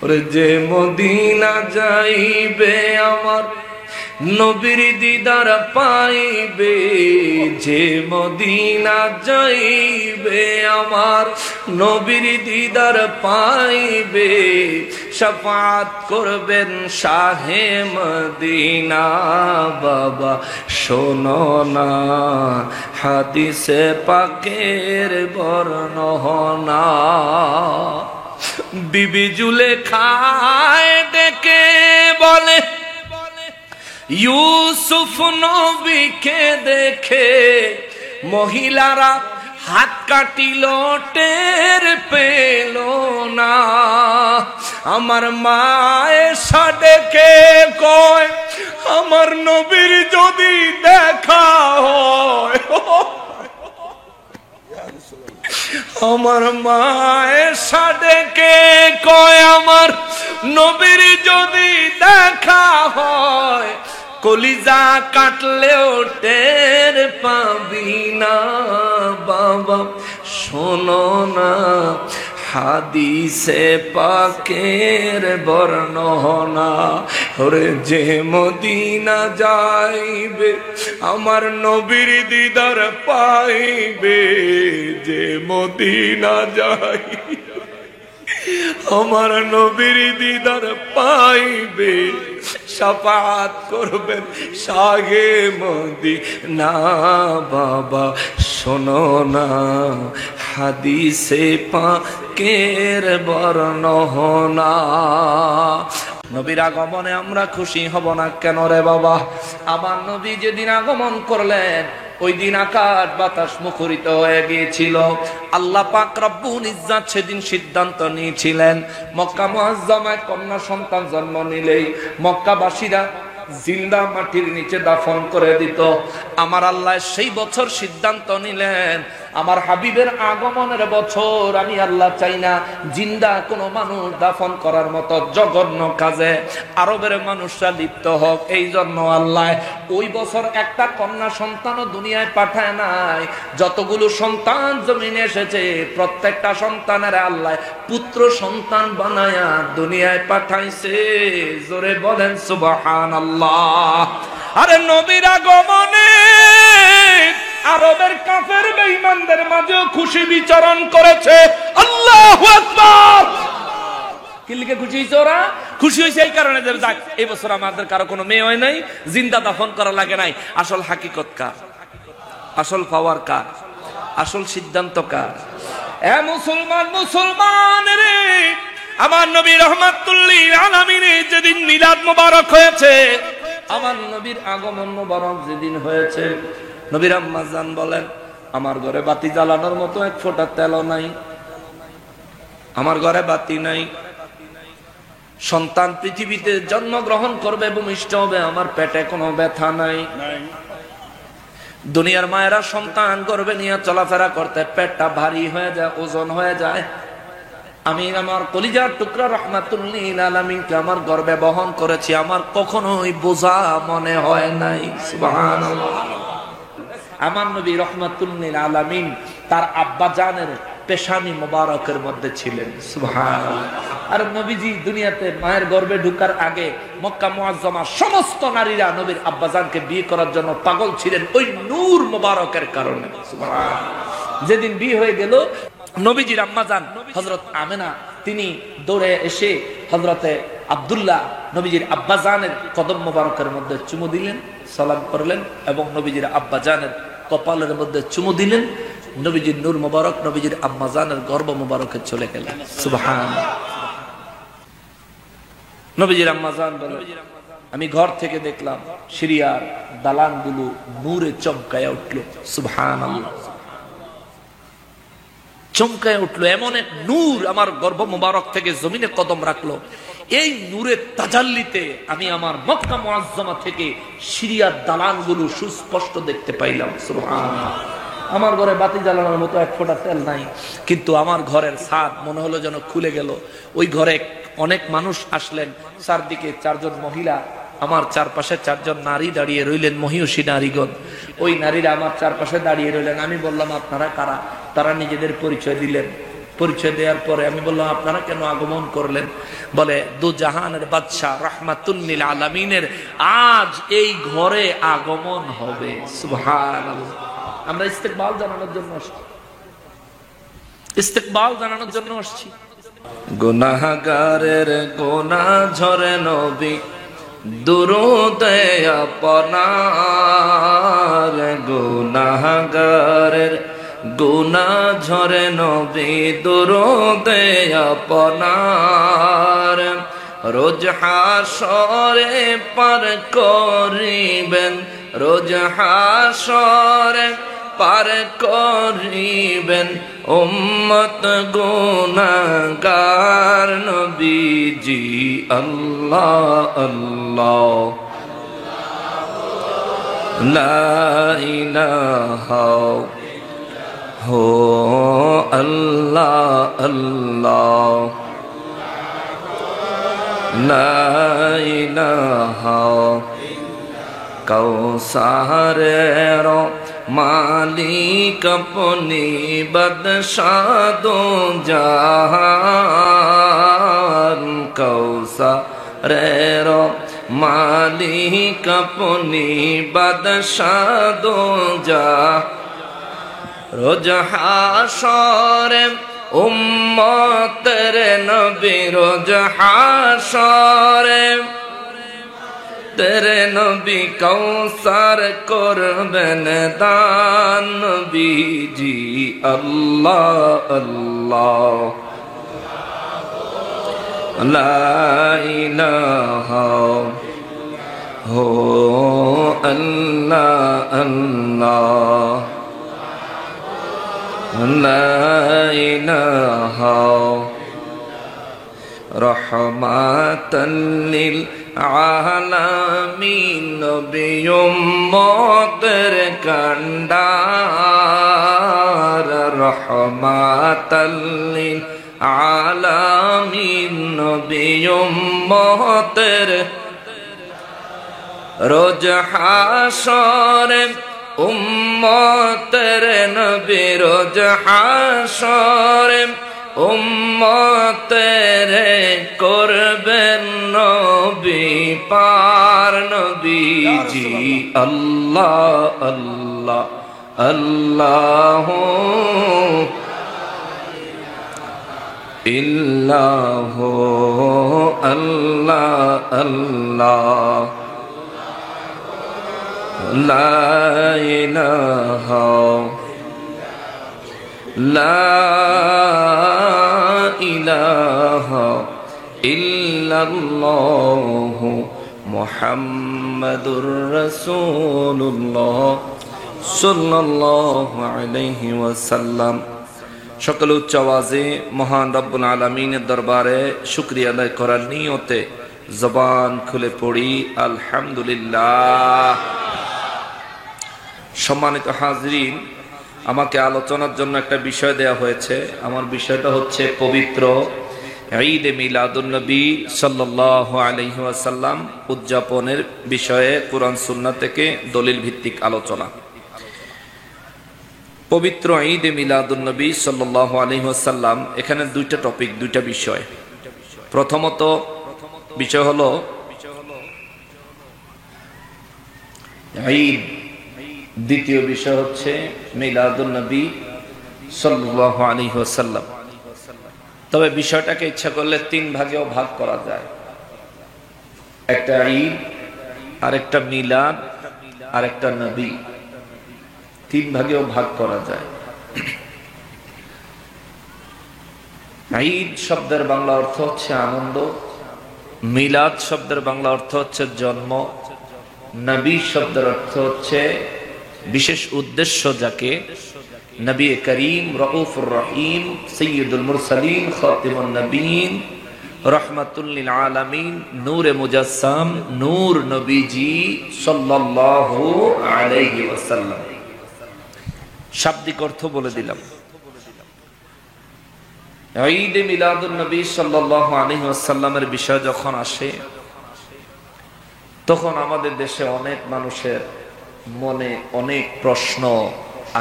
ওরে যে মদিনা যাইবে আমার নবীর দিদার পাইবে, যে মদিনা যাইবে আমার নবীর দিদার পাইবে, শাফাত করবেন শাহে মদিনা। বাবা শোনো না হাদিসে পাকের বর্ণনা, বিবি জুলেখায় ডেকে বলে ইউসুফ নবীকে দেখে মহিলারা হাত কাটিল টের পেল না। আমার মায়ের ডেকে কয় আমার নবীর যদি দেখা হয়, আমার মায়ের ডেকে কয় আমার নবীর যদি দেখা হয়, কলিজা কাটলেও টের পাবি না। বাবা শোনো না হাদিসে পাকের বর্ণনা, ওরে যে মদিনা যাইবে আমার নবীর দিদার পাইবে, যে মদিনা যাইবে আমার নবীর দিদার পাইবে, শাফাত করবেন শাহে মদিনা। বাবা শোনো না হাদিসে পাকের বর্ণনা। নবীর আগমনে আমরা খুশি হব না কেন রে বাবা? আমার নবী যেদিন আগমন করলেন ওই দিন আকাশ বাতাস মুখরিত হয়ে গিয়েছিল। আল্লাহ পাক রব্বুল ইজ্জাত সেদিন সিদ্ধান্ত নিয়েছিলেন মক্কা মুআজ্জামায় কন্যা সন্তান জন্ম নিলেই মক্কাবাসীরা জিন্দা মাটির নিচে দাফন করে দিত। আমার আল্লাহ সেই বছর সিদ্ধান্ত নিলেন আমার হাবিবের আগমনের বছর আমি আল্লাহ চাই না জিন্দা কোনো মানুষ দাফন করার মতো জঘন্য কাজে আরবের মানুষরা লিপ্ত হোক। এই জন্য আল্লাহ ওই বছর একটা কন্যা সন্তানও দুনিয়ায় পাঠায় নাই। যতগুলো সন্তান জমিনে এসেছে প্রত্যেকটা সন্তানের আল্লাহ পুত্র সন্তান বানায়া দুনিয়ায় পাঠাইছে। জোরে বলেন সুবহানাল্লাহ। আরে নবীর আগমনে আরবের কাফের বেঈমানদের মাঝেও খুশি বিচরণ করেছে। আল্লাহু আকবার। কি লিখে খুশি হইছে ওরা? খুশি হইছে এই কারণে যে যাক এই বছর আমাদের কারো কোনো মেয়ে হয় নাই, জিন্দা দাফন করা লাগে নাই। আসল হাকিকত কার? আসল পাওয়ার কার? আসল সিদ্ধান্ত কার? এ মুসলমান মুসলমান রে, আমার নবী রাহমাতুল লিল আলামিনের যেদিন মিলাদ মোবারক হয়েছে, আমার নবীর আগমন মোবারক যেদিন হয়েছে, নবীর আম্মা জান বলেন আমার ঘরে বাতি জ্বালানোর মতো এক ফোঁটা তেলও নাই, আমার ঘরে বাতি নাই। সন্তান পৃথিবীতে জন্মগ্রহণ করবে, ভূমিষ্ঠ হবে, আমার পেটে কোনো ব্যথা নাই। দুনিয়ার মায়েরা সন্তান গর্ভে নিয়ে চলাফেরা করতে পেটটা ভারী হয়ে যায়, ওজন হয়ে যায়। আমি আমার কলিজার টুকরা রাহমাতুল লিল আলামিনকে আমার গর্ভে বহন করেছি, আমার কখনোই বোঝা মনে হয় নাই। সুবহানাল্লাহ। আমার নবী রাহমাতুল লিল আলামিন তার আব্বা জানের পেশানি মোবারকের মধ্যে ছিলেন। সুবহানাল্লাহ। আর নবীজি দুনিয়াতে মায়ের গর্ভে ঢোকার আগে মক্কা মুআজ্জামার সমস্ত নারীরা নবীর আব্বাজানকে বিয়ে করার জন্য পাগল ছিলেন ওই নূর মোবারকের কারণে। সুবহানাল্লাহ। যেদিন বিয়ে হয়ে গেল নবীজির আম্মাজান হযরত আমেনা তিনি দৌড়ে এসে হযরতে আব্দুল্লাহ নবীজির আব্বাজানের কদম মোবারকের মধ্যে চুমু দিলেন, সালাম করলেন এবং নবীজির আব্বাজানের কপালের মধ্যে চুমু দিলেন। নবীজির নূর মোবারক নবীজির আম্মাজানের গর্ভ মোবারকে চলে গেলেন। সুবহানাল্লাহ। নবীজির আম্মাজান বলেন আমি ঘর থেকে দেখলাম সিরিয়ার দালানগুলো নূরে চমকায়া উঠল। সুবহানাল্লাহ। চমকায় উঠলো, এমন এক নূর আমার গর্ভ মোবারক থেকে জমিনে কদম রাখলো। এই নূরের তাজাল্লিতে আমি আমার মক্কা মুআজ্জামা থেকে সিরিয়ার দালানগুলো সুস্পষ্ট দেখতে পাইলাম। সুবহানাল্লাহ। আমার ঘরে বাতি জ্বালানোর মতো এক ফোঁটা তেল নাই, কিন্তু আমার ঘরের ছাদ মনে হলো যেন খুলে গেল। ওই ঘরে অনেক মানুষ আসলেন, চারদিকে চারজন মহিলা, আমার চারপাশে চারজন নারী দাঁড়িয়ে রইলেন, মহিষী নারীগণ। ওই নারীরা আমার চারপাশে দাঁড়িয়ে রইলেন। আমি বললাম আপনারা কারা? তারা নিজেদের পরিচয় দিলেন। পরিচয় দেওয়ার পরে আমি বললাম আপনারা কেন আগমন করলেন? বলে দু জাহানের বাদশা রাহমাতুল লিল আলামিনের আজ এই ঘরে আগমন হবে। সুবহানাল্লাহ। আমরা ইস্তেকবাল জানানোর জন্য আসছি, ইস্তেকবাল জানানোর জন্য আসছি। গুনাহগারের গুনাহ ঝরে নবী দুরূদে আপনার, গুনাহগারের গুনাহ ঝরে নবী দুরূদে আপনার, রোজ হাসরে পার করিবেন, রোজ হাসরে পার করিবেন উম্মত গুনাহগার নবীজি। আল্লাহ আল্লাহ লা ইলাহা হো আল্লাহ আল্লাহ লা ইলাহা। কৌসারের মালিক আপনি বাদশাহ দো জাহান, কৌসারের মালিক আপনি বাদশাহ দো জাহান, রোজ হাসরে উম্মতের নবী, রোজ হাসরে তেরে নবী কৌসার করবেন দান নবীজি। আল্লাহ আল্লাহ লা ইলাহা হো আল্লাহ আল্লাহ লা ইলাহা। রহমাতাল লিল আলামিন নবী উম্মতের কান্ডার, রহমাতাল লিল আলামিন নবী উম্মতের, রোজ হাসরে উম্মতের নবী, রোজ হাসরে উম্মতের করবেন নবী পার নবীজি। আল্লাহ আল্লাহ আল্লাহ ইল্লাহু আল্লাহ আল্লাহ লা ইলাহা লা ইলাহা ইল্লাল্লাহু মুহাম্মাদুর রাসূলুল্লাহ সাল্লাল্লাহু আলাইহি ওয়াসাল্লাম। সকল উচ্চ আওয়াজে মহান রব্বুল আলামিনের দরবারে শুকরিয়া আদায় করার নিয়তে জবান খুলে পড়ি আলহামদুলিল্লাহ। সম্মানিত হাজরিন, আমাকে আলোচনার জন্য একটা বিষয় দেয়া হয়েছে। আমার বিষয়টা হচ্ছে পবিত্র ঈদে মিলাদুন নবী সাল্লাল্লাহু আলাইহি ওয়াসাল্লাম উদযাপনের বিষয়ে কুরআন সুন্নাহ থেকে দলিল ভিত্তিক আলোচনা। পবিত্র ঈদে মিলাদুন নবী সাল্লাল্লাহু আলাইহি ওয়াসাল্লাম, এখানে দুইটা টপিক, দুইটা বিষয়। প্রথমত বিষয় হলো ঈদ, দ্বিতীয় বিষয় হচ্ছে মিলাদুন নবী সাল্লাল্লাহু আলাইহি ওয়াসাল্লাম। তবে বিষয়টাকে ইচ্ছা করলে তিন ভাগেও ভাগ করা যায়, একটা ঈদ, আরেকটা মিলাদ, আরেকটা নবী, তিন ভাগেও ভাগ করা যায়। ঈদ শব্দের বাংলা অর্থ হচ্ছে আনন্দ, মিলাদ শব্দের বাংলা অর্থ হচ্ছে জন্ম, নবী শব্দের অর্থ হচ্ছে বিশেষ উদ্দেশ্য, যাকে নবী করিম রউফুর রহিম সৈয়দুল মুরসালিন খাতিমুন নবীন রহমাতুল লিল আলামিন নূরে মুজাসসাম নূর নবীজি সাল্লাল্লাহু আলাইহি ওয়াসাল্লাম। শাব্দিক অর্থ বলে দিলাম। ঈদে মিলাদুন নবী সাল্লাল্লাহু আলাইহি ওয়াসাল্লামের বিষয় যখন আসে, তখন আমাদের দেশে অনেক মানুষের মনে অনেক প্রশ্ন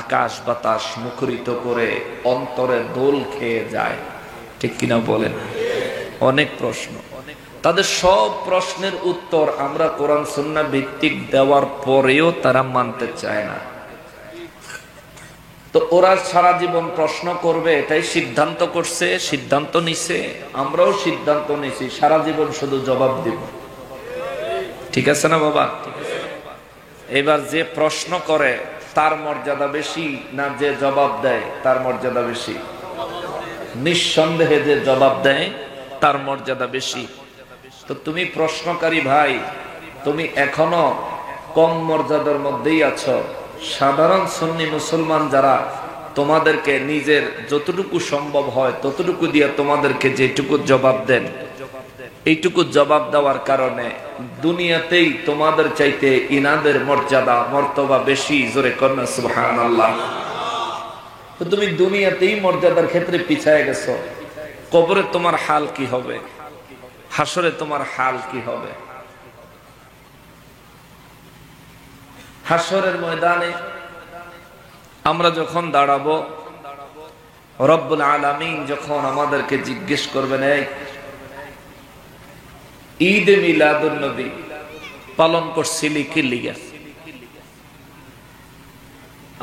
আকাশ বাতাস মুখরিত করে অন্তরে দোল খেয়ে যায়, ঠিক কিনা বলেন? অনেক প্রশ্ন, তাদের সব প্রশ্নের উত্তর আমরা কোরআন সুন্নাহ ভিত্তিক দেওয়ার পরেও তারা মানতে চায় না। তো ওরা সারা জীবন প্রশ্ন করবে এটাই সিদ্ধান্ত করছে, সিদ্ধান্ত নিছে, আমরাও সিদ্ধান্ত নিছি সারা জীবন শুধু জবাব দিব। ঠিক আছে না বাবা? এবার যে প্রশ্ন করে তার মর্যাদা বেশি না যে জবাব দেয় তার মর্যাদা বেশি? নিঃসন্দেহে যে জবাব দেয় তার মর্যাদা বেশি। তো তুমি প্রশ্নকারী ভাই, তুমি এখনো কম মর্যাদার মধ্যেই আছো। সাধারণ সুন্নি মুসলমান যারা তোমাদেরকে নিজের যতটুকু সম্ভব হয় ততটুকু দিয়ে তোমাদেরকে যেটুকু জবাব দেন, এইটুকু জবাব দেওয়ার কারণে দুনিয়াতেই তোমাদের চাইতে ইনাদের মর্যাদা মর্তবা বেশি। জোরে কন্যা সুবহানাল্লাহ। তো তুমি দুনিয়াতেই মর্যাদার ক্ষেত্রে পিছায় গেছো, কবরে তোমার হাল কি হবে? হাসরে তোমার হাল কি হবে? হাসরের ময়দানে আমরা যখন দাঁড়াবো, রব্বুল আলামিন যখন আমাদেরকে জিজ্ঞেস করবেন, এই ঈদ মিলাদুন নবী পালন করছিলি কি লিগা?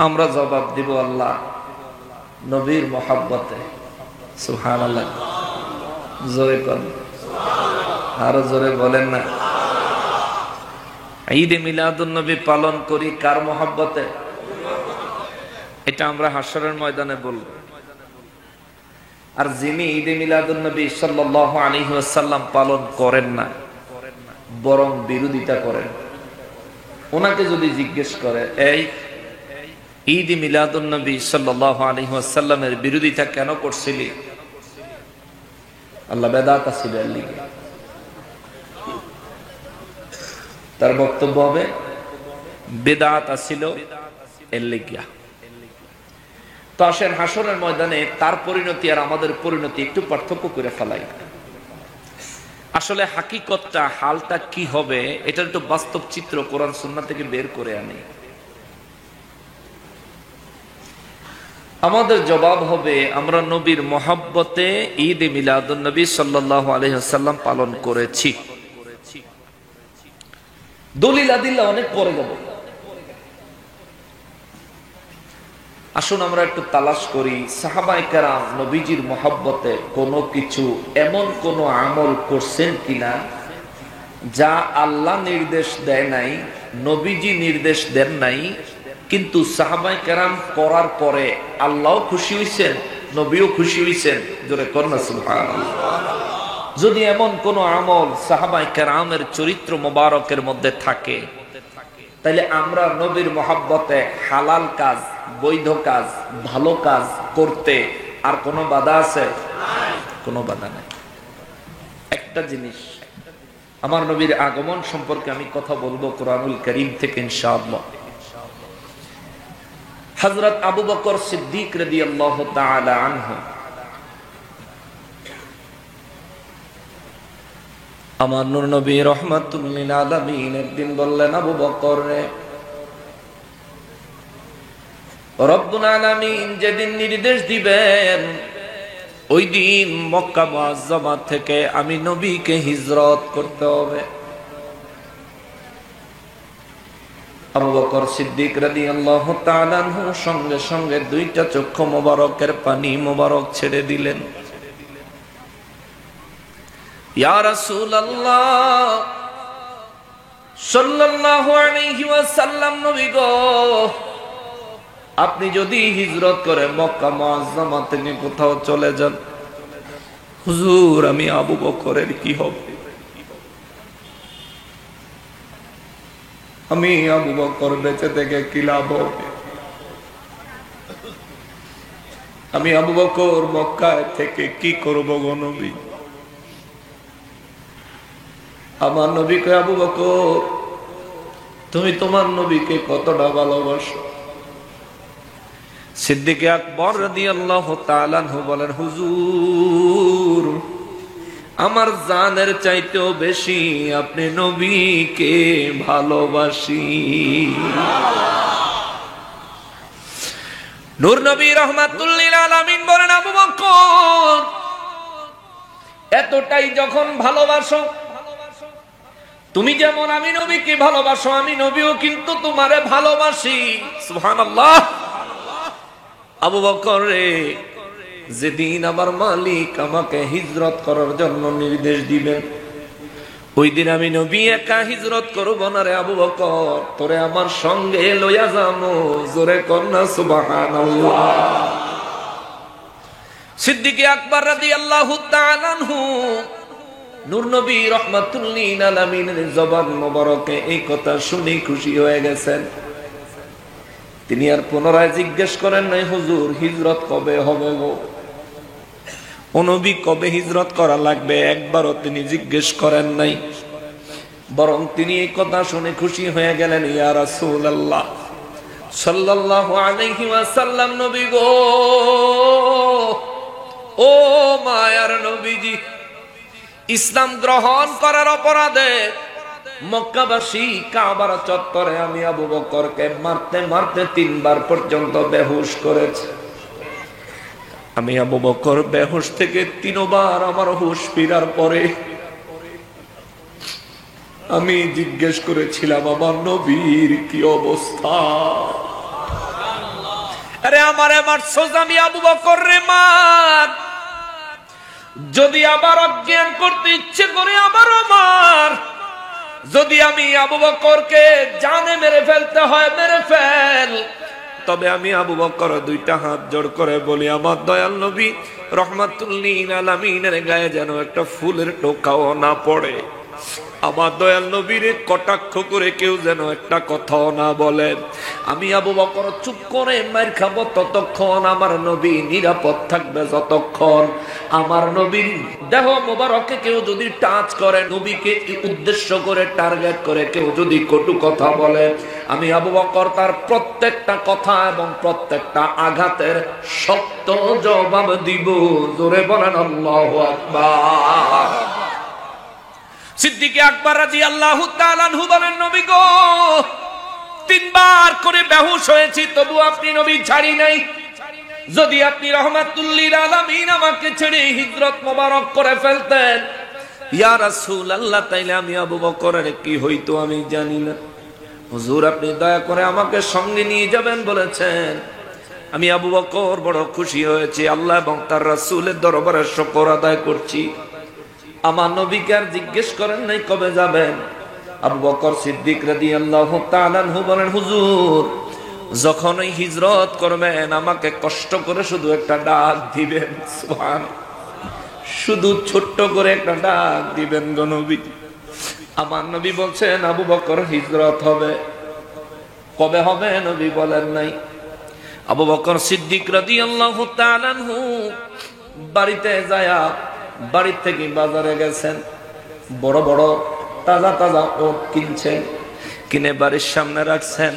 আমরা জবাব দিব, আল্লাহ নবীর মহব্বতে। সুবহানাল্লাহ। জোরে বলেন, আরো জোরে বলেন না। ঈদ মিলাদুন নবী পালন করি কার মহব্বতে? এটা আমরা হাসরের ময়দানে বলবো। আর যিনি ঈদ মিলাদুন নবী সাল্লাল্লাহু আলাইহি ওয়াসাল্লাম পালন করেন না, বরং বিরোধিতা করেন, ওনাকে যদি জিজ্ঞেস করে, এই ঈদ মিলাদুন নবী সাল্লাল্লাহু আলাইহি ওয়াসাল্লামের বিরোধিতা কেন করছিলি? আল্লাহ বেদাত ছিল এর লিগে। তার বক্তব্য হবে বেদাত ছিল এর লিগা। তো আসেন হাসরের ময়দানে তার পরিণতি আর আমাদের পরিণতি একটু পার্থক্য করে ফেলাই। আসলে হাকিকতটা, হালটা কি হবে, এটা একটু বাস্তব চিত্র কোরআন সুন্নাহ থেকে বের করে আনি। আমাদের জবাব হবে, আমরা নবীর মহব্বতে ঈদ মিলাদুন নবী সাল্লাল্লাহু আলাইহি ওয়াসাল্লাম পালন করেছি। দলিল আদিল্লাহ অনেক পরে যাব। আসুন আমরা একটু তালাশ করি, সাহাবায়ে কেরাম নবীজির মহব্বতে কোনো কিছু, এমন কোন আমল করছেন কিনা যা আল্লাহ নির্দেশ দেয় নাই, নবীজি নির্দেশ দেন নাই, কিন্তু সাহাবায়ে কেরাম করার পরে আল্লাহও খুশি হইছেন, নবীও খুশি হইছেন। জোরে কন্যা সুবহানাল্লাহ। যদি এমন কোন আমল সাহাবায়ে কেরামের চরিত্র মোবারকের মধ্যে থাকে, তাইলে আমরা নবীর মহব্বতে হালাল কাজ, বৈধ কাজ, ভালো কাজ করতে আর কোনো বাধা আছে? কোনো বাধা নাই। একটা জিনিস, আমার নবীর আগমন সম্পর্কে আমি কথা বলবো কোরআনুল কারীম থেকে ইনশাআল্লাহ। হযরত আবু বকর সিদ্দিক রাদিয়াল্লাহু তাআলা আনহু, আমার নূর নবী রাহমাতুল লিল আলামিন একদিন বললেন, আবু বকর রে, রব্বুল আলামিন যেদিন নির্দেশ দিবেন ওই দিন মক্কা মুআজ্জামা থেকে আমি নবীকে হিজরত করতে হবে। আবু বকর সিদ্দিক রাদিয়াল্লাহু তাআলা আনহু সঙ্গে সঙ্গে দুইটা চক্ষু মোবারকের পানি মোবারক ছেড়ে দিলেন। ইয়া রাসূলুল্লাহ সাল্লাল্লাহু আলাইহি ওয়াসাল্লাম, নবী গো, আপনি যদি হিজরত করে মক্কা মুআজ্জামা থেকে কোথাও চলে যান, হুজুর আমি আবু বকরের কি হবে? আমি আবু বকর বেঁচে থেকে কি লাভ হবে? আমি আবু বকর মক্কায় থেকে কি করব গো নবী? আমার নবীকে, আবু বকর তুমি তোমার নবীকে কতটা ভালোবাসো? সিদ্দিক আকবর রাদিয়াল্লাহু তাআলা আনহু বলেন, হুজুর আমার জানের চাইতেও বেশি আপনি নবীকে ভালোবাসি। নূর নবী রাহমাতুল লিল আলামিন বলেন, আবু বকর এতটাই যখন ভালোবাসো, তুমি যেমন আমি নবীকে ভালোবাসো, আমি নবীও কিন্তু তোমারে ভালোবাসি। সুবহানাল্লাহ। আবু বকর রে, যেদিন আমার মালিক আমাকে হিজরত করার জন্য নির্দেশ দিবেন, ওই দিন আমি নবী একা হিজরত করব না রে আবু বকর, তোরে আমার সঙ্গে লইয়া যামু। জোরে কন্না সুবহানাল্লাহ। সিদ্দিক আকবর রাদিয়াল্লাহু তাআলা আনহু নূর নবী রাহমাতুল লিল আলামিনের জবান মোবারকে এই কথা শুনে খুশি হয়ে গেছেন। তিনি আর পুনরায় জিজ্ঞেস করেন নাই, হুজুর হিজরত কবে হবে গো, ও নবী কবে হিজরত করা লাগবে, একবারও তিনি জিজ্ঞেস করেন নাই। বরং তিনি এই কথা শুনে খুশি হয়ে গেলেন, ইয়া রাসূলুল্লাহ সাল্লাল্লাহু আলাইহি ওয়াসাল্লাম, নবী গো, ও মায়ার নবীজি, ইসলাম গ্রহণ করার অপরাধে মক্কাবাসী কাবার চত্বরে আমি আবু বকরকে মারতে মারতে 3 বার পর্যন্ত বেহুশ করেছে। আমি আবু বকর বেহুশ থেকে 3 বার আমার হুশ ফিরার পরে আমি জিজ্ঞেস করেছিলাম, আমার নবীর কি অবস্থা? আরে আমারে মারছস, আমি আবু বকর রে মার, যদি আবার অজ্ঞান করতে ইচ্ছে করে আবারও মার, যদি আমি আবু বকরকে জানে মেরে ফেলতে হয় মেরে ফেল। তবে আমি আবু বকর 2টা হাত জোড় করে বলি, আমার দয়াল নবী রাহমাতুল লিল আলামিনের গায়ে যেন একটা ফুলের টোকাও না পড়ে, আমার দয়াল নবীর কটাক্ষ করে কেউ যেন একটা কথাও না বলে। আমি আবু বকর চুপ করে মার খাবো ততক্ষণ, আমার নবী নিরাপদ থাকবে যতক্ষণ। আমার নবীর দেহ মোবারকে কেউ যদি টাচ করে, নবীকে উদ্দেশ্য করে টার্গেট করে কেউ যদি কটু কথা বলে, আমি আবু বকর তার প্রত্যেকটা কথা এবং প্রত্যেকটা আঘাতের শক্ত জবাব দিব। জোরে বলেন আল্লাহু আকবার। সিদ্দিক আকবর রাদিয়াল্লাহু তাআলা আনহু বলেন, নবী গো, 3 বার করে বেহুশ হয়েছি, তবু আপনি নবী ছাড়ি নাই। যদি আপনি রাহমাতুল লিল আলামিন আমাকে ছেড়ে হিজরত মোবারক করে ফেলতেন, ইয়া রাসূলুল্লাহ, তাইলে আমি আবু বকরের কি হইতো আমি জানি না। হুজুর আপনি দয়া করে আমাকে সঙ্গে নিয়ে যাবেন বলেছেন। আমি আবু বকর বড় খুশি হয়েছি, আল্লাহ এবং তার রাসূলের দরবারে শুকর আদায় করছি। আমার নবীকে আর জিজ্ঞেস করেন নাই কবে যাবেন। আবু বকর সিদ্দিক রাদিয়াল্লাহু তাআলা আনহু বলেন, হুজুর যখনই হিজরত করবেন আমাকে কষ্ট করে শুধু একটা ডাক দিবেন। সুবহানাল্লাহ, শুধু ছোট্ট করে একটা ডাক দিবেন গো নবী। আমার নবী বলছেন, আবু বকর হিজরত হবে, কবে হবে নবী বলেন নাই। আবু বকর সিদ্দিক রাদিয়াল্লাহু তাআলা আনহু বাড়িতে যায়া, বাড়ি থেকে বাজারে গেছেন, বড় বড় তাজা তাজা ওট কিনছেন, কিনে বাড়ির সামনে রাখছেন।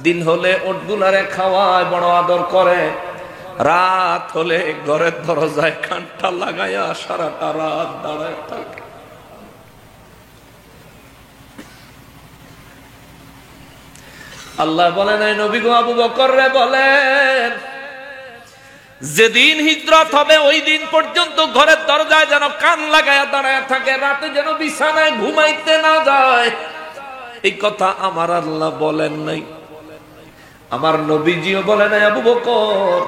দিন হলে ওটগুলারে খাওয়ায়, বড় আদর করে। রাত হলে ঘরের দরজায় কানটা লাগাইয়া সারাটা রাত দাঁড়ায় থাকে। আল্লাহ বলেন, এই নবী গো আবু বকর রে বলেন, যেদিন হিজরত হবে ওই দিন পর্যন্ত ঘরের দরজায় যেন কান লাগায়া দাঁড়ায় থাকে, রাতে যেন বিছানায় ঘুমাইতে না যায়। এই কথা আমার আল্লাহ বলেন নাই, আমার নবীজিও বলে নাই আবু বকর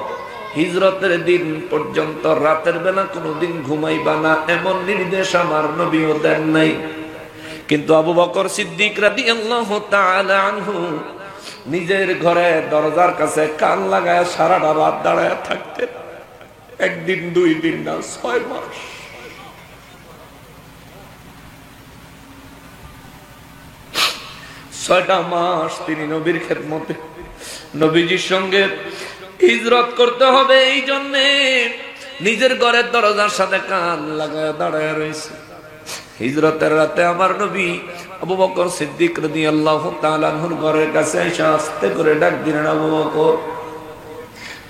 হিজরতের দিন পর্যন্ত রাতের বেলা কোনোদিন ঘুমাইবা না, এমন নির্দেশ আমার নবীও দেন নাই। কিন্তু আবু বকর সিদ্দিক রাদিয়াল্লাহু তাআলা আনহু নিজের ঘরে দরজার কাছে কান লাগায় সারাটা রাত দাঁড়ায় থাকতেন। 1 দিন 2 দিন না, 6 মাস। ছয়টা মাস তিনি নবীর খেদমতে, নবীজির সঙ্গে হিজরত করতে হবে, এই জন্যে নিজের ঘরের দরজার সাথে কান লাগায় দাঁড়ায় রয়েছে। হিজরতের রাতে আমার নবী আবু বকর সিদ্দিক রাদিয়াল্লাহু তাআলা আনহুর ঘরের কাছে এসে আস্তে করে ডাক দিলেন, আবু বকর।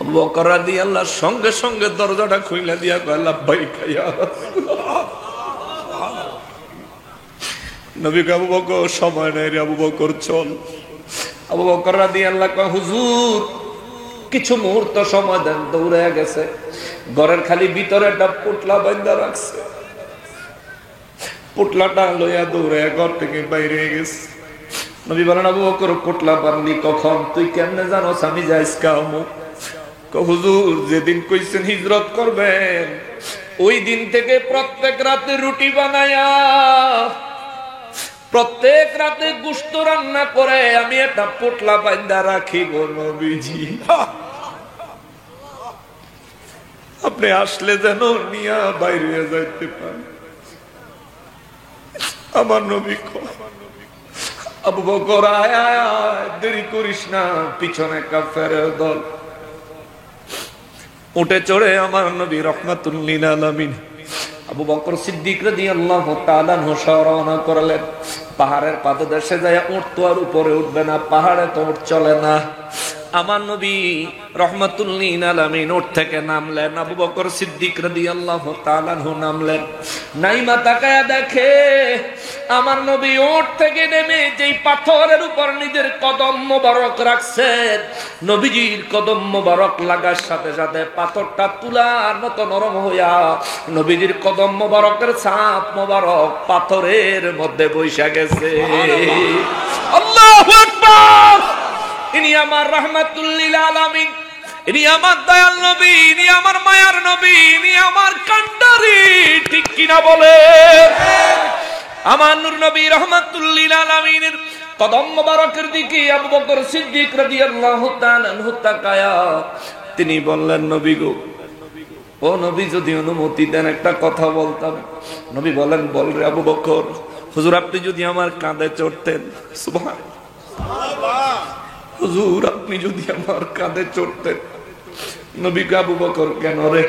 আবু বকর রাদিয়াল্লাহু সঙ্গে সঙ্গে দরজাটা খুলে দিয়া কয়, লাব্বাইকা ইয়া রাসূলুল্লাহ। নবী কয়, আবু বকর সময় নাই রে আবু বকর, চল। আবু বকর রাদিয়াল্লাহু কয়, হুজুর কিছু মুহূর্ত সময় দেন, দৌড়ে গেছে, ঘরের খালি ভিতরে একটা পুটলা বাঁধা রাখছে, পুটলাটা লইয়া দৌড়ে ঘর থেকে বাইরে গেছে। নবী বলেন, আবু বকর পুটলা বানলি কখন? তুই কেমনে জানোস আমি যাইস কামু? হুজুর যেদিন কইছেন হিজরত করবেন ওই দিন থেকে প্রত্যেক রাতে রুটি বানায়া, প্রত্যেক রাতে গোশত রান্না করে আমি একটা পোটলা বাঁধা রাখি গো নবীজি। আপনি আসলে যেন নিয়া বাইরে যাইতে পারেন। আমার নবী আবু বকর আয় আয়, দেরি করিস না, পিছনে কাফেরের দল। উঠে চড়ে আমার নবী রাহমাতুল লিল আলামিন আবু বকর সিদ্দিক রাদিয়াল্লাহু তাআলা রওনা করলেন। পাহাড়ের পাদদেশে যায়, উট তো আর উপরে উঠবে না, পাহাড়ে তো উঠ চলে না। আমার নবী রাহমাতুল লিল আলামিন উঠ থেকে নামলেন, আবু বকর সিদ্দিক রাদিয়াল্লাহু তাআলা নামলেন। নাইমা তাকায়া দেখে আমার নবী উঠ থেকে নেমে যেই পাথরের উপর নিজের কদম মোবারক রাখছেন, নবীজির কদম মোবারক লাগার সাথে সাথে পাথরটা তুলার মতো নরম হইয়া নবীজির কদম মোবারকের ছাপ মোবারক পাথরের মধ্যে বৈশা গেছে। আল্লাহু আকবার! ইনি আমার রাহমাতুল লিল আলামিন, ইনি আমার দয়াল নবী, ইনি আমার মায়ার নবী, ইনি আমার কান্ডারি, ঠিক কিনা বলে? আমার নূর নবী রাহমাতুল লিল আলামিনের কদম মোবারকের দিকে আবু বকর সিদ্দিক রাদিয়াল্লাহু তাআলা আনহু তাকায়া তিনি বললেন, নবী গো, ও নবী, যদি অনুমতি দেন একটা কথা বলতাম। নবী বলেন, বল রে আবু বকর। হুজুর আপনি যদি আমার কাঁধে চড়তেন। সুবহানাল্লাহ। হুজুর আপনি যদি আমার কাঁধে চড়তেন। নবী কে আবু বকর কেন রে?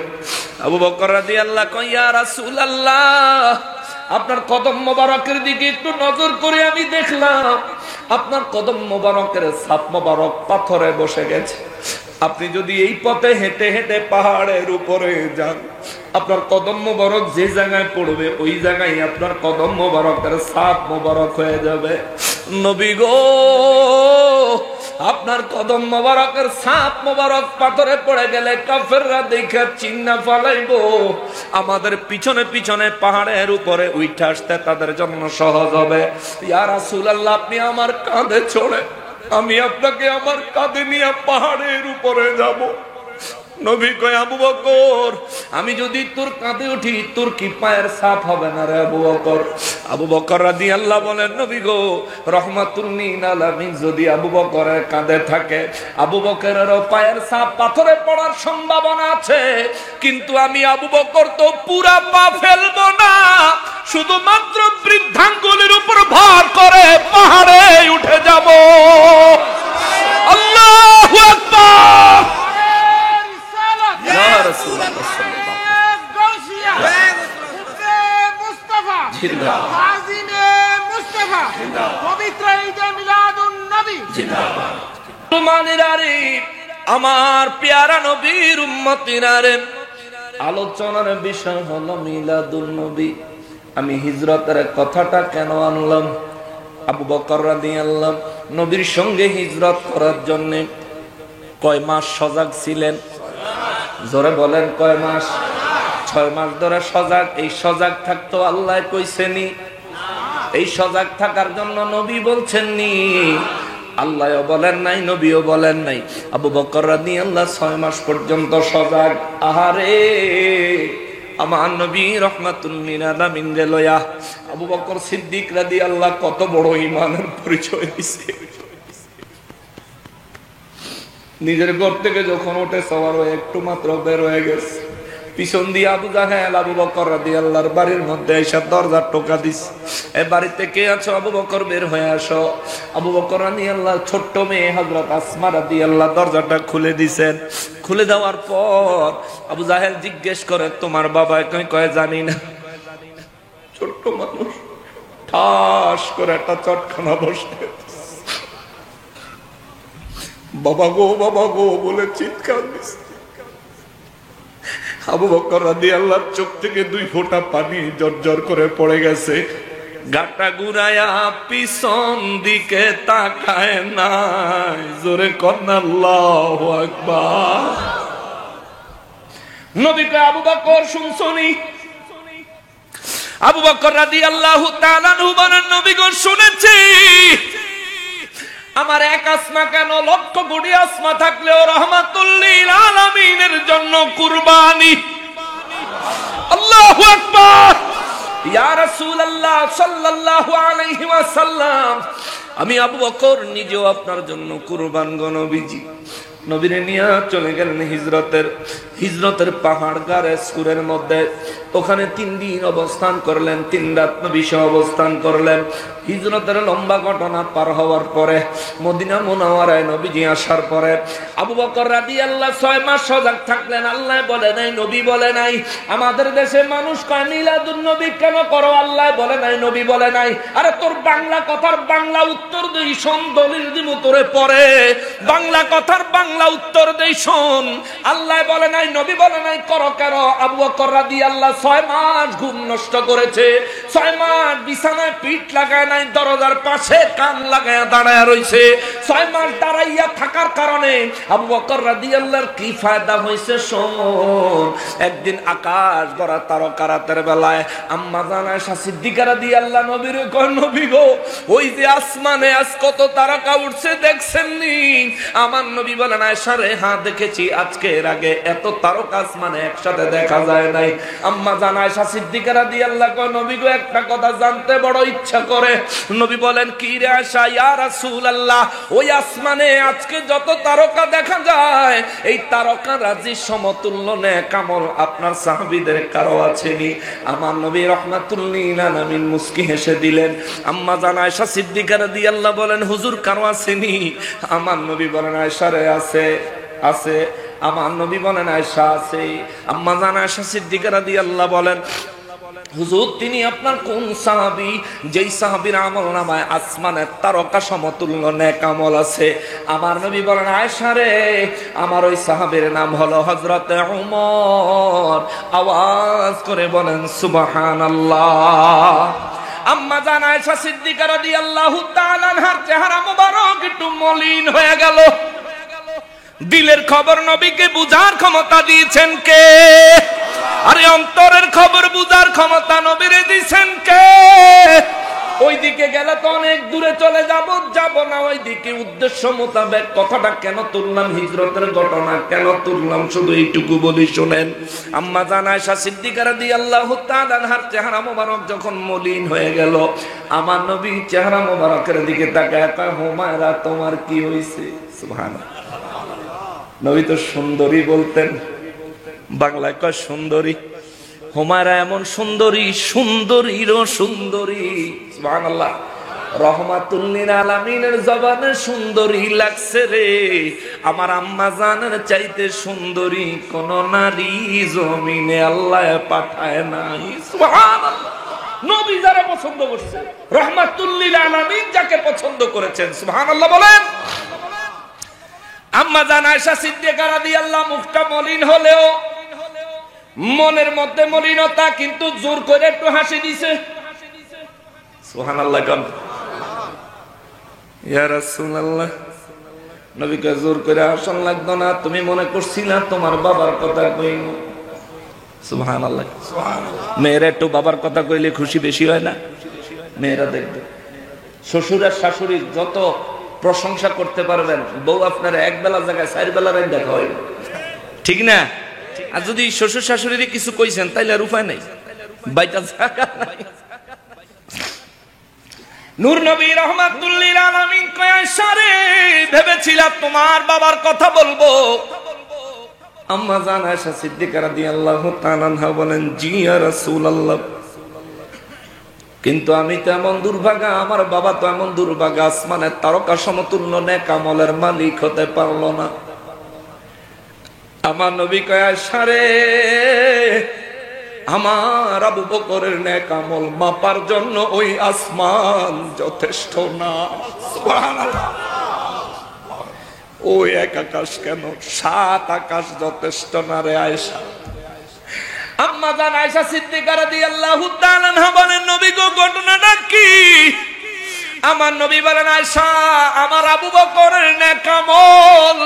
আবু বকর রাদিয়াল্লাহু কয়, ইয়া রাসূলুল্লাহ, আপনার কদম মোবারকের দিকে একটু নজর করে আমি দেখলাম আপনার কদম মোবারকের ছাপ মোবারক পাথরে বসে গেছে। আপনি যদি এই পথে হেঁটে হেঁটে পাহাড়ের উপরে যান, আপনার কদম মোবারক যে জায়গায় পড়বে ওই জায়গায় আপনার কদম মোবারকের ছাপ মোবারক হয়ে যাবে। নবী গো, আপনার কদম মোবারকের ছাপ মোবারক পাথরে পড়ে গেলে কাফেররা দেখে চিন্না ফালাইবো, আমাদের পিছনে পিছনে পাহাড়ের উপরে উঠে আসতে তাদের জন্য সহজ হবে। ইয়া রাসূলুল্লাহ, আপনি আমার কাঁধে চড়ে আমি আপনাকে আমার কাঁধে নিয়ে পাহাড়ের উপরে যাব। নবী কয়, আবু বকর, আমি যদি তোর কাঁধে উঠি তোর কি পায়ের ছাপ হবে না রে আবু বকর? আবু বকর রাদিয়াল্লাহু বলেন, নবী গো, রাহমাতুল লিল আলামিন যদি আবু বকরের কাঁধে থাকে, আবু বকরের পায়ের ছাপ পাথরে পড়ার সম্ভাবনা আছে, কিন্তু আমি আবু বকর তো পুরা পা ফেলবো না, শুধুমাত্র বৃদ্ধাঙ্গুলের উপর ভর করে পাহাড়ে উঠে যাব। আল্লাহু আকবার! আমার পেয়ারা নবীর উম্মতিরা রে, আলোচনার বিষয় হলো মিলাদুন নবী। আমি হিজরতের কথাটা কেন আনলাম? আবু বকর রাদিয়াল্লাহু নবীর সঙ্গে হিজরত করার জন্য কয় মাস সজাগ ছিলেন? জোরে বলেন, কয় মাস? 6 মাস ধরে সজাগ। এই সজাগ থাকতো আল্লাহ কইছেনি? এই সজাগ থাকার জন্য নবী বলছেননি? আল্লাহও বলেন নাই, নবীও বলেন নাই। আবু বকর রাদিয়াল্লাহু 6 মাস পর্যন্ত সজাগ। আহারে, আমার নবী রাহমাতুল লিল আলামিন রে লয়া আবু বকর সিদ্দিক রাদিয়াল্লাহু কত বড় ঈমানের পরিচয় দিছে। নিজের ঘর থেকে যখন ওঠে সওয়ার হয়ে একটু মাত্র বের হয়ে গেছে, পিছন দিয়ে আবু জাহেল আবু বকর রাদিয়াল্লাহর বাড়ির মধ্যে এসে দরজা টোকা দিস, এ বাড়িতে কে আছো? আবু বকর বের হয়ে আসো। আবু বকর রাদিয়াল্লাহর ছোট্ট মেয়ে হযরত আসমা রাদিয়াল্লাহু দরজাটা খুলে দিছেন। খুলে দেওয়ার পর আবু জাহেল জিজ্ঞেস করে, তোমার বাবা? কয় জানি না। ছোট্ট মানুষ ঠাস করে একটা চটখানা বসে, বাবা গো বলে চিৎকার দিছে। আবু বকর রাদিয়াল্লাহু চোখ থেকে 2 ফোঁটা পানি জর্জর করে পড়ে গেছে। গাটা ঘুরায়া পিছন দিকে তাকায় নাই। জোরে কন্যা আল্লাহু আকবার। নবী কয় আবু বকর শুনছনি? আবু বকর রাদিয়াল্লাহু তাআলা আনহু বলেন নবী গো শুনেছি। আমার এক আসমা কেন লক্ষ কোটি আসমা থাকলেও রাহমাতুল লিল আলামিনের জন্য কুরবানি। আল্লাহু আকবার। ইয়া রাসূলুল্লাহ সাল্লাল্লাহু আলাইহি ওয়াসাল্লাম, আমি আবু বকর নিজেও আপনার জন্য কুরবান গো নবীজি। নবীরে নিয়ে চলে গেলেন হিজরতের পাহাড় গারে সুরের মধ্যে। ওখানে 3 দিন অবস্থান করলেন, 3 রাত নবী সহ অবস্থান করলেন। হিজরতের লম্বা ঘটনা পার হওয়ার পরে মদিনা মুনাওয়ারায় নবীজি আসার পরে আবু বকর রাদিয়াল্লাহু 6 মাস সজাগ থাকলেন। আল্লাহ বলে নাই, নবী বলে নাই। আমাদের দেশে মানুষ কয় মিলাদুন নবী কেন করো? আল্লাহ বলে নাই, নবী বলে নাই। আরে তোর বাংলা কথার বাংলা উত্তর দেই, শোন দলিল দিমু তোরে পরে। বাংলা কথার বাংলা উত্তর দেই, শোন। আল্লাহ বলে নাই, নবী বলে নাই, করো কেন? আবু বকর রাদিয়াল্লাহু 6 মাস ঘুম নষ্ট করেছে, 6 মাস বিছানায় পিঠ লাগায় নাই, দরজার পাশে কান লাগায় দাঁড়ায় রইছে। 6 মাস দাঁড়াইয়া থাকার কারণে আবু বকর রাদিয়াল্লাহর কি ফায়দা হইছে শোন। একদিন আকাশ গড়া তারকা রাতের বেলায় আম্মা জান আয়েশা সিদ্দিকা রাদিয়াল্লাহু নবীর কয় নবী গো, ওই যে আসমানে আজ কত তারকা উঠছে দেখছেন নি? আমার নবী বলেন আয়েশা রে, হ্যাঁ দেখেছি। আজকের আগে এত তারকা আসমানে একসাথে দেখা যায় নাই। আম্মা জান আয়েশা সিদ্দিকা রাদিয়াল্লাহু কয় নবী গো, একটা কথা জানতে বড় ইচ্ছা করে। নবী বলেন কি রে আয়েশা? ইয়া রাসূলুল্লাহ, ওই আসমানে আজকে যত তারকা দেখা যায়, এই তারকা রাজির সমতুল্য নেক আমল আপনার সাহাবীদের কারো আছেনি? আমার নবী রাহমাতুল লিল আলামিন মুস্কি হেসে দিলেন। আম্মা জান আয়েশা সিদ্দিকা রাদিয়াল্লাহু বলেন হুজুর কারো আছেনি? আমার নবী বলেন আয়েশা রে আছে, আছে। আমার নবী বলেন আয়েশা আছে। আম্মা জান আয়েশা সিদ্দিকা রাদিয়াল্লাহু বলেন হুজুর তিনি আপনার কোন সাহাবী যেই সাহাবীর আমলনামায় আসমানের তারকা সমতুল্য নেক আমল আছে? আমার নবী বলেন আয়েশা রে, আমার ওই সাহাবীর নাম হলো হযরত উমর। আওয়াজ করে বলেন সুবহানাল্লাহ। আম্মা জান আয়েশা সিদ্দিকা রাদিয়াল্লাহু তাআলা আনহার চেহারা মোবারক একটু মলিন হয়ে গেল। দিলের খবর নবীকে বুঝার ক্ষমতা দিয়েছেন কে? আরে অন্তরের খবর বুঝার ক্ষমতা নবীরে দিয়েছেন কে? ওই দিকে গেলে তো অনেক দূরে চলে যাব না। ওই দিকে উদ্দেশ্য মোতাবেক কথাটা কেন তুললাম, হিজরতের ঘটনা কেন তুললাম, শুধু এইটুকু বলি শুনেন। আম্মা জান আয়েশা সিদ্দিকা রাদিয়াল্লাহু তাআলা আনহার চেহারা মোবারক যখন মলিন হয়ে গেল, আমার নবী চেহারা মোবারকের দিকে তাকায় কয় হুমায়রা তোমার কি হইছে? সুবহানাল্লাহ। নবী তো সুন্দরী বলতেন, বাংলায় কয় সুন্দরী। হুমায়রা এমন সুন্দরী, সুন্দরীরও সুন্দরী। সুবহানাল্লাহ। রহমাতুল লিল আলামিনের জবানে সুন্দরী লাগছে রে। আমার আম্মা জানের চাইতে সুন্দরী কোন নারী জমিনে আল্লাহ পাঠায় নাই। সুবহানাল্লাহ। নবী যারা পছন্দ করছে, রহমাতুল লিল আলামিন যাকে পছন্দ করেছেন, সুবহানাল্লাহ বলেন। আম্মা জান আয়েশা সিদ্দিকা রাদিয়াল্লাহু মুখটা মলিন হলেও মনের মধ্যে মলিনতা, কিন্তু জোর করে একটু হাসি দিছে। সুবহানাল্লাহ। ইয়া রাসূলুল্লাহ, নবীকে জোর করে হাসন লাগতো না। তুমি মনে করছিলা তোমার বাবার কথা কইব। সুবহানাল্লাহ। মেয়েরা একটু বাবার কথা কইলে খুশি বেশি হয় না? মেয়েরা দেখবে শ্বশুর আর শাশুড়ির যত প্রশংসা করতে পারবেন, বউ আপনার এক বেলা জায়গায় 4 বেলার দেখা হয়, ঠিক না? আর যদি শ্বশুর শাশুড়ির কিছু কইছেন তাইলে আর উপায় নাই, বাইটা জায়গা নাই। নূর নবী রাহমাতুল লিল আলামিন কয় আয়েশা রে, ভেবেছিলাম তোমার বাবার কথা বলবো। আম্মা জান আয়েশা সিদ্দিকা রাদিয়াল্লাহু তাআলা আনহা বলেন জি ইয়া রাসূলুল্লাহ, কিন্তু আমি তো এমন দুর্ভাগা, আমার বাবা তো এমন দুর্ভাগা, আসমানের তারকা সমতুল্য নেক আমলের মালিক হতে পারলো না। আমার নবী কয় আয়েশা রে, আমার আবু বকরের নেক আমল মাপার জন্য ওই আসমান যথেষ্ট না। সুবহানাল্লাহ। ওই এক আকাশ কেন, 7 আকাশ যথেষ্ট না রে আয়েশা। আম্মা জান আয়েশা সিদ্দিকা রাদিয়াল্লাহু তাআলা আনহা বলেন, নবী গো ঘটনাটা কি? আমার নবী বলেন, আয়েশা, আমার আবু বকরের নেক আমল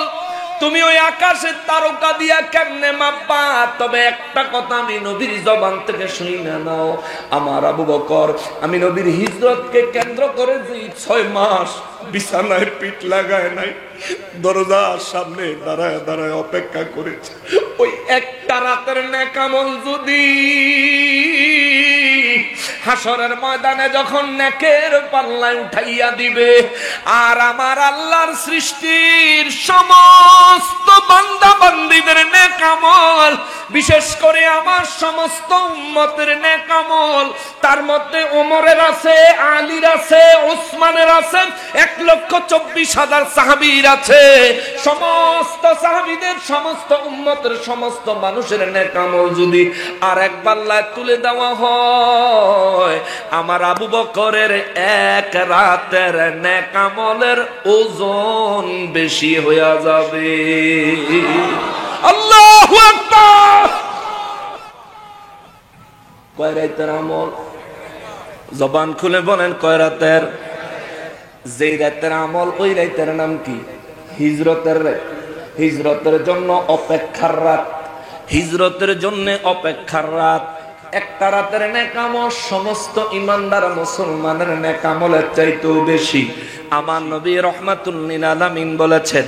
তুমি ওই আকাশের তারকা দিয়া কেমনে মাপবা? তবে একটা কথা আমি নবীর জবান থেকে শুনি না নাও, আমার আবু বকর আমি নবীর হিজরতকে কেন্দ্র করে যে 6 মাস বিছানায় পিঠ লাগায় নাই, দরজার সামনে দাঁড়ায় দাঁড়ায় অপেক্ষা করেছে। ওই একটা রাতের নেক আমল যদি হাসরের ময়দানে যখন নেকের পাল্লায় উঠাইয়া দিবে, আর আমার আল্লাহর সৃষ্টির সমস্ত বান্দা বান্দীদের নেক আমল, বিশেষ করে আমার সমস্ত উম্মতের নেক আমল, তার মধ্যে ওমরের আছে, আলীর আছে, ওসমানের আছে, 1,24,000 সাহাবীর আছে, সমস্ত সাহাবীদের, সমস্ত উম্মতের, সমস্ত মানুষের নেক আমল যদি আর এক পাল্লায় তুলে দেওয়া হয়, আমার আবু বকরের এক রাতের নেক আমলের ওজন বেশি হয়ে যাবে। আল্লাহু আকবার। কয় রাতের আমল? জবান খুলে বলেন, কয় রাতের? যেই রাতের আমল ওই রাতের নাম কি? হিজরতের রাত। হিজরতের জন্য অপেক্ষার রাত, হিজরতের জন্য অপেক্ষার রাত। একটা রাতের নেক আমল সমস্ত ইমানদার মুসলমানের নেক আমলের চাইতেও বেশি। আমার নবী রাহমাতুল লিল আলামিন বলেছেন,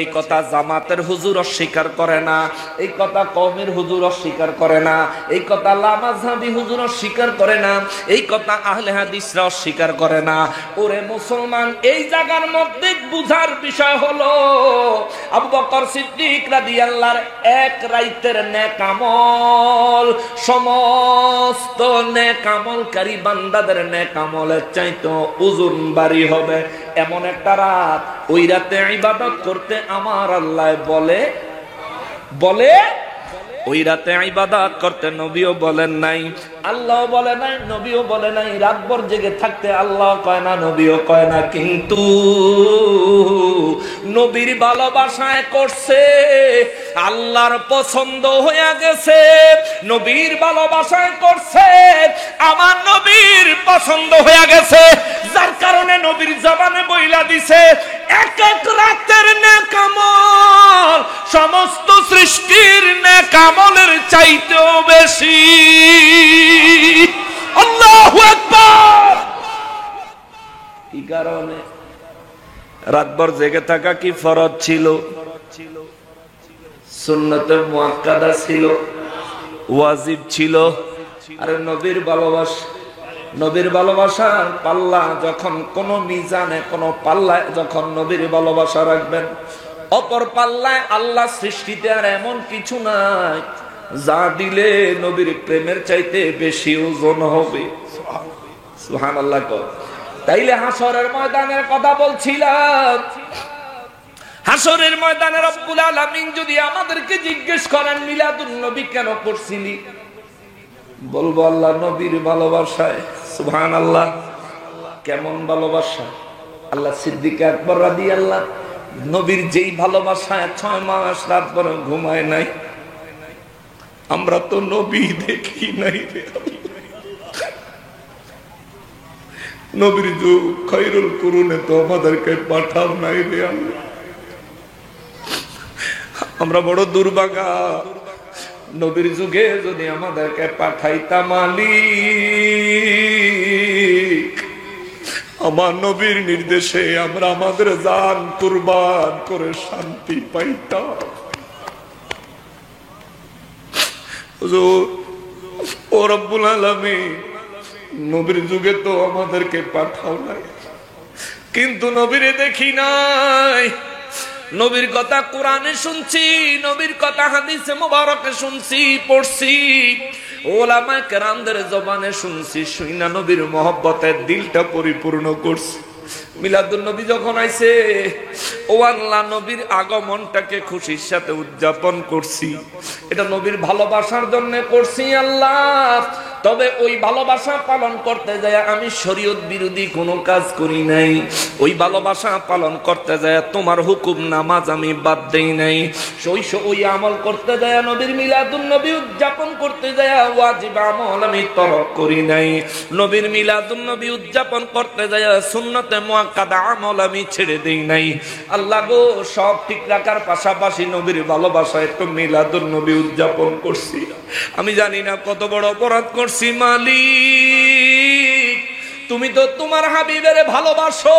এই কথা জামাতের হুজুর অস্বীকার করে না, এই কথা কওমের হুজুর অস্বীকার করে না, এই কথা লামাযহাবি হুজুর অস্বীকার করে না, এই কথা আহলে হাদিসরা অস্বীকার করে না। ওরে মুসলমান, এই জায়গার মধ্যে বুঝার বিষয় হলো আবু বকর সিদ্দিক রাদিয়াল্লাহর এক রাতের নেক আমল সমস্ত নেক আমলকারী বান্দাদের নেক আমলের চাইতে ওজন ভারী হবে। এমন একটা রাত, ওই রাতে ইবাদত করতে আমার আল্লাহ বলে ওই রাতে ইবাদত করতে নবীও বলেন নাই, আল্লাহ বলে নাই, নবীও বলে নাই। রাতভর জেগে থাকতে আল্লাহ কয় না, নবীও কয় না, কিন্তু নবীর ভালোবাসায় করছে, আল্লাহর পছন্দ হয়ে গেছে, নবীর ভালোবাসায় করছে, আমার নবীর পছন্দ হয়ে গেছে, যার কারণে নবীর জবানে বইলা দিছে, এক এক রাতের নেক আমল সমস্ত সৃষ্টির নেক আমলের চাইতেও বেশি। আল্লাহু আকবার। কি কারণে? রাতভর জেগে থাকা কি ফরজ ছিল? সুন্নতে মুআক্কাদা ছিল, ওয়াজিব ছিল। আরে নবীর ভালোবাসা, নবীর ভালোবাসার পাল্লা যখন কোন মিজানে, কোন পাল্লায় যখন নবীর ভালোবাসা রাখবেন, অপর পাল্লায় আল্লাহ সৃষ্টিতে আর এমন কিছু নাই যা দিলে নবীর প্রেমের চাইতে বেশি ওজন হবে। সুবহানাল্লাহ। তাইলে হাসরের ময়দানের কথা বলছিলাম, হাসরের ময়দানে রব্বুল আলামিন যদি আমাদেরকে জিজ্ঞেস করেন মিলাদুন নবী কেন করছিলি, বলবো আল্লাহ নবীর ভালোবাসায়। সুবহানাল্লাহ। কেমন ভালোবাসা? আল্লাহ সিদ্দিক আকবর রাদিয়াল্লাহু নবীর যেই ভালোবাসায় 6 মাস রাত ভর ঘুমায় নাই, আমরা তো নবী দেখি নাই রে। নবীর যুগ খায়রুল কুরুনে তো আমাদেরকে পাঠাও নাই রে। আমরা বড় দুর্ভাগা, নবীর যুগে যদি আমাদেরকে পাঠাইতাম মালিক, আমার নবীর নির্দেশে আমরা আমাদের জান কুরবান করে শান্তি পাইতাম। ও রব্বুল আলামিন, নবীর যুগে তো আমাদেরকে পাঠাও নাই, কিন্তু নবীরে দেখি নাই। নবীর কথা কোরআনে শুনছি, নবীর কথা হাদিসে মুবারকে শুনছি, পড়ছি, ওলামায়ে কেরামদের জবানে শুনছি, শুইনা নবীর মহব্বতের দিলটা পরিপূর্ণ করছি। মিলাদুন নবী যখন আইছে, ও আল্লাহ নবীর আগমনটাকে খুশির সাথে উদযাপন করছি। এটা নবীর ভালোবাসার জন্য করছি আল্লাহ। তবে ওই ভালোবাসা পালন করতে যায় আমি শরীয়ত বিরোধী কোনো কাজ করি নাই। ওই ভালোবাসা পালন করতে যায় তোমার হুকুম নামাজ আমি বাদ দেই নাই। ওই আমল করতে যায় নবীর মিলাদুন নবী উদযাপন করতে যায় ওয়াজিব আমল আমি তরক করি নাই। নবীর মিলাদুন নবী উদযাপন করতে যায় সুন্নতে মুআক্কাদা আমল আমি ছেড়ে দেই নাই। আল্লাহ গো, সব ঠিক রাখার পাশাপাশি নবীর ভালোবাসা একটু মিলাদুন নবী উদযাপন করছি। আমি জানি না কত বড় অপরাধ করছি মালিক। তুমি তো তোমার হাবিবের ভালোবাসো,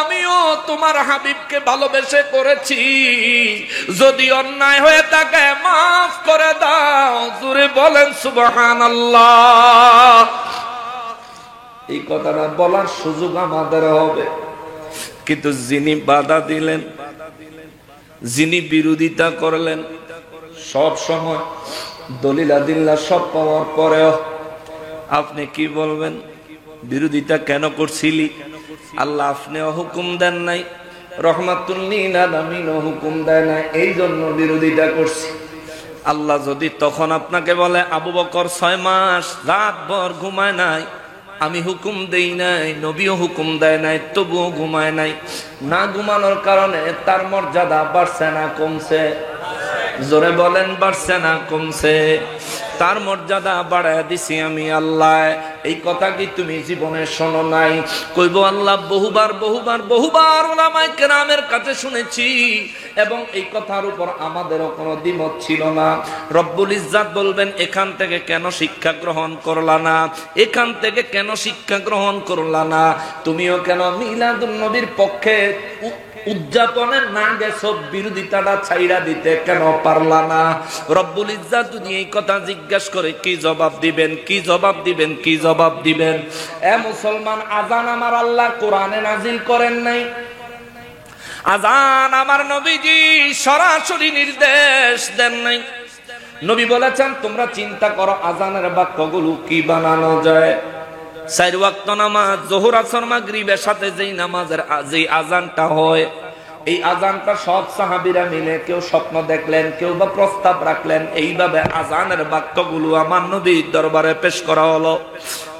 আমিও তোমার হাবিবকে ভালোবেসে করেছি। যদি অন্যায় হয়ে থাকে মাফ করে দাও। জোরে বলেন সুবহানাল্লাহ। এই কথাটা বলার সুযোগ আমাদের হবে, কিন্তু যিনি বাধা দিলেন, যিনি বিরোধিতা করলেন, সব সময় দলিল আদিল্লাহ সব পাওয়ার পরেও আপনি কি বলবেন? বিরোধিতা কেন করছিলি? আল্লাহ আপনিও হুকুম দেন নাই, রহমাতুল লিল আলামিনও হুকুম দেয় নাই, এই জন্য বিরোধিতা করছি। আল্লাহ যদি তখন আপনাকে বলে আবু বকর 6 মাস রাত ভর ঘুমায় নাই, আমি হুকুম দেই নাই, নবীও হুকুম দেয় নাই, তবুও ঘুমায় নাই, না ঘুমানোর কারণে তার মর্যাদা বাড়ছে না কমছে? জোরে বলেন, বাড়ছে না কমছে? তার মর্যাদা বাড়ায় দিছি আমি আল্লাহ। এই কথা কি তুমি জীবনে শোনো নাই? কইব আল্লাহ বহুবার বহুবার বহুবার উলামায়ে কেরামের কাছে শুনেছি, এবং এই কথার উপর আমাদেরও কোনো দ্বিমত ছিল না। রব্বুল ইজ্জাত বলবেন এখান থেকে কেন শিক্ষা গ্রহণ করলা না? এখান থেকে কেন শিক্ষা গ্রহণ করলা না? তুমিও কেন মিলাদুন নবীর পক্ষে উদযাপনের না গেছো? বিরোধিতাটা ছাইড়া দিতে কেন পারলা না? রব্বুল ইজ্জাত যদি এই কথা জিজ্ঞেস করে কি জবাব দিবেন? কি জবাব দিবেন? কি জবাব দিবেন? এ মুসলমান, আজান আমার আল্লাহ কোরআনে নাজিল করেন নাই। আজান আমার নবীজি সরাসরি নির্দেশ দেন নাই। নবী বলেছেন তোমরা চিন্তা করো আজানের বাক্যগুলো কি বানানো যায়। 4 ওয়াক্ত নামাজ, যোহর আসর মাগরিবের সাথে যেই নামাজের যেই আজানটা হয়, এই আজানটা সব সাহাবীরা মিলে কেউ স্বপ্ন দেখলেন, কেউ বা প্রস্তাব রাখলেন, এইভাবে আজানের বাক্যগুলো আমার নবীর দরবারে পেশ করা হলো।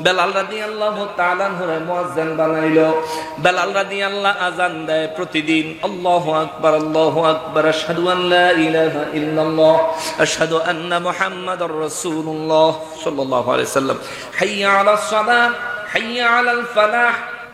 বেলাল রাদিয়াল্লাহু তাআলা আনহুরে মুয়াজ্জিন বানাইলো। বেলাল রাদিয়াল্লাহু আজান দেয় প্রতিদিন, আল্লাহু আকবার আল্লাহু আকবার, আশহাদু আন লা ইলাহা ইল্লাল্লাহ আশহাদু আন্না মুহাম্মাদুর রাসূলুল্লাহ সাল্লাল্লাহু আলাইহি সাল্লাম, হাইয়া আলাস সালাহ হাইয়া আলাল ফালাহ,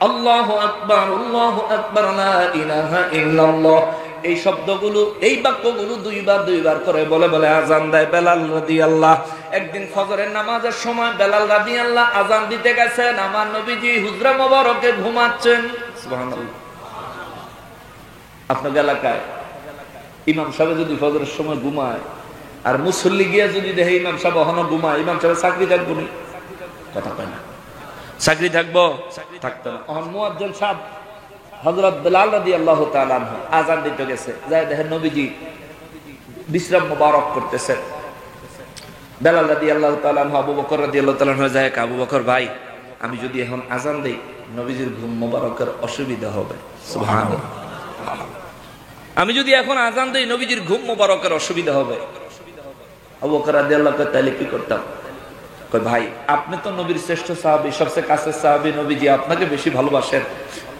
আল্লাহু আকবার আল্লাহু আকবার, লা ইলাহা ইল্লাল্লাহ। এই শব্দগুলো, এই বাক্যগুলো দুইবার করে বলে বলে আজান দেয় বেলাল রাদিয়াল্লাহু। একদিন ফজরের নামাজের সময় বেলাল রাদিয়াল্লাহু আজান দিতে গেছেন, আমার নবীজি হুজরা মোবারকে ঘুমাচ্ছেন। সুবহানাল্লাহ। আপনার এলাকায় ইমাম সাহেব যদি ফজরের সময় ঘুমায়, আর মুসল্লি গিয়ে যদি দেখে ইমাম সাহেব এখনো ঘুমায়, ইমাম সাহেব চাকরি থাকবো না? কথা কয় না। চাকরি থাকবো? থাকতো না। মুয়াজ্জিন সাহেব হযরত বেলাল রাদিয়াল্লাহু তাআলা আনহু আযান দিতে গেছে, যায় দেখেন নবীজি বিশ্রাম মোবারক করতেছেন। বেলাল রাদিয়াল্লাহু তাআলা আনহু আবু বকর রাদিয়াল্লাহু তাআলা আনহু যায়, আবু বকর ভাই, আমি যদি এখন আযান দেই নবীজির ঘুম মোবারকের অসুবিধা হবে। সুবহানাল্লাহ। আমি যদি এখন আযান দেই নবীজির ঘুম মোবারকের অসুবিধা হবে। আবু বকর রাদিয়াল্লাহু তাআলা তাহলে কি করতাম? কয় ভাই, আপনি তো নবীর শ্রেষ্ঠ সাহাবী, সবচেয়ে কাছের সাহাবী, নবীজি আপনাকে বেশি ভালোবাসেন,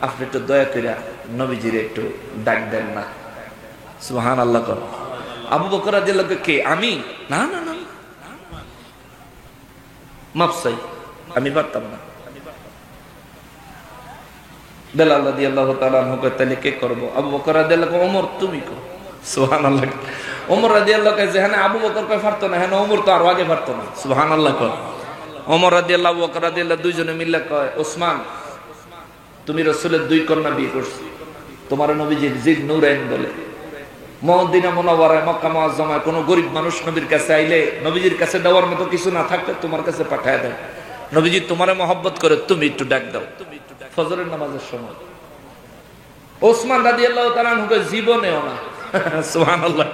আপনি একটু দয়া করে নবীজির একটু ডাক দেন না। সুবহানাল্লাহ। কর আবু বকর রাদিয়াল্লাহু কে? আমি? না না না, মাফ চাই, আমি পারতাম না। বেলাল রাদিয়াল্লাহু তাআলা আনহু কয় তাহলে কে করব? আবু বকর রাদিয়াল্লাহু, ওমর তুমি কর। সুবহানাল্লাহ। ওমর রাদিয়াল্লাহু যেখানে আবু বকর কয় পারতো না, হ্যাঁ ওমর তো আরো আগে পারতো না। সুবহানাল্লাহ। কর ওমর রাদিয়াল্লাহু, আবু বকর রাদিয়াল্লাহু দুইজনে মিলে কয়, ওসমান তুমি রাসূলের 2 কন্যা বিয়ে করছো, তোমার নবীজি জিদ নূরাইন বলে। মদিনা মুনাওয়ারায় মক্কা মুআজ্জামায় কোন গরীব মানুষ নবীর কাছে আইলে নবীজির কাছে দেওয়ার মতো কিছু না থাকলে তোমার কাছে পাঠায় দেয়। নবীজি তোমারে মহব্বত করে, তুমি একটু ডাক দাও ফজরের নামাজের সময়। ওসমান রাদিয়াল্লাহু তাআলা আনহু জীবনেও না। সুবহানাল্লাহ।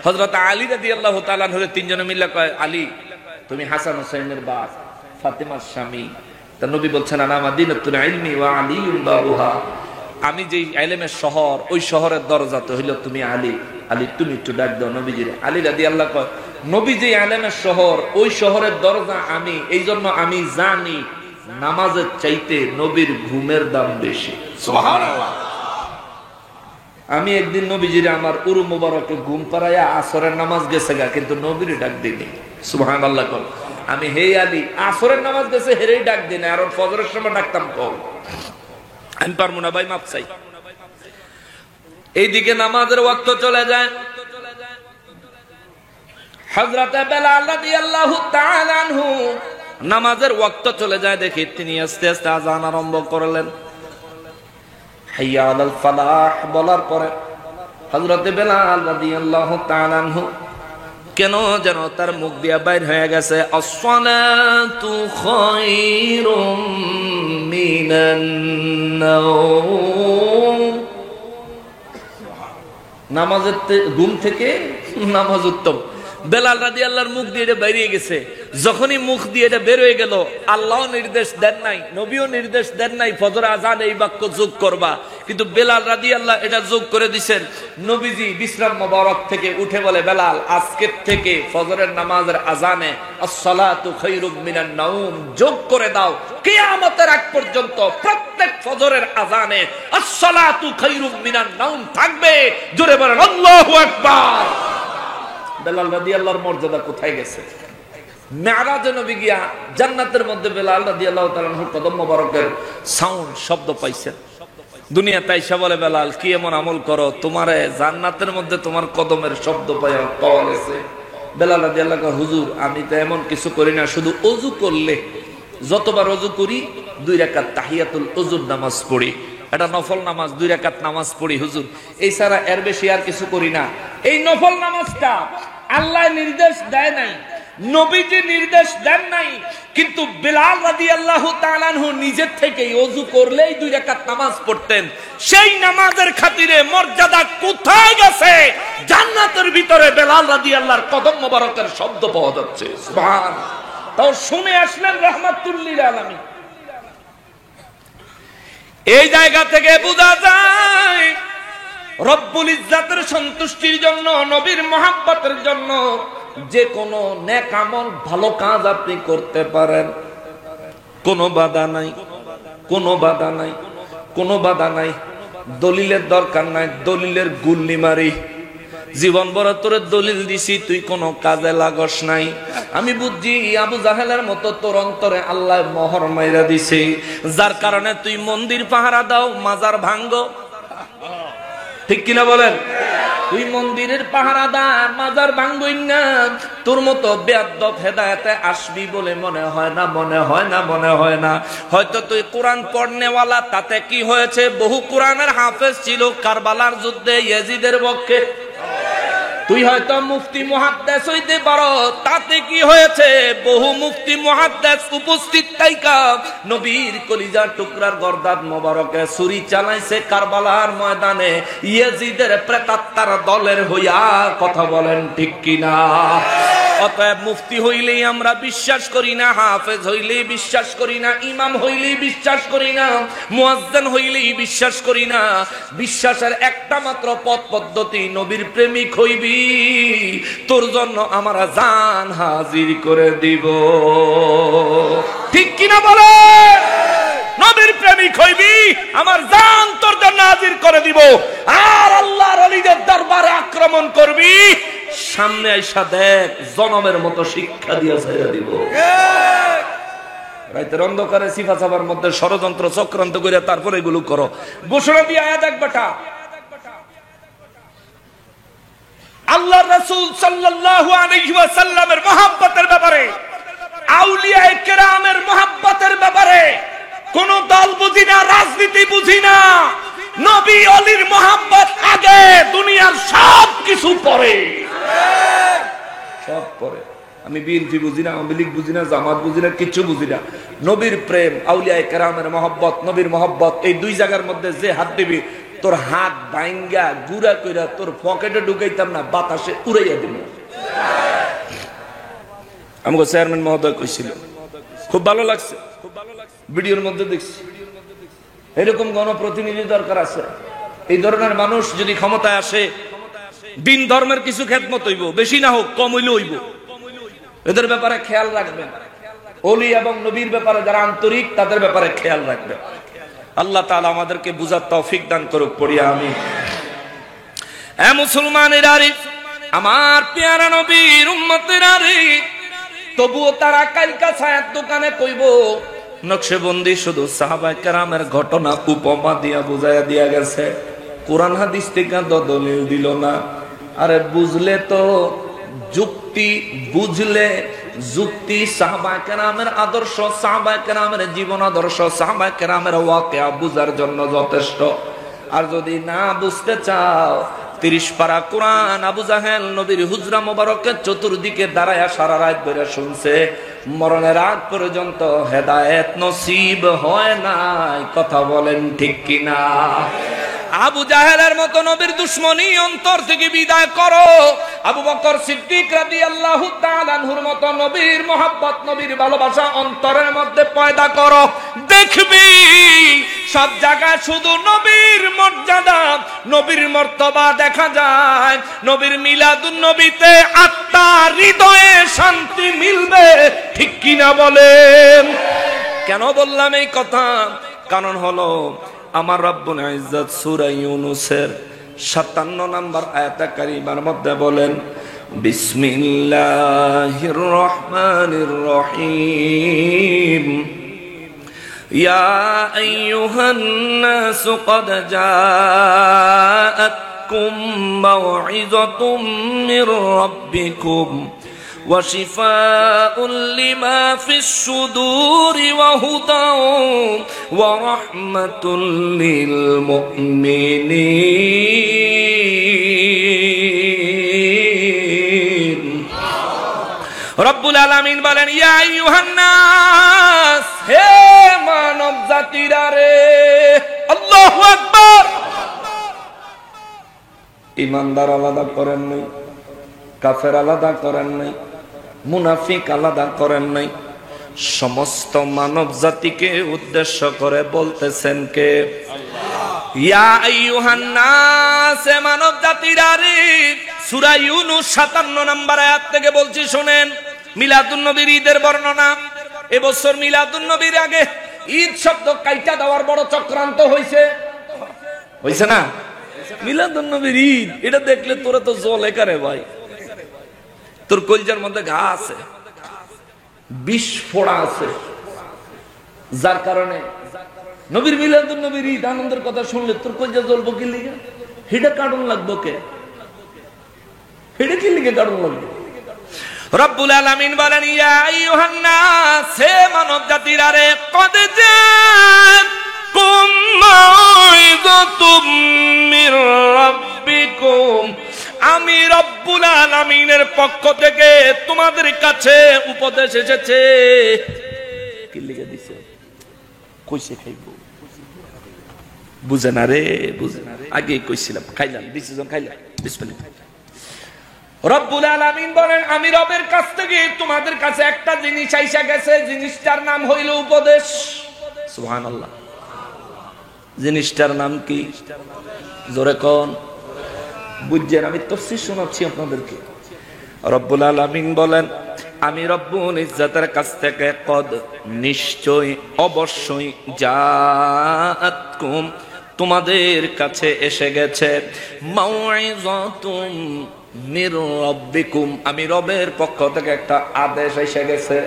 হযরত আলী রাদিয়াল্লাহু তাআলা আনহু তিনজনে মিলে কয়, আলী তুমি হাসান হুসাইনের বাপ, ফাতেমার স্বামী। তা নবী বলছেন, আনা মাদিনাতুল ইলমি ওয়া আলীউন বাবুহা, আমি যেই ইলমের শহর, ওই শহরের দরজা তো হইল তুমি আলী। আলী তুমি একটু ডাক দাও নবীজির। আলী রাদিয়াল্লাহু কয়, নবী যে আলেমের শহর, ওই শহরের দরজা আমি, এই জন্য আমি জানি নামাজের চাইতে নবীর ঘুমের দাম বেশি। সুবহানাল্লাহ। আমি একদিন নবীজিরে আমার উরু মুবারকে ঘুম পাড়াইয়া আসরের নামাজ গেছে গা, কিন্তু নবীর ডাক দিইনি। সুবহানাল্লাহ। কল আমি হে আলী, আসরের নামাজ গেছে হেরেই ডাক দিই না, আর ফজরের সময় ডাকতাম কল। আমি পারবো না ভাই, মাপ চাই। এইদিকে নামাজের ওয়াক্ত চলে যায়, হযরতে বেলাল রাদিয়াল্লাহু তাআলা আনহু নামাজের ওয়াক্ত চলে যায়, দেখি তিনি আস্তে আস্তে আযান আরম্ভ করলেন। হাইয়া আলাল ফালাহ বলার পরে হযরতে বেলাল রাদিয়াল্লাহু তাআলা আনহু কেন যেন তার মুখ দিয়া বাইর হয়ে গেছে, আসসালাতু খায়রুম মিনান নাওম। নামাজের ঘুম থেকে নামাজ উত্তম। বেলাল রাদিয়াল্লাহর মুখ দিয়ে এটা বেরিয়ে গেছে। যখনই মুখ দিয়ে এটা বের হয়ে গেল, আল্লাহ নির্দেশ দেন নাই, নবীও নির্দেশ দেন নাই ফজর আজান এই বাক্য যোগ করবা, কিন্তু বেলাল রাদিয়াল্লাহ এটা যোগ করে দিয়েছেন। নবীজি বিশ্রাম মোবারক থেকে উঠে বলে, বেলাল আজকের থেকে ফজরের নামাজের আজানে আসসালাতু খায়রুম মিনান নাওম যোগ করে দাও। কিয়ামতের আগ পর্যন্ত প্রত্যেক ফজরের আজানে আসসালাতু খায়রুম মিনান নাওম থাকবে। জোরে বলেন আল্লাহু আকবার। বেলাল রাদিয়াল্লাহর মর্যাদা কোথায় গেছে? মেরাজে নবী গিয়া জান্নাতের মধ্যে বেলাল রাদিয়াল্লাহু তাআলার কদম মোবারকের সাউন্ড শব্দ পাইছেন। দুনিয়াতে আইসা বলে, বেলাল কি এমন আমল করো তোমারে জান্নাতের মধ্যে তোমার কদমের শব্দ পাওয়া গেছে? বেলাল রাদিয়াল্লাহু কয়, হুজুর আমি তো এমন কিছু করি না, শুধু ওযু করলে যতবার ওযু করি 2 রাকাত তাহিয়াতুল ওযুর নামাজ পড়ি, এটা নফল নামাজ, 2 রাকাত নামাজ পড়ি হুজুর, এই ছাড়া এর বেশি আর কিছু করি না। এই নফল নামাজটা আল্লাহ নির্দেশ দেয় নাই, নবীজি নির্দেশ দেন নাই, কিন্তু বেলাল রাদিয়াল্লাহু তাআলা আনহু নিজের থেকেই ওযু করলেই 2 রাকাত নামাজ পড়তেন। সেই নামাজের খাতিরে মর্যাদা কোথায় গেছে? জান্নাতের ভিতরে বেলাল রাদিয়াল্লাহর কদম মোবারকের শব্দ পাওয়া যাচ্ছে। সুবহানাল্লাহ। তাও শুনে আসলেন রাহমাতুল লিল আলামিন। এই জায়গা থেকে বোঝা যায় রব্বুল ইজ্জাতের সন্তুষ্টির জন্য, নবীর মহব্বতের জন্য যে কোনো নেক আমল, ভালো কাজ আপনি করতে পারেন, কোনো বাধা নাই, কোনো বাধা নাই, কোনো বাধা নাই। দলিলের দরকার নাই, দলিলের গুল্লি মারি, জীবন বড় তোরে দলিল দিছি, তুই কোনো কাজে লাগস নাই। আমি বুঝছি আবু জাহেলের মতো তোর অন্তরে আল্লাহ মোহর মাইরা দিছে, যার কারণে তুই মন্দির পাহারা দাও, মাজার ভাঙ্গো। ঠিক কিনা বলেন? তুই মন্দিরের পাহারাদার, মাজার ভাঙবই না। তোর মতো বেয়াদব হেদায়েতে আসবি বলে মনে হয় না, মনে হয় না, মনে হয় না। হয়তো তুই কোরআন পড়নেওয়ালা, তাতে কি হয়েছে? বহু কোরআনের হাফেজ ছিল কারবালার যুদ্ধে ইয়াজিদের পক্ষে। তুই হয়তো মুফতি মুহাদ্দিস হইতে পারো, তাতে কি হয়েছে? বহু মুফতি মুহাদ্দিস উপস্থিত থাইকা নবীর কলিজার টুকরার গর্দান মোবারকে ছুরি চালাইছে কারবালার ময়দানে ইয়াজিদের প্রেতাত্মার দলের হইয়া। কথা বলেন ঠিক কিনা? অতএব মুফতি হইলেই আমরা বিশ্বাস করি না, হাফেজ হইলেই বিশ্বাস করি না, ইমাম হইলেই বিশ্বাস করি না, মুয়াজ্জিন হইলেই বিশ্বাস করি না। বিশ্বাসের একটা মাত্র পথ পদ্ধতি, নবীর প্রেমিক হইবি, তোর জন্য আমরা জান হাজির করে দিব। ঠিক কিনা বলে? নবীর প্রেমিক হইবি, আমার জান তোর জন্য হাজির করে দিব। আর আল্লাহর ওলিদের দরবারে আক্রমণ করবি, সামনে আইসা দেখ জনমের মতো শিক্ষা দিয়ে ছেড়ে দিব। রাতের অন্ধকারে সিফা সাবার মধ্যে ষড়যন্ত্র চক্রান্ত করে তারপরে এগুলো করো। ঘোষণা দিয়ে আয়া দেখ বেটা, আল্লাহ রাসূল সাল্লাল্লাহু আলাইহি ওয়াসাল্লামের মহব্বতের ব্যাপারে, আউলিয়ায়ে কেরামের মহব্বতের ব্যাপারে কোন দল বুঝি না, রাজনীতি বুঝি না। নবী ওলির মহব্বত আগে, দুনিয়ার সব কিছু পরে। সব পরে। আমি বিএনপি বুঝি না, আওয়ামী লীগ বুঝি না, জামাত বুঝি না, কিচ্ছু বুঝি না। নবীর প্রেম, আউলিয়ায়ে কেরামের মহব্বত, নবীর মহব্বত, এই 2 জায়গার মধ্যে যে হাত দিবি, তোর হাত ভাঙ্গা গুড়া কইরা তোর পকেটে ঢুকাইতাম না, বাতাসে উড়াইয়া দিব। আমাকে চেয়ারম্যান মহোদয় কইছিল, খুব ভালো লাগছে, ভিডিওর মধ্যে দেখছি। এরকম গণপ্রতিনিধি দরকার আছে। এই ধরনের মানুষ যদি ক্ষমতায় আসে, দিন ধর্মের কিছু খেদমত হইব, বেশি না হোক, কম হইলে হইব। এদের ব্যাপারে খেয়াল রাখবেন। ওলি এবং নবীর ব্যাপারে যারা আন্তরিক, তাদের ব্যাপারে খেয়াল রাখবেন। আল্লাহ তাআলা আমাদেরকে বুঝার তৌফিক দান করুক, পড়ি আমিন। এ মুসলমানেরা রে, আমার পেয়ারা নবীর উম্মতেরা রে, তবুও তারা কালকা ছায়ার দোকানে কইব নকশবন্দি শুধু সাহাবায়ে কেরামের ঘটনা উপমা দিয়া বুঝাইয়া দিয়া গেছে, কোরআন হাদিস থেকে দলিল দিল না। আরে বুঝলে তো যুক্তি, বুঝলে যুক্তি, সাহাবায়ে কেরামের আদর্শ, সাহাবায়ে কেরামের জীবন আদর্শ, সাহাবায়ে কেরামের ওয়াকিয়া বুঝার জন্য যথেষ্ট। আর যদি না বুঝতে চাও, 30 পারা কোরআন আবু জাহেল নবীর হুজরা মোবারকের চতুর্দিকে দাঁড়ায়া সারা রাত ধরে শুনছে, মরণের আগ পর্যন্ত হেদায়েত নসিব হয় নাই। কথা বলেন ঠিক কিনা? আবু জাহেলের মতো নবীর দুশ্মনী অন্তর থেকে বিদায় করো। আবু বকর সিদ্দিক রাদিয়াল্লাহু তাআলা আনহুর মতো নবীর মোহাব্বত, নবীর ভালোবাসা অন্তরের মধ্যে পয়দা করো। দেখবি সব জায়গায় শুধু নবীর মর্যাদা, নবীর মর্তবা দেখা যায়। নবীর মিলাদুন নবীতে আত্মা, হৃদয়ে শান্তি মিলবে, ঠিক কিনা বলেন? কেন বললাম এই কথা? কারণ হলো আমার রব্বুল ইজ্জত সূরা ইউনূসের 57 নম্বর আয়াতে কারিমার মধ্যে বলেন, বিসমিল্লাহির রহমানির রহিম, ইয়া আইয়ুহান নাসু ক্বাদ জাআতকুম মাউইযাতুম মির রাব্বিকুম وشفاء لما في الصدور وهدى ورحمة للمؤمنين। রব্বুল আলামিন বলেন, ইয়া আইয়ুহান নাস, হে মানব জাতিরা রে। আল্লাহু আকবার। ঈমানদার আলাদা করেন নাই, কাফের আলাদা করেন নাই, মুনাফিক আলাদা করেন নাই, সমস্ত মানব জাতিকে উদ্দেশ্য করে বলতেছেন কে? ইয়া আইয়ুহান নাস, মানব জাতিরা রে। সূরা ইউনূস 57 নম্বর আয়াত থেকে বলছি, শুনেন। মিলাদুন নবীর ঈদের বর্ণনা। এবছর মিলাদুন নবীর আগে ঈদ শব্দ কাইটা দেওয়ার বড় চক্রান্ত হইছে, হইছে না? মিলাদুন নবীর ঈদ, এটা দেখলে তোরা তো জ্বলে কারে ভাই, তোর কলজার মধ্যে ঘা আছে, বিষ ফোড়া আছে, যার কারণে নবীর মিলাদুন নবীর ঈদ আনন্দের কথা শুনলে তোর কলজা জ্বলবো কি লিগে? হেডা কারণ লাগবো কে? হেডা কি লিগে কারণ লাগবে? রব্বুল আলামিন বলেন, ইয়া আইয়ুহান নাস, হে মানব জাতিরা রে, ক্বাদ জাআতকুম মাউইযাতুম মির রাব্বিকুম, আমি রব্বুল আলামিনের পক্ষ থেকে তোমাদের কাছে উপদেশ এসেছে। কি লিখে দিছে? কইছে খাইবো, বুঝে না রে, বুঝে না। আগে কইছিলাম, খাইলাম, ডিসিশন খাইলাম, বিসমিল্লাহ। রব্বুল আলামিন বলেন, আমি রবের কাছ থেকে তোমাদের কাছে একটা জিনিস আইসা গেছে, জিনিসটার নাম হইল উপদেশ। সুবহানাল্লাহ। জিনিসটার নাম কি? জোরে কোন? বুঝছেন? আমি তাফসীর শোনাচ্ছি আপনাদেরকে। রব্বুল আলামিন বলেন, আমি রব্বুল ইজ্জতের কাছ থেকে কদ, নিশ্চয়, অবশ্যই, জাআতকুম, তোমাদের কাছে এসে গেছে, মাউইযাতুম মির রাব্বিকুম, আমি রবের পক্ষ থেকে একটা আদেশ এসে গেছে।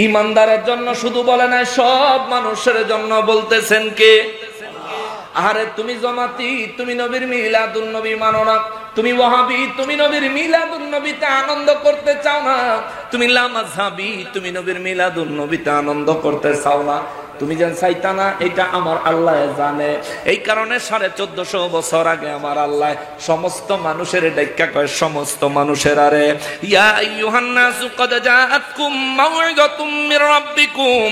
ঈমানদারের জন্য শুধু বলে নাই, সব মানুষের জন্য বলতেছেন কে? আরে তুমি জামাতি, তুমি নবীর মিলাদুন নবী মানো না, তুমি ওয়াহাবি, তুমি নবীর মিলাদুন নবীতে আনন্দ করতে চাও না, তুমি লামাযহাবি, তুমি নবীর মিলাদুন নবীতে আনন্দ করতে চাও না, তুমি যেন চাইতা না, এটা আমার আল্লাহ জানে। এই কারণে 1450 বছর আগে আমার আল্লাহ সমস্ত মানুষের ডাইক্কা কয়, সমস্ত মানুষের আরে, ইয়া আইয়ুহান নাসু ক্বাদ জাআতকুম মাউইযাতুম মির রাব্বিকুম,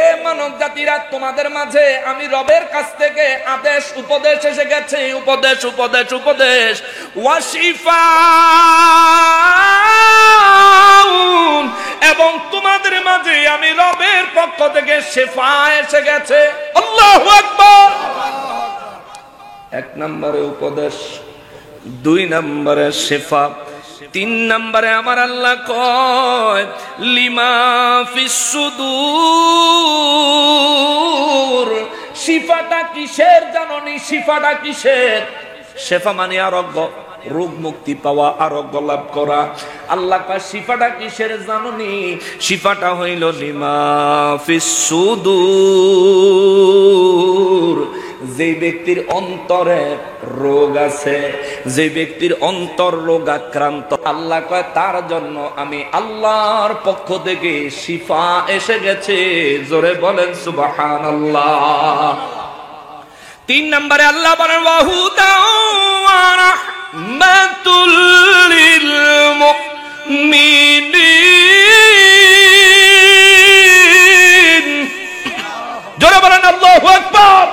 এ মানব জাতিরা, তোমাদের মাঝে আমি রবের কাছ থেকে আদেশ, উপদেশ এসে গেছে, উপদেশ, উপদেশ, উপদেশ। ওয়াশিফা, এবং তোমাদের মাঝে আমি রবের পক্ষ থেকে শিফা এসে গেছে। আল্লাহু আকবার। এক নম্বরে উপদেশ, দুই নম্বরে শিফা। তিন নম্বরে আমার আল্লাহ কয় লিমা ফিস সুদূর। শিফাটা কিসের জাননি? শিফাটা কিসের? শেফা মানে আরোগ্য, রোগ মুক্তি পাওয়া, আরোগ্য লাভ করা। আল্লাহ কয় শিফাটা কিসের জাননি? শিফাটা হইল লিমা ফিস সুদূর। যে ব্যক্তির অন্তরে রোগ আছে, যে ব্যক্তির অন্তর রোগ আক্রান্ত, আল্লাহ কয় তার জন্য আমি আল্লাহর পক্ষ থেকে শিফা এসে গেছে। জোরে বলেন সুবহানাল্লাহ। তিন নম্বরে আল্লাহ বলেন ওয়াহুদাও ওয়া রাহমাতুল লিল মুমিনিন। জোরে বলেন আল্লাহু আকবার।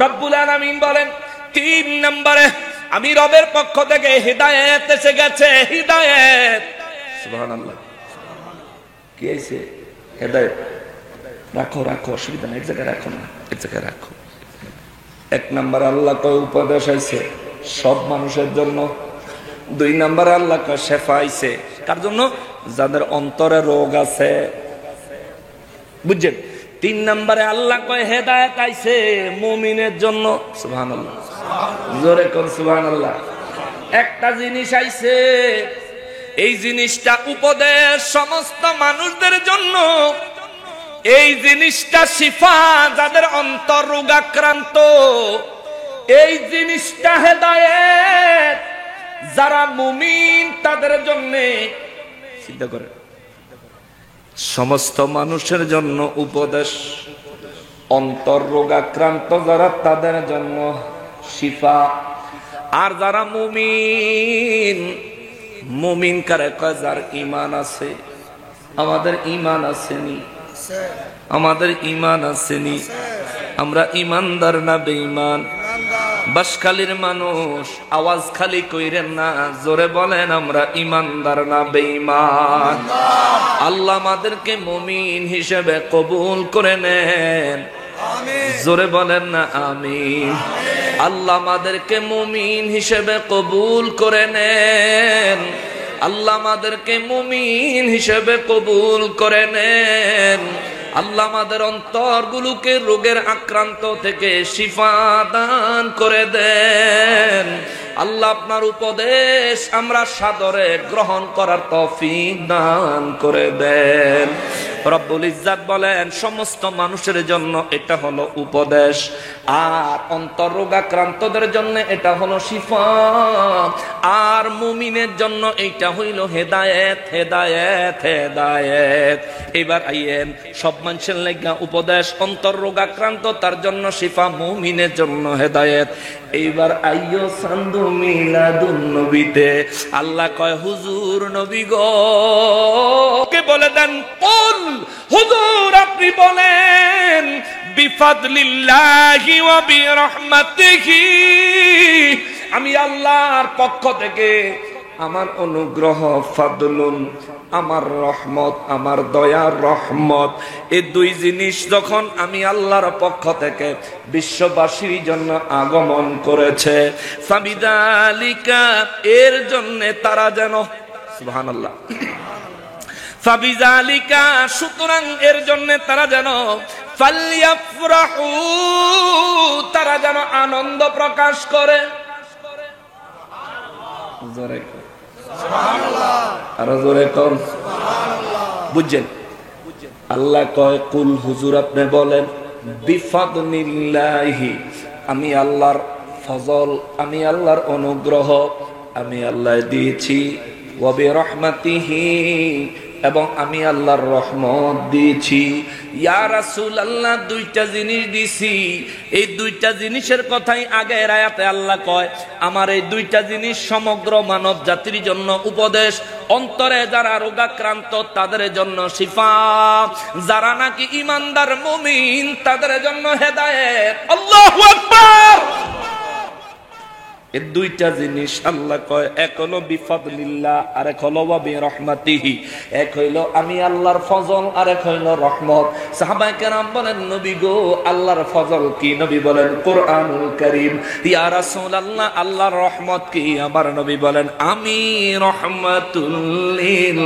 রব্বুল আলামিন বলেন তিন নম্বরে আমি রবের পক্ষ থেকে হিদায়াত এসে গেছে। হিদায়াত, সুবহানাল্লাহ। কি আছে হিদায়াত? রাখো রাখো, অসুবিধা নেই, এক জায়গায় রাখো না, এক জায়গায় রাখো। এক নম্বর আল্লাহ কয় উপদেশ আইছে সব মানুষের জন্য। দুই নম্বর আল্লাহ কয় শেফা আইছে কার জন্য? যাদের অন্তরে রোগ আছে, বুঝছেন? তিন নম্বরে আল্লাহ কয় হেদায়েত আইছে মুমিনের জন্য। সুবহানাল্লাহ, জোরে কোন সুবহানাল্লাহ। একটা জিনিস আইছে, এই জিনিসটা উপদেশ সমস্ত মানুষদের জন্য। এই জিনিসটা শিফা যাদের অন্তর রোগাক্রান্ত। এই জিনিসটা হেদায়েত যারা মুমিন তাদের জন্য। চিন্তা করে, সমস্ত মানুষের জন্য উপদেশ, অন্তর রোগাক্রান্ত যারা তাদের জন্য শিফা। আর যারা মুমিন, মুমিন কারে কয়? যার ঈমান আছে। আমাদের ঈমান আসেনি? আমাদের ঈমান আসেনি? আমরা ঈমানদার না বেঈমান? বাসখালীর মানুষ আওয়াজ খালি কইরেন না, জোরে বলেন আমরা ঈমানদার না বেঈমান? আল্লাহ আমাদেরকে মুমিন হিসেবে কবুল করে নেন, জোরে বলেন না আমিন। আল্লাহ আমাদেরকে মুমিন হিসেবে কবুল করে নেন। আল্লাহ আমাদেরকে মুমিন হিসেবে কবুল করে নেন। আল্লাহ আমাদের অন্তরগুলোকে রোগের আক্রান্ত থেকে শিফা দান করে দেন। আল্লাহ আপনার উপদেশ আমরা সাদরে গ্রহণ করার তৌফিক দান করে দেন। রব্বুল ইজ্জাত বলেন সমস্ত মানুষের জন্য এটা হলো উপদেশ, আর অন্তর রোগাক্রান্তদের জন্য এটা হলো শিফা, আর মুমিনের জন্য এইটা হইল হেদায়েত। হেদায়েত, হেদায়েত। এবার আইয়েন, সব মানুষের লাগা উপদেশ, অন্তর রোগাক্রান্ত তার জন্য শিফা, মুমিনের জন্য হেদায়েত। এইবার আইয়ো সান্দু মিলাদুন নবীতে। আল্লাহ কয় হুজুর নবী গো কে বলে দেন, কুল হুজুর আপনি বলেন বিফাদলিল্লাহি ওয়া বিরহমাতিহি, আমি আল্লাহর পক্ষ থেকে আমার অনুগ্রহ, ফাদলুন আমার রহমত, আমার দয়ার রহমত, এই দুই জিনিস যখন আমি আল্লাহর পক্ষ থেকে বিশ্ববাসীর জন্য আগমন করেছে, ফাবিযালিকা এর জন্য তারা যেন, সুবহানাল্লাহ, ফাবিযালিকা সুতরাং এর জন্য তারা যেন, ফালইয়াফরাহু তারা যেন আনন্দ প্রকাশ করে। জোরে সুবহানাল্লাহ, আরো জোরে কোন সুবহানাল্লাহ। বুঝছেন? আল্লাহ কয় কুল হুজুর আপনি বলেন বিফাদলিল্লাহি, আমি আল্লাহর ফজল, আমি আল্লাহর অনুগ্রহ আমি আল্লাহ দিয়েছি, ওয়া বিরহমাতিহি এবং আমি আল্লাহর রহমত দিয়েছি। ইয়া রাসূলুল্লাহ দুইটা জিনিস দিছি, এই দুইটা জিনিসের কথাই আগের আয়াতে আল্লাহ কয় আমার এই দুইটা জিনিস সমগ্র মানব জাতির জন্য উপদেশ, অন্তরে যারা রোগাক্রান্ত তাদের জন্য শিফা, যারা নাকি ঈমানদার মুমিন তাদের জন্য হেদায়েত। আল্লাহু আকবার। এই দুইটা জিনিস আল্লাহ কয়, এক হলো বিফাদলিল্লাহ আর এক হলো বিরহমাতিহি। এক হইল আমি আল্লাহর ফজল আর এক হইল রহমত। সাহাবায়ে কেরাম বলেন, নবী গো আল্লাহর ফজল কি? নবী বলেন কোরআনুল কারীম। ইয়া রাসূলুল্লাহ আল্লাহর রহমত কি? আমার নবী বলেন আমি রহমাতুল লিল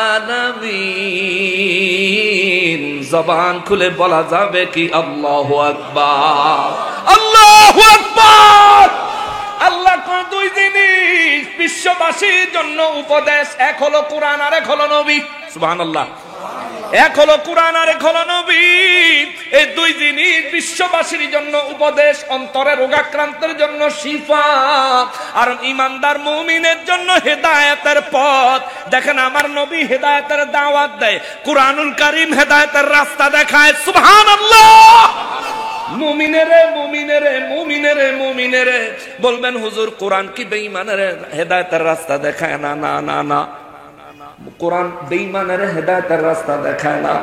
আলামিন। জবান খুলে বলা যাবে কি আল্লাহু আকবার, আল্লাহু আকবার। আল্লাহ কোন দুই জিনিস বিশ্ববাসীর জন্য উপদেশ, এক হলো কোরআন আর এক হলো নবী। সুবহানাল্লাহ। এক হলো কোরআন আর এক হলো নবী। এই দুই জিনিস বিশ্ববাসীর জন্য উপদেশ, অন্তরে রোগাক্রান্তের জন্য শিফা, আর ঈমানদার মুমিনের জন্য হেদায়েতের পথ। দেখেন আমার নবী হেদায়েতের দাওয়াত দেয়, কোরআনুল কারীম হেদায়েতের রাস্তা দেখায়। সুবহানাল্লাহ। মুমিনেরে মুমিনেরে মুমিনেরে মুমিনেরে বলবেন হুজুর কোরআন কি বেঈমানের হেদায়েতের রাস্তা দেখায়? না না না না, কোরআন বেঈমানের হেদায়েতের রাস্তা দেখায় না।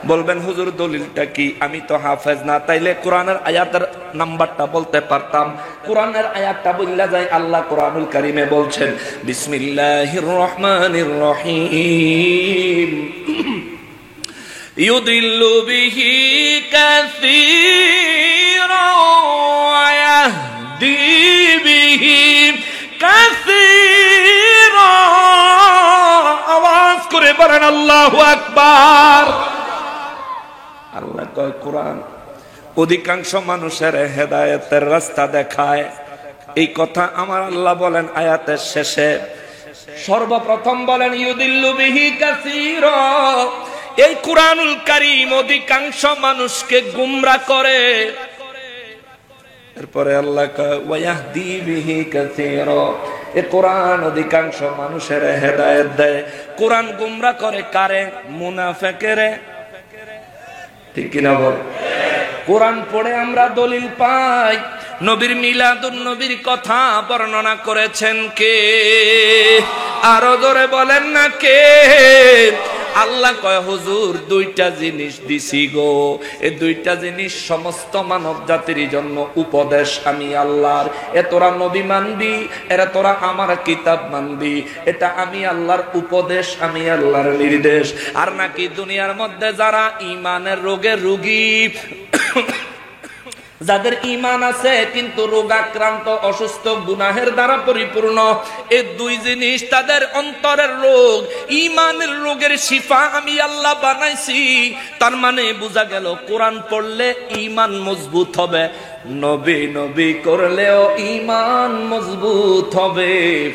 বলবেন হুজুর দলিলটা কি? আমি তো হাফেজ না, তাইলে কোরআনের আয়াতের নাম্বারটা বলতে পারতাম। কোরআনের আয়াতটা বললা যায়, আল্লাহ কোরআনুল কারীমে বলছেন বিসমিল্লাহির রহমানির রহিম ইউদিল্লু বিহি কাসীরা ওয়া ইয়াহদি বিহি কাসীরা। আওয়াজ করে বলেন আল্লাহু আকবার। আল্লাহ কয় কোরআন অধিকাংশ মানুষের হেদায়েতের রাস্তা দেখায়। এই কথা আমার আল্লাহ বলেন আয়াতের শেষে। সর্বপ্রথম বলেন ইউদিল্লু বিহি কাসীরা। এই কোরআনুল কারীম অধিকাংশ মানুষকে গুমরাহ করে। এরপরে আল্লাহ কয় ওয়াহদি বিহি কাসীরা। এই কোরআন অধিকাংশ মানুষের হেদায়েত দেয়। কোরআন গুমরাহ করে কারে? মুনাফিকেরে। ঠিক কি না বল? কোরআন পড়ে আমরা দলিল পাই। নবীর মিলাদুন নবীর কথা বর্ণনা করেছেন কে? আরো জোরে বলেন না কে? আল্লাহ কয় হুজুর দুইটা জিনিস দিছি গো, এই দুইটা জিনিস সমস্ত মানব জাতির জন্য উপদেশ আমি আল্লাহর। এ তোরা নবী মানবি, এরা তোরা আমার কিতাব মানবি। এটা আমি আল্লাহর উপদেশ, আমি আল্লাহর নির্দেশ। আর নাকি দুনিয়ার মধ্যে যারা ঈমানের রোগে রোগী, যাদের ঈমান আছে কিন্তু রোগাক্রান্ত, অসুস্থ, গুনাহের দ্বারা পরিপূর্ণ, এই দুই জিনিস তাদের অন্তরের রোগ, ঈমানের রোগের শিফা আমি আল্লাহ বানাইছি। তার মানে বোঝা গেল কোরআন পড়লে ঈমান মজবুত হবে, নবী নবী করলেও ঈমান মজবুত হবে।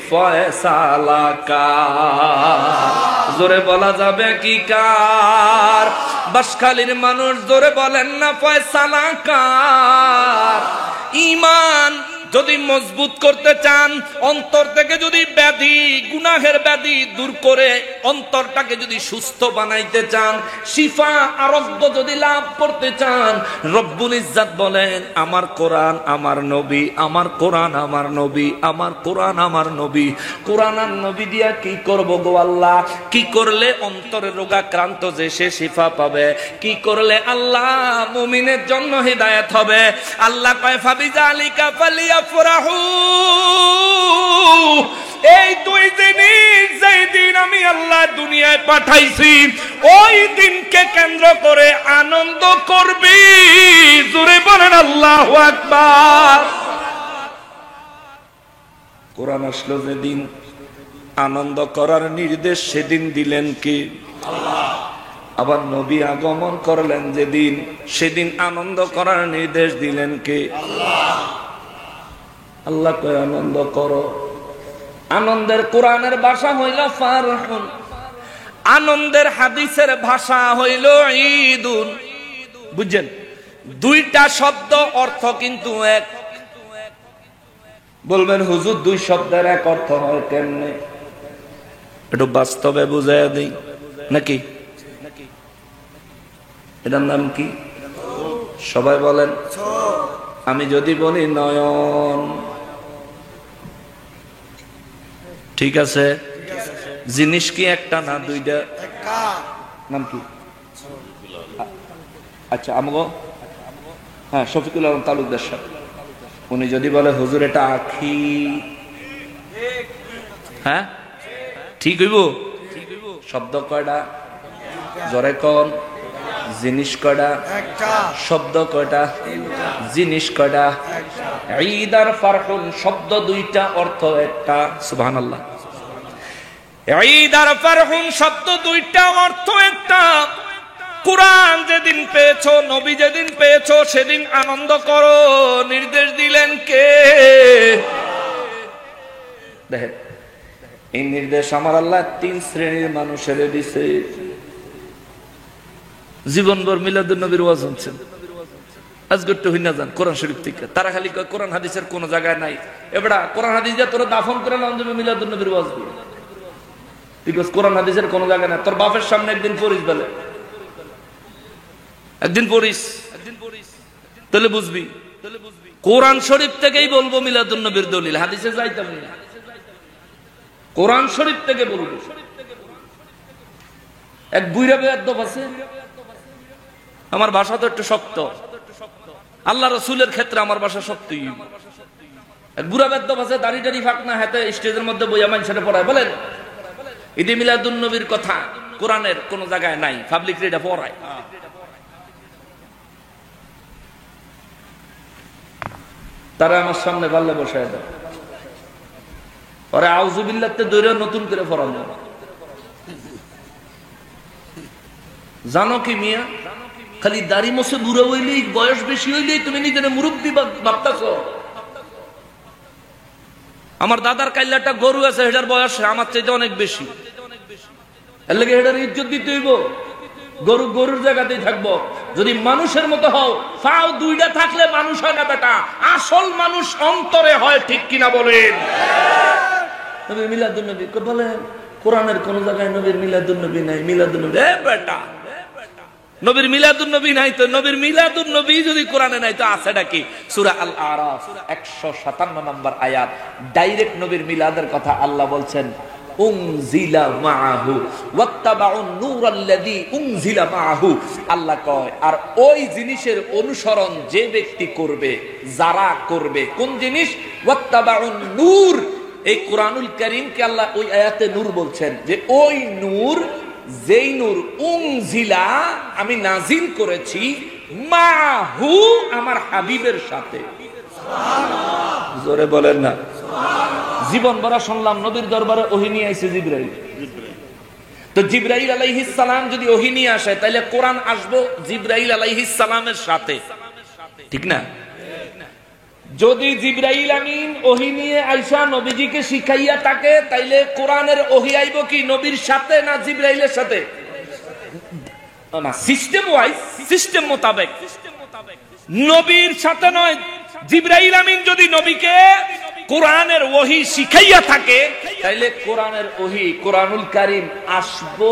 ফয়সালা কার? জোরে বলা যাবে কি কার? বাসখালীর মানুষ জোরে বলেন না ফয়সালা কার? ঈমান যদি মজবুত করতে চান, অন্তর থেকে যদি ব্যাধি, গুনাহের ব্যাধি দূর করে অন্তরটাকে যদি সুস্থ বানাইতে চান, শিফা আরোগ্য যদি লাভ করতে চান, রব্বুল ইজ্জত বলেন আমার কোরআন আমার নবী, আমার কোরআন আমার নবী, আমার কোরআন আমার নবী। কোরআন আর নবী দিয়া কি করব গো আল্লাহ? কি করলে অন্তরে রোগাক্রান্ত যে সে শিফা পাবে? কি করলে আল্লাহ মুমিনের জন্য হিদায়াত হবে? আল্লাহ কয় ফাবিযালিকা ফালিয়া ফরাহু। এই দুই জিনিস যেই দিন আমি আল্লাহ দুনিয়ায় পাঠাইছি, ওই দিনকে কেন্দ্র করে আনন্দ করবি। জোরে বলেন আল্লাহু আকবার। কোরআন আসলো যেদিন, আনন্দ করার নির্দেশ সেদিন দিলেন কি আল্লাহ। আবার নবী আগমন করলেন যেদিন, সেদিন আনন্দ করার নির্দেশ দিলেন কে আল্লাহ। আল্লাহ কয় আনন্দ করো। আনন্দের কোরআনের ভাষা হইল ফারহুন, আনন্দের হাদিসের ভাষা হইল ঈদুন। বুঝছেন? দুইটা শব্দ অর্থ কিন্তু এক। বলবেন হুজুর দুই শব্দের এক অর্থ হয় কেমনে? একটু বাস্তবে বুঝাইয়া দিই নাকি? এটার নাম কি? সবাই বলেন। আমি যদি বলি নয়ন, ঠিক আছে? জিনিস কি একটা না দুইটা? নাম কি? আচ্ছা আমগো, হ্যাঁ শফিকুল আলম তালুকদার সাহেব উনি যদি বলে হুজুর এটা আখি, হ্যাঁ ঠিক হইব? শব্দ কয়টা? জোরে কোন? জিনিস কয়টা? শব্দ কয়টা? জিনিস কয়টা? ঈদ আর ফারহুন শব্দ দুইটা, অর্থ একটা। সুবহানাল্লাহ। ঈদ আর ফারহুন শব্দ দুইটা, অর্থ একটা। কুরআন যেদিন পেয়েছো, নবী যেদিন পেয়েছো, সেদিন আনন্দ করো। নির্দেশ দিলেন কে? দেখেন, এই নির্দেশ আমার আল্লাহ 3 শ্রেণীর মানুষের দিছে। জীবনভর মিলাদুন নবীর ওয়াজ শুনছেন, আজকে একটু হইনা যান কোরআন শরীফ থেকে। তারা খালি কয় কোরআন হাদিসের কোন জায়গায় নাই। এবড়া কোরআন হাদিস দিয়ে তোরা দাফন করে নাম দেবে মিলাদুন নবীর ওয়াজ দিয়ে, বিকজ কোরআন হাদিসের কোন জায়গায় নাই। তোর বাপের সামনে একদিন পড়িস, বলে একদিন পড়িস, তাহলে বুঝবি। কোরআন শরীফ থেকেই বলবো মিলাদুন নবীর দলিল, হাদিসে যাইতাম না, কোরআন শরীফ থেকে বলবো। এক বুইরা বেয়াদব আছে, আমার ভাষা তো একটু শক্ত, আল্লাহ রাসূলের ক্ষেত্রে আমার ভাষা শক্তই। এক বুড়া বেয়াদব আছে, দাড়ি টাড়ি ফাঁক না, হাতে স্টেজের মধ্যে বইয়া মানুষের পড়ায়, বলেন ঈদে মিলাদুন নবীর কথা কোরআনের কোন জায়গায় নাই, পাবলিক এটা পড়ায়। তারা আমার সামনে পারলে বসায় দেয়, ওরা আউযুবিল্লাহতে দৌড়ে নতুন করে পড়ানো। জানো কি মিয়া, খালি দাড়ি মোছে বুড়ো হইলেই, বয়স বেশি হইলেই তুমি নিজের মুরব্বী ভাবতাছ। আমার দাদার কাইল্লাটা গরু আছে, এটার বয়স আমার চাইতে অনেক বেশি, এর লাগে এটার ইজ্জত দিতে হইব। গরু গরুর জায়গাতেই থাকবো। যদি মানুষের মতো হও, পাও দুইটা থাকলে মানুষ হয় না বেটা, আসল মানুষ অন্তরে হয়, ঠিক কিনা বলেন? নবীর মিলাদুন নবী বলেন কোরআনের কোন জায়গায় নবীর মিলাদুন নবী নাই। মিলাদুন নবী বেটা, নবীর মিলাদুন নবী নাই তো নবীর মিলাদুন নবী যদি কোরআনে নাই তো আছেটা কি? সূরা আল আরাফ 157 নম্বর আয়াত, ডাইরেক্ট নবীর মিলাদের কথা আল্লাহ বলছেন, উনজিলা মাআহু ওয়াত্তাবাউন নূরাল্লাযী উনজিলা মাআহু। আল্লাহ কয়, আর ওই জিনিসের অনুসরণ যে ব্যক্তি করবে, যারা করবে, কোন জিনিস? ওয়াত্তাবাউন নূর। এই কোরআনুল কারীমকে আল্লাহ ওই আয়াতে নূর বলছেন, যে ওই নূর, যেই নূর উনজিলা আমি নাজিল করেছি, মাহু আমার হাবিবের সাথে। সুবহানাল্লাহ, জোরে বলেন না। জীবন ভরা শুনলাম নবীর দরবারে ওহী নিয়ে আইছে জিবরাইল। তো জিবরাইল আলাইহিস সালাম যদি ওহী নিয়ে আসে, তাহলে কোরআন আসবো জিবরাইল আলাইহিস সালামের সাথে, ঠিক না? যদি জিবরাইল আমিন ওহী নিয়ে আইসা নবীজিকে শিখাইয়া থাকে, তাইলে কোরআনের ওহী আইব কি নবীর সাথে না জিবরাইলের সাথে? না, সিস্টেম ওয়াইজ, সিস্টেম মোতাবেক নবীর সাথে নয়। জিবরাইল আমিন যদি নবীকে কোরআনের ওহী শিখাইয়া থাকে, তাইলে কোরআনের ওহী, কোরআনুল কারীম আসবো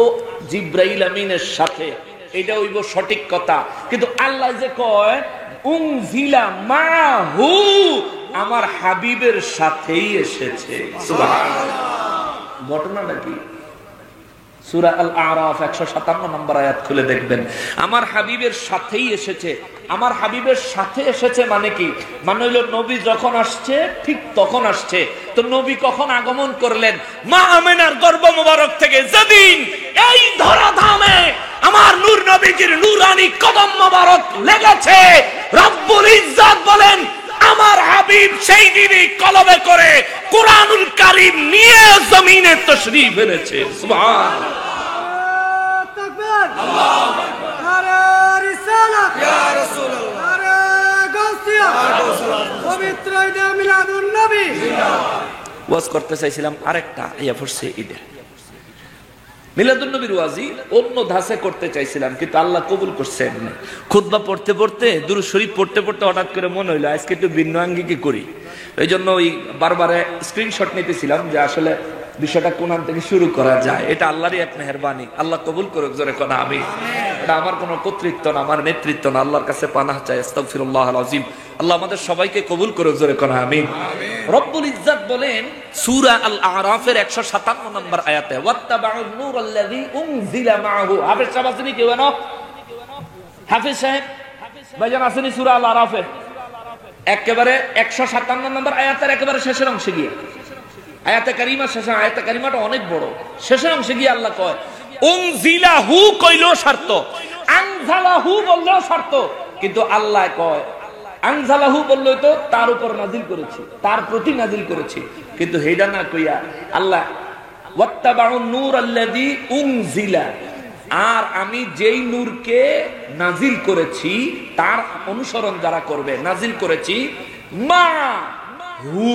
জিবরাইল আমিনের সাথে, এটা হইব সঠিক কথা। কিন্তু আল্লাহ যে কয় উনজিলা মাহু, আমার হাবিবের সাথেই এসেছে। সুবহানাল্লাহ। ঘটনাটা কি? সূরা আল আরাফ 157 নম্বর আয়াত খুলে দেখবেন, আমার হাবিবের সাথেই এসেছে। আমার হাবিবের সাথে এসেছে মানে কি? মানে হইল নবী যখন আসছে ঠিক তখন আসছে। তো নবী কখন আগমন করলেন? মা আমেনার গর্ভ মোবারক থেকে যেদিন এই ধরাধামে আমার নূর নবীজির নূরানি কদম মোবারক লেগেছে, রব্বুল ইজ্জত বলেন আমার হাবিব সেই দিনই কলবে করে কোরআনুল কারীম নিয়ে জমিনে তাশরীফ এনেছে। সুবহানাল্লাহ, তাকবীর, আল্লাহু আকবার, নারে রিসালাত, ইয়া রাসূলুল্লাহ, নারে গাউসিয়া, পবিত্র ঈদ মিলাদুন নবী। ওয়াজ করতে চাইছিলাম আরেকটা, ইয়া পড়ছে ঈদে মিলাদুন নবীর ওয়াজি অন্য ধাঁচে করতে চাইছিলাম, কিন্তু আল্লাহ কবুল করছেন না। খুতবা পড়তে পড়তে, দুরূদ শরীফ পড়তে পড়তে হঠাৎ করে মনে হইলো আজকে একটু ভিন্ন আঙ্গিকে করি। এই জন্য ওই বারবারে স্ক্রিনশট নিতেছিলাম যে আসলে বিষয়টা কোন থেকে শুরু করা যায়। এটা আল্লাহরই এক মেহেরবানি, আল্লাহ কবুল করুক, জোরে কোন আমিন। এটা আমার কোনো কর্তৃত্ব না, আমার নেতৃত্ব না, আল্লাহর কাছে পানাহ চাই, আস্তাগফিরুল্লাহল আযীম। আল্লাহ আমাদের সবাইকে কবুল করুক, জোরে কোন আমিন। রব্বুল ইজ্জত বলেন সূরা আল আরাফের 157 নম্বর আয়াতে, ওয়াত্তাবাউন নূরাল্লাযী উনজিলা মাআহু। হাফেজ সাহেব আসেনি কেউ? হাফেজ সাহেব ভাইজান আসেনি সূরা আল আরাফে? একেবারে 157 নম্বর আয়াতের একেবারে শেষের অংশে গিয়ে, আয়াতে কারিমা শেষে, আয়াতে কারিমাটা অনেক বড়, শেষের অংশে গিয়ে আল্লাহ কয় উনজিলাহু কইলেও শর্ত, আনজালাহু বললেও শর্ত, কিন্তু আল্লাহ কয় আনজালাহু বললেও তো তার উপর নাজিল করেছি, তার প্রতি নাজিল করেছি, কিন্তু হেডা না কইয়া আল্লাহ ওয়াত্তাবাউন নূর আল্লাযী উনজিলা, আর আমি যেই নূরকে নাজিল করেছি তার অনুসরণ যারা করবে, নাজিল করেছি মা হু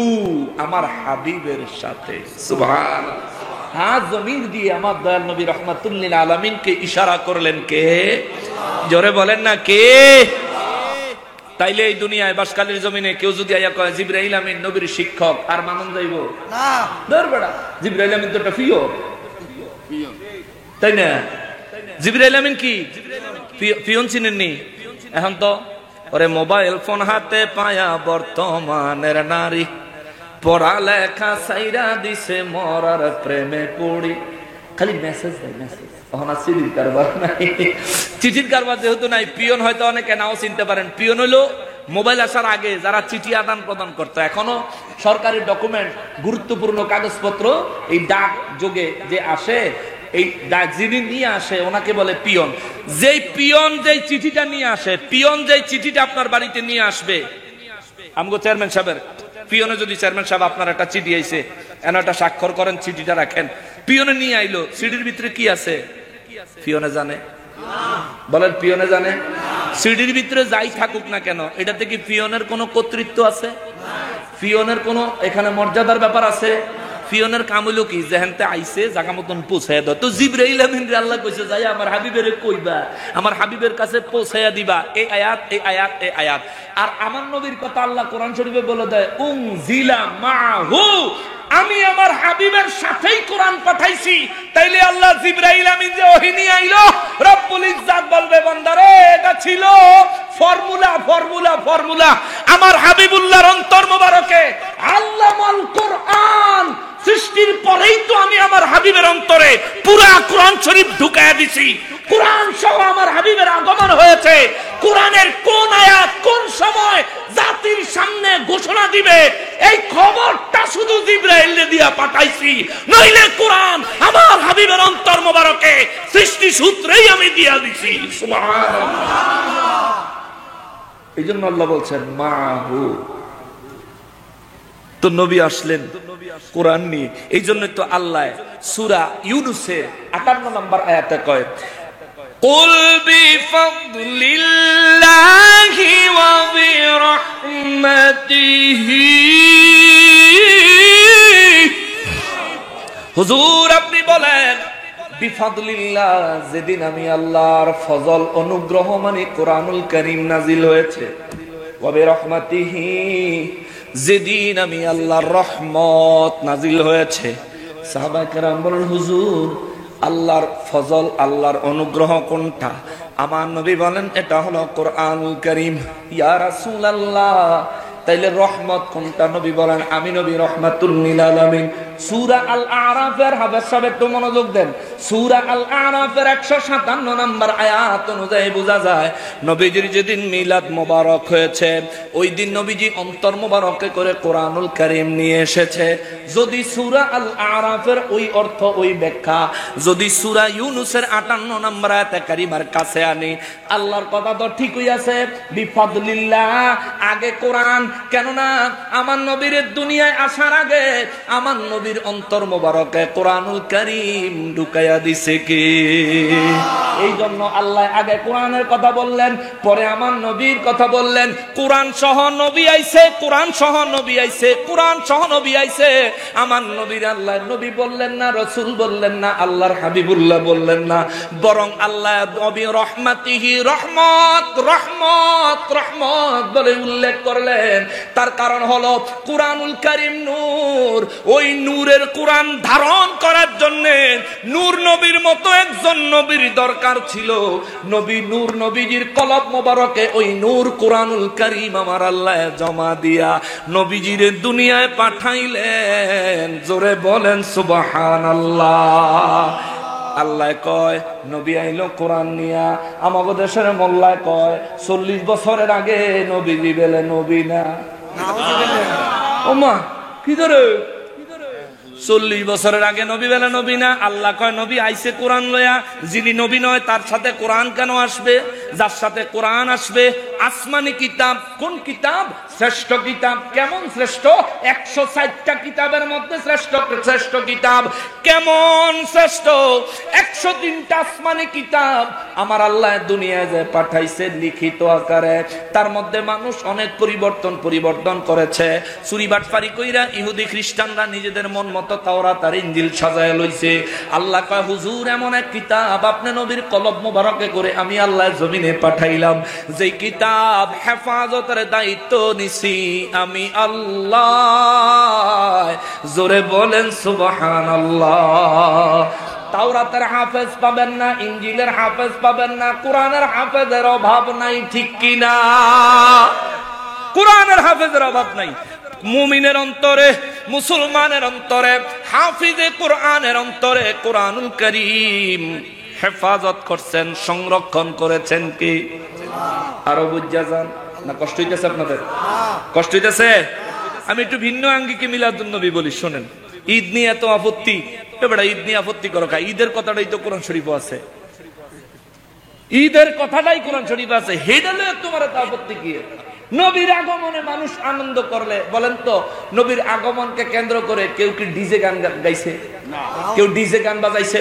আমার হাবিবের সাথে। সুবহানাল্লাহ। হাত জমিন দিয়ে আমার দয়াল নবী রাহমাতুল লিল আলামিনকে ইশারা করলেন কে? জোরে বলেন না কে? তাইলে এই দুনিয়ায় বাসকালের জমিনে কেউ যদি আয়া কয় জিবরাইল আমিন নবীর শিক্ষক, আর মানন যাইব না? দরবেড়া জিবরাইল আমিন তো একটা পিয়ন, তাই না? জিবরাইল আমিন কি পিয়ন চিনেননি? এখন তো ওরে মোবাইল ফোন হাতে পায়া বর্তমানের নারী, পড়ালেখা সাইরা দিছে মরার প্রেমে পড়ি, খালি মেসেজ দেয় মেসেজ। এখন আর চিঠির কারবার নাই, চিঠির কারবার যেহেতু নাই, পিয়ন হয়তো অনেকে নাও চিনতে পারেন। পিয়ন হলো মোবাইল আসার আগে যারা চিঠি আদান প্রদান করতো, এখনো সরকারি ডকুমেন্ট গুরুত্বপূর্ণ কাগজপত্র এই ডাক যোগে যে আসে, এই ডাক যিনি নিয়ে আসে ওনাকে বলে পিয়ন। যেই পিয়ন যেই চিঠিটা নিয়ে আসে, পিয়ন যেই চিঠিটা আপনার বাড়িতে নিয়ে আসবে, আমগো চেয়ারম্যান সাহেবের পিয়নে যদি চেয়ারম্যান সাহেব আপনার একটা চিঠি আইছে, একটা স্বাক্ষর করেন, চিঠিটা রাখেন, পিয়নে নিয়ে আইলো, সিডির ভিতরে কি আছে পিয়নে জানে? বলেন পিয়নে জানে? সিডির ভিতরে যাই থাকুক না কেন, এটাতে কি পিয়নের কোনো কর্তৃত্ব আছে? পিয়নের কোনো এখানে মর্যাদার ব্যাপার আছে? পিয়নের কাম হইলো কি, যেহেনতে আইছে জাগা মতন পৌঁছাইয়া দাও। তো জিবরাইল আমিন রে আল্লাহ কইছে যাই আমার হাবিবের কইবা, আমার হাবিবের কাছে পৌঁছাইয়া দিবা এই আয়াত, এই আয়াত, এই আয়াত। আর আমার নবীর কথা আল্লাহ কোরআন শরীফে বলে দেয় উনজিলা মাহু, আমি আমার হাবিবের সাথেই কোরআন পাঠাইছি। তাইলে আল্লাহ জিবরাইল আমিন যে ওহী নিয়ে আইলো, রব্বুল ইজ্জাত বলবে বান্দারে এটা ছিল ফর্মুলা, ফর্মুলা, ফর্মুলা। আমার হাবিবুল্লাহর অন্তর মোবারকে আল্লামাল কোরআন সৃষ্টির পরেই তো আমি আমার হাবিবের অন্তরে পুরা কোরআন শরীফ ঢুকায়া দিছি। কোরআন সহ আমার হাবিবের আগমন হয়েছে। কোরআনের কোন আয়াত কোন সময় জাতির সামনে ঘোষণা দিবে, এই খবরটা শুধু জিবরাইল দিয়া পাঠাইছি, নইলে কোরআন আমার হাবিবের অন্তর মোবারকে সৃষ্টি সূত্রেই আমি দিয়া দিছি। সুবহানাল্লাহ। এই জন্য আল্লাহ বলছেন মাহু, তো নবী আসলেন কোরআন নিয়ে। এই জন্য তো আল্লাহ সূরা ইউনূসের ৫৮ নম্বর আয়াতে কয় কুল বিফাদলিল্লাহি ওয়া বিরাহমাতিহি, হুজুর আপনি বলেন বিফাদলিল্লাহ, যেদিন আমি আল্লাহর ফজল অনুগ্রহ মানে কোরআনুল কারীম নাজিল হয়েছে, ওয়া বিরাহমাতিহি, যেদিন আমি আল্লাহর রহমত নাজিল হয়েছে। সাহাবায়ে কেরাম বলেন হুজুর আল্লাহর ফজল আল্লাহর অনুগ্রহ কোনটা? আমার নবী বলেন এটা হলো কোরআনুল কারীম। ইয়া রাসূলুল্লাহ তাইলে রহমত কোনটা? নবী বলেন আমি নবী রহমাতুল লিল আলামিন। সূরা আল আরাফের হাফেজ সাহেব একটু মনোযোগ দেন, সূরা আল আরাফের 157 নম্বর আয়াত অনুযায়ী বোঝা যায় নবীজির যেদিন মিলাদ মোবারক হয়েছে, ওই দিন নবীজি অন্তর মোবারকে করে কোরআনুল কারীম নিয়ে এসেছে। যদি সূরা আল আরাফের ওই অর্থ ওই ব্যাখ্যা যদি সূরা ইউনূসের 58 নম্বর আয়াতে কারিমার কাছে আনি, আল্লাহর কথা তো ঠিকই আছে বিফাদলিল্লাহ, আগে কোরআন। কেননা আমার নবীর দুনিয়ায় আসার আগে আমার নবীর অন্তর মোবারকে কোরআনুল কারীম ঢুকাইয়া দিছে কে? এই জন্য আল্লাহ আগে কোরআনের কথা বললেন, পরে আমার নবীর কথা বললেন। কোরআন সহ নবী আইছে, কোরআন সহ নবী আইছে, কোরআন সহ নবী আইছে। আমার নবীর আল্লাহর নবী বললেন না, রাসূল বললেন না, আল্লাহর হাবিবুল্লাহ বললেন না, বরং আল্লাহ নবী রহমাতিহি, রহমত রহমত রহমত বলে উল্লেখ করলেন। তার কারণ হলো কোরআনুল কারীম নূর। ওই নূরের কোরআন ধারণ করার জন্য নূর নবীর মতো একজন নবীর দরকার ছিল। নবী নূর, নবীজির কলব মোবারকে ওই নূর কোরআনুল কারীম আমার আল্লাহ জমা দিয়া নবীজির দুনিয়ায় পাঠাইলেন। জোরে বলেন সুবহানাল্লাহ। আল্লাহ কয় নবী আইলো কোরআন নিয়া, আমাগো দেশের মোল্লায় কয় 40 বছরের আগে নবীজি বেলে নবী না। ওমা কি ধরে 40 বছরের আগে নবী বেলা নবী না। আল্লাহ কয় নবী আইছে কোরআন লয়া, যিনি নবী নয় তার সাথে কোরআন কেন আসবে? যার সাথে কোরআন আসবে আসমানি কিতাব। কোন কিতাব? শ্রেষ্ঠ কিতাব। কেমন শ্রেষ্ঠ? 160টা কিতাবের মধ্যে শ্রেষ্ঠ শ্রেষ্ঠ কিতাব। কেমন শ্রেষ্ঠ? 103টা আসমানি কিতাব আমার আল্লাহ দুনিয়ায় যে পাঠাইছে লিখিত আকারে। তার মধ্যে মানুষ অনেক পরিবর্তন করেছে। চুরি বাটপারি কইরা ইহুদি খ্রিস্টানরা নিজেদের মন মতো তাওরাত আর ইনজিল সাজায় লইছে। আল্লাহ কয় হুজুর এমন এক কিতাব আপনি নবীর কলব মোবারকে করে আমি আল্লাহ জমিনে পাঠাইলাম, যেই কিতাব হেফাজতের দায়িত্ব নিছি আমি আল্লাহ। জোরে বলেন সুবহানাল্লাহ। তাওরাতের হাফেজ পাবেন না, ইনজিলের হাফেজ পাবেন না, কোরআনের হাফেজের অভাব নাই, ঠিক কিনা? কোরআনের হাফেজের অভাব নাই। মুমিনের অন্তরে, মুসলমানের অন্তরে, হাফিজে কোরআনের অন্তরে কোরআনুল কারীম হেফাজত করছেন, সংরক্ষণ করেছেন কি? আরো বুঝা যান না? কষ্ট হইতেছে আপনাদের? কষ্ট হইতেছে? আমি একটু ভিন্ন আঙ্গিকে মিলাদুন নবী বলি, শোনেন। ঈদ নিয়ে এত আপত্তি, এবারে ঈদ নিয়ে আপত্তি করো কা? ঈদের কথাটাই তো কোরআন শরীফে আছে। ঈদের কথাটাই কোরআন শরীফে আছে, হেডালে তোমার এত আপত্তি কি? নবীর আগমনে মানুষ আনন্দ করলে বলেন তো, নবীর আগমনকে কেন্দ্র করে কেউ কি ডিজে গান গাইছে? কেউ ডিজে গান বাজাইছে?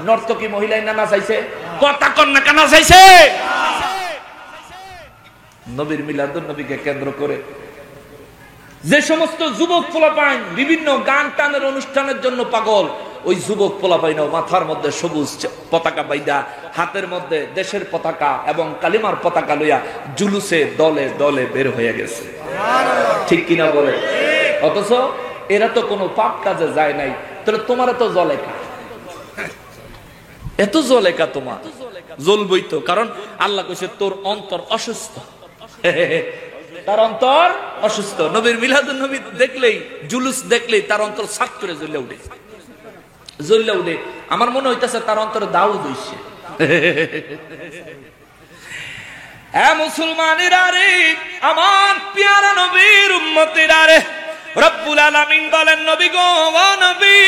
নর্তকী মহিলাই না নাচাইছে? কথা কন্যা কেন নাচাইছে? নবীর মিলাদুন নবীকে কেন্দ্র করে যে সমস্ত যুবক পোলাপাইন বিভিন্ন গান টানের অনুষ্ঠানের জন্য পাগল, ওই যুবক পোলাপাইনও মাথার মধ্যে সবুজ পতাকা বাইদা, হাতের মধ্যে দেশের পতাকা এবং কালিমার পতাকা লইয়া জুলুসে দলে দলে বের হয়ে গেছে, ঠিক কিনা বলে? অথচ এরা তো কোনো পাপ কাজে যায় নাই, তাহলে তোমার এত জলেকা, এত জলেকা তোমার জ্বলবই তো। কারণ আল্লাহ কইছে তোর অন্তর অসুস্থ, তার অন্তর অসুস্থ। নবীর মিলাদুন নবী দেখলেই, জুলুস দেখলেই তার অন্তর সাত করে জ্বলে উঠে, জ্বলে উঠে। আমার মনে হইতেছে তার অন্তরে দাউদ হইছে। হ্যাঁ মুসলমানেরা রে, আমার পেয়ারা নবীর উম্মতেরা রে, রব্বুল আলামিন বলেন নবী গো, ও নবী,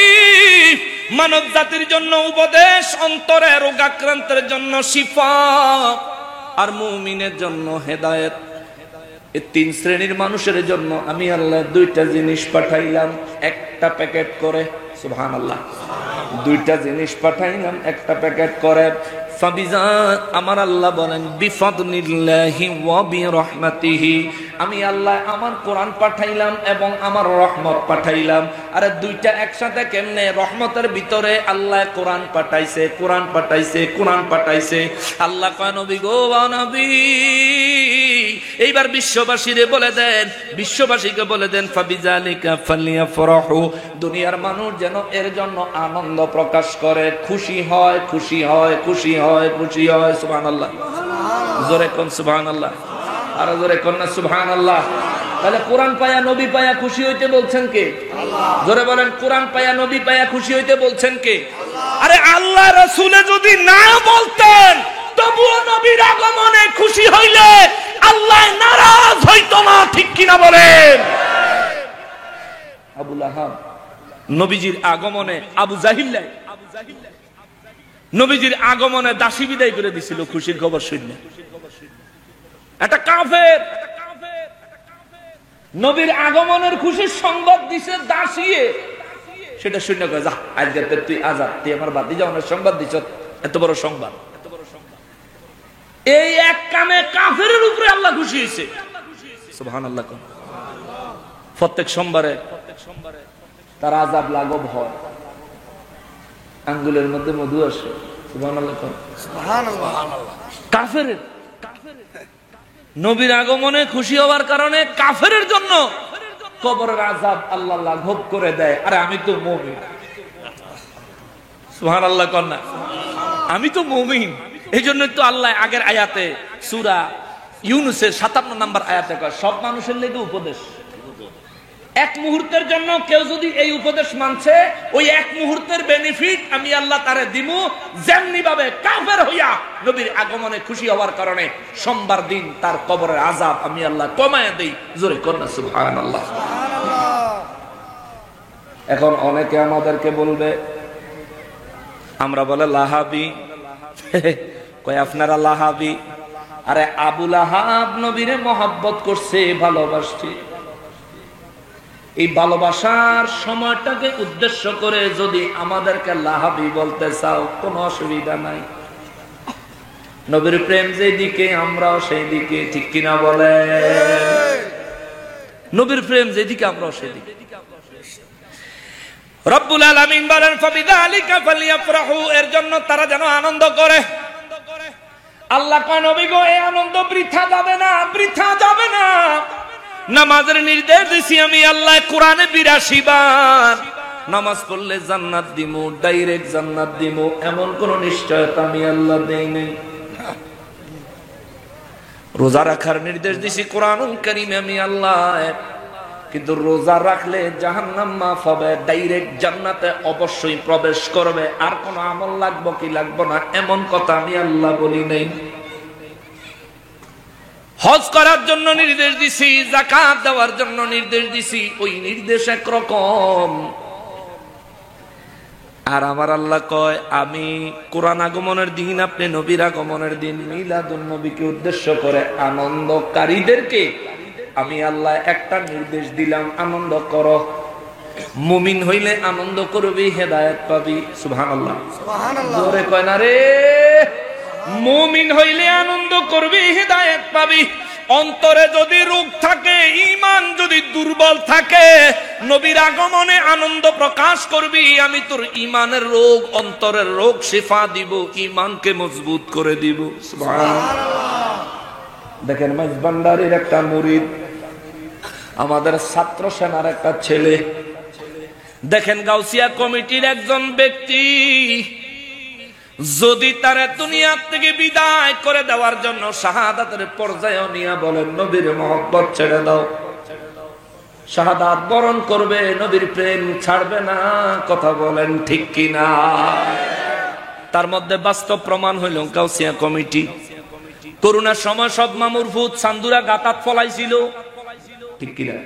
মানব জাতির জন্য উপদেশ, অন্তরে রোগাক্রান্তের জন্য শিফা, আর মুমিনের জন্য হেদায়েত। এই তিন শ্রেণীর মানুষের জন্য আমি আল্লাহ দুইটা জিনিস পাঠাইলাম একটা প্যাকেট করে। সুবহানাল্লাহ, দুইটা জিনিস পাঠাইলাম একটা প্যাকেট করে। আমার আল্লাহ বলেন বিফাদলিল্লাহি ওয়া বিরহমাতিহি, আমি আল্লাহ আমার কোরআন পাঠাইলাম এবং আমার রহমত পাঠাইলাম। আরে দুইটা একসাথে কেমনে? রহমতের ভিতরে আল্লাহ কোরআন পাঠাইছে, কোরআন পাঠাইছে, কোরআন পাঠাইছে। আল্লাহ কয় নবী গো, নবী এইবার বিশ্ববাসীরে বলে দেন, বিশ্ববাসীকে বলে দেন ফাবিজালিকা ফালিয়াফরাহু, দুনিয়ার মানুষ যেন এর জন্য আনন্দ প্রকাশ করে, খুশি হয়, খুশি হয়, খুশি হয়, খুশি হয়। সুবহানাল্লাহ, জোরে কোন সুবহানাল্লাহ, আর জোরে কোন না সুবহানাল্লাহ। তাহলে কোরআন পায়া নবী পায়া খুশি হইতে বলছেন কে? আল্লাহ। জোরে বলেন, কোরআন পায়া নবী পায়া খুশি হইতে বলছেন কে? আরে আল্লাহ রাসূল যদি না বলতেন তবুও নবীর আগমনে খুশি হইলে আল্লাহ নারাজ হইতো না, ঠিক কিনা বলেন? আবু লাহাব নবীজির আগমনে, আবু জাহিল নবীজির আগমনে দাসী বিদায় করে দিছিল খুশির খবর শুনে। একটা কাফের নবীর আগমনের খুশির সংবাদ দিছে দাসিয়ে, সেটা শুনে কয় যা আজকে তুই আজাদ, তুই আমার বাতি যাওয়ার সংবাদ দিছ, এত বড় সংবাদ। এই এক কামে কাফেরের উপরে আল্লাহ খুশি হয়েছে। সুবহানাল্লাহ। প্রত্যেক সোমবারে তার আযাব লাঘব হয়, আঙ্গুলের মধ্যে মধু আসে। সুবহানাল্লাহ। কাফেরের নবীর আগমনে খুশি হওয়ার কারণে কাফেরের জন্য কবরের আযাব আল্লাহ লাঘব করে দেয়। আরে আমি তো মুমিন, সুবহানাল্লাহ কন্যা, আমি তো মুমিন। এই জন্য তো আল্লাহ আগের আয়াতে সূরা ইউনূসের 57 নম্বর আয়াতে কয় সব মানুষের লেগে উপদেশ। এক মুহূর্তের জন্য কেউ যদি এই উপদেশ মানছে, ওই এক মুহূর্তের বেনিফিট আমি আল্লাহ তারে দিমু, যেমনি ভাবে কাফের হইয়া নবীর আগমনে খুশি হওয়ার কারণে সোমবার দিন তার কবরের আযাব আমি আল্লাহ কমায়া দেই। জোরে কন্যা সুবহানাল্লাহ। এখন অনেকে আমাদেরকে বলবে, আমরা বলে লাহাবি, কয় আপনারা লাহাবি। আরে আবু লাহাব নবীরে মহব্বত করছে, ভালোবাসছে। এই ভালোবাসার সময়টাকে উদ্দেশ্য করে যদি আমাদেরকে লাহাবি বলতে চাও, কোনো অসুবিধা নাই। নবীর প্রেম যেদিকে আমরাও সেই দিকে, ঠিক কিনা বলে? নবীর প্রেম যেদিকে আমরাও সেই দিকে। রব্বুল আলামিন বলেন ফাবিযালিকা ফালইফরাহু, এর জন্য তারা যেন আনন্দ করে। আল্লাহ কয় নবী গো, এই আনন্দ বৃথা যাবে না, বৃথা যাবে না। নামাজের নির্দেশ দিছি আমি আল্লাহ কোরআনে ৮২ বার। নামাজ পড়লে জান্নাত দিমু, ডাইরেক্ট জান্নাত দিমু, এমন কোন নিশ্চয়তা আমি আল্লাহ দেই নাই। রোজা রাখার নির্দেশ দিছি কোরআনুল কারীমে আমি আল্লাহ, কিন্তু রোজা রাখলে জাহান্নাম মাফ হবে, ডাইরেক্ট জান্নাতে অবশ্যই প্রবেশ করবে, আর কোন আমল লাগবে কি লাগবে না এমন কথা আমি আল্লাহ বলি নাই। হজ করার জন্য নির্দেশ দিছি, যাকাত দেওয়ার জন্য নির্দেশ দিছি, ওই নির্দেশ একরকম। আর আমার আল্লাহ কয় আমি কোরআন আগমনের দিন, আপনি নবীর আগমনের দিন, মিলাদুন নবীকে উদ্দেশ্য করে আনন্দকারীদেরকে আমি আল্লাহ একটা নির্দেশ দিলাম, আনন্দ করো। মুমিন হইলে আনন্দ করবি, হেদায়েত পাবি। সুবহানাল্লাহ, সুবহানাল্লাহ। জোরে কয় না রে। মুমিন হইলে আনন্দ করবি, হেদায়েত পাবি। অন্তরে যদি রোগ থাকে, ঈমান যদি দুর্বল থাকে, নবীর আগমনে আনন্দ প্রকাশ করবি, আমি তোর ঈমানের রোগ, অন্তরের রোগ শিফা দিব, ঈমানকে মজবুত করে দিব। সুবহানাল্লাহ। দেখেন মাইজভান্ডারির একটা মুরিদ, আমাদের ছাত্র সেনার একটা ছেলে, দেখেন গাউসিয়া কমিটির একজন ব্যক্তি, যদি তারা দুনিয়া থেকে বিদায় করে দেওয়ার জন্য শাহাদাতের পর্যায়ে নিয়ে বলেন নবীর মহব্বত ছেড়ে দাও, শাহাদাত বরণ করবে, নবীর প্রেম ছাড়বে না। কথা বলেন ঠিক কিনা? তার মধ্যে বাস্তব প্রমাণ হইল গাউসিয়া কমিটি। করোনার সময় সব মামুর ভূত চান্দুরা গাতাত ফলাইছিল, ঠিক কিনা?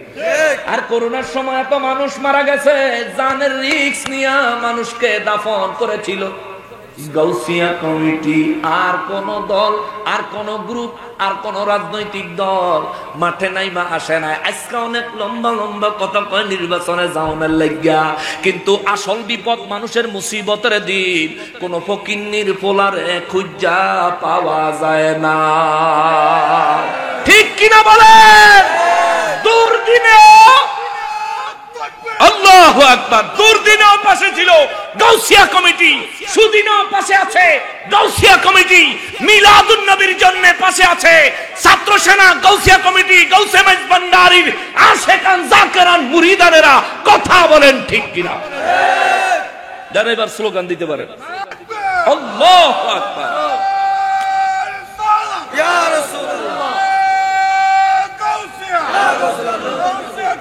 আর করোনার সময় এত মানুষ মারা গেছে, জানের রিস্ক নিয়ে মানুষকে দাফন করেছিল গাউসিয়া কমিটি। আর কোন দল, আর কোন গ্রুপ, আর কোন রাজনৈতিক দল মাঠে নাই বা আসে নাই। আজকে অনেক লম্বা লম্বা কথা কয় নির্বাচনে যাওয়ার লাগিয়া, কিন্তু আসল বিপদ মানুষের মুসিবতের দিন কোন ফকিন্নির পোলারে খুঁজা পাওয়া যায় না, ঠিক কিনা বলেন? দুর্দিনে আল্লাহু আকবার, দুর্দিনেও পাশে ছিল গাউসিয়া কমিটি, সুদিনেও পাশে আছে গাউসিয়া কমিটি, মিলাদুন নবীর জন্য পাশে আছে ছাত্র সেনা, গাউসিয়া কমিটি, গাউসে মাইজভান্ডারির আশেকান জাকেরান মুরিদানেরা। কথা বলেন ঠিক কিনা? যারা এবার স্লোগান দিতে পারেন আল্লাহু আকবার, ইয়া রাসূলুল্লাহ, গাউসিয়া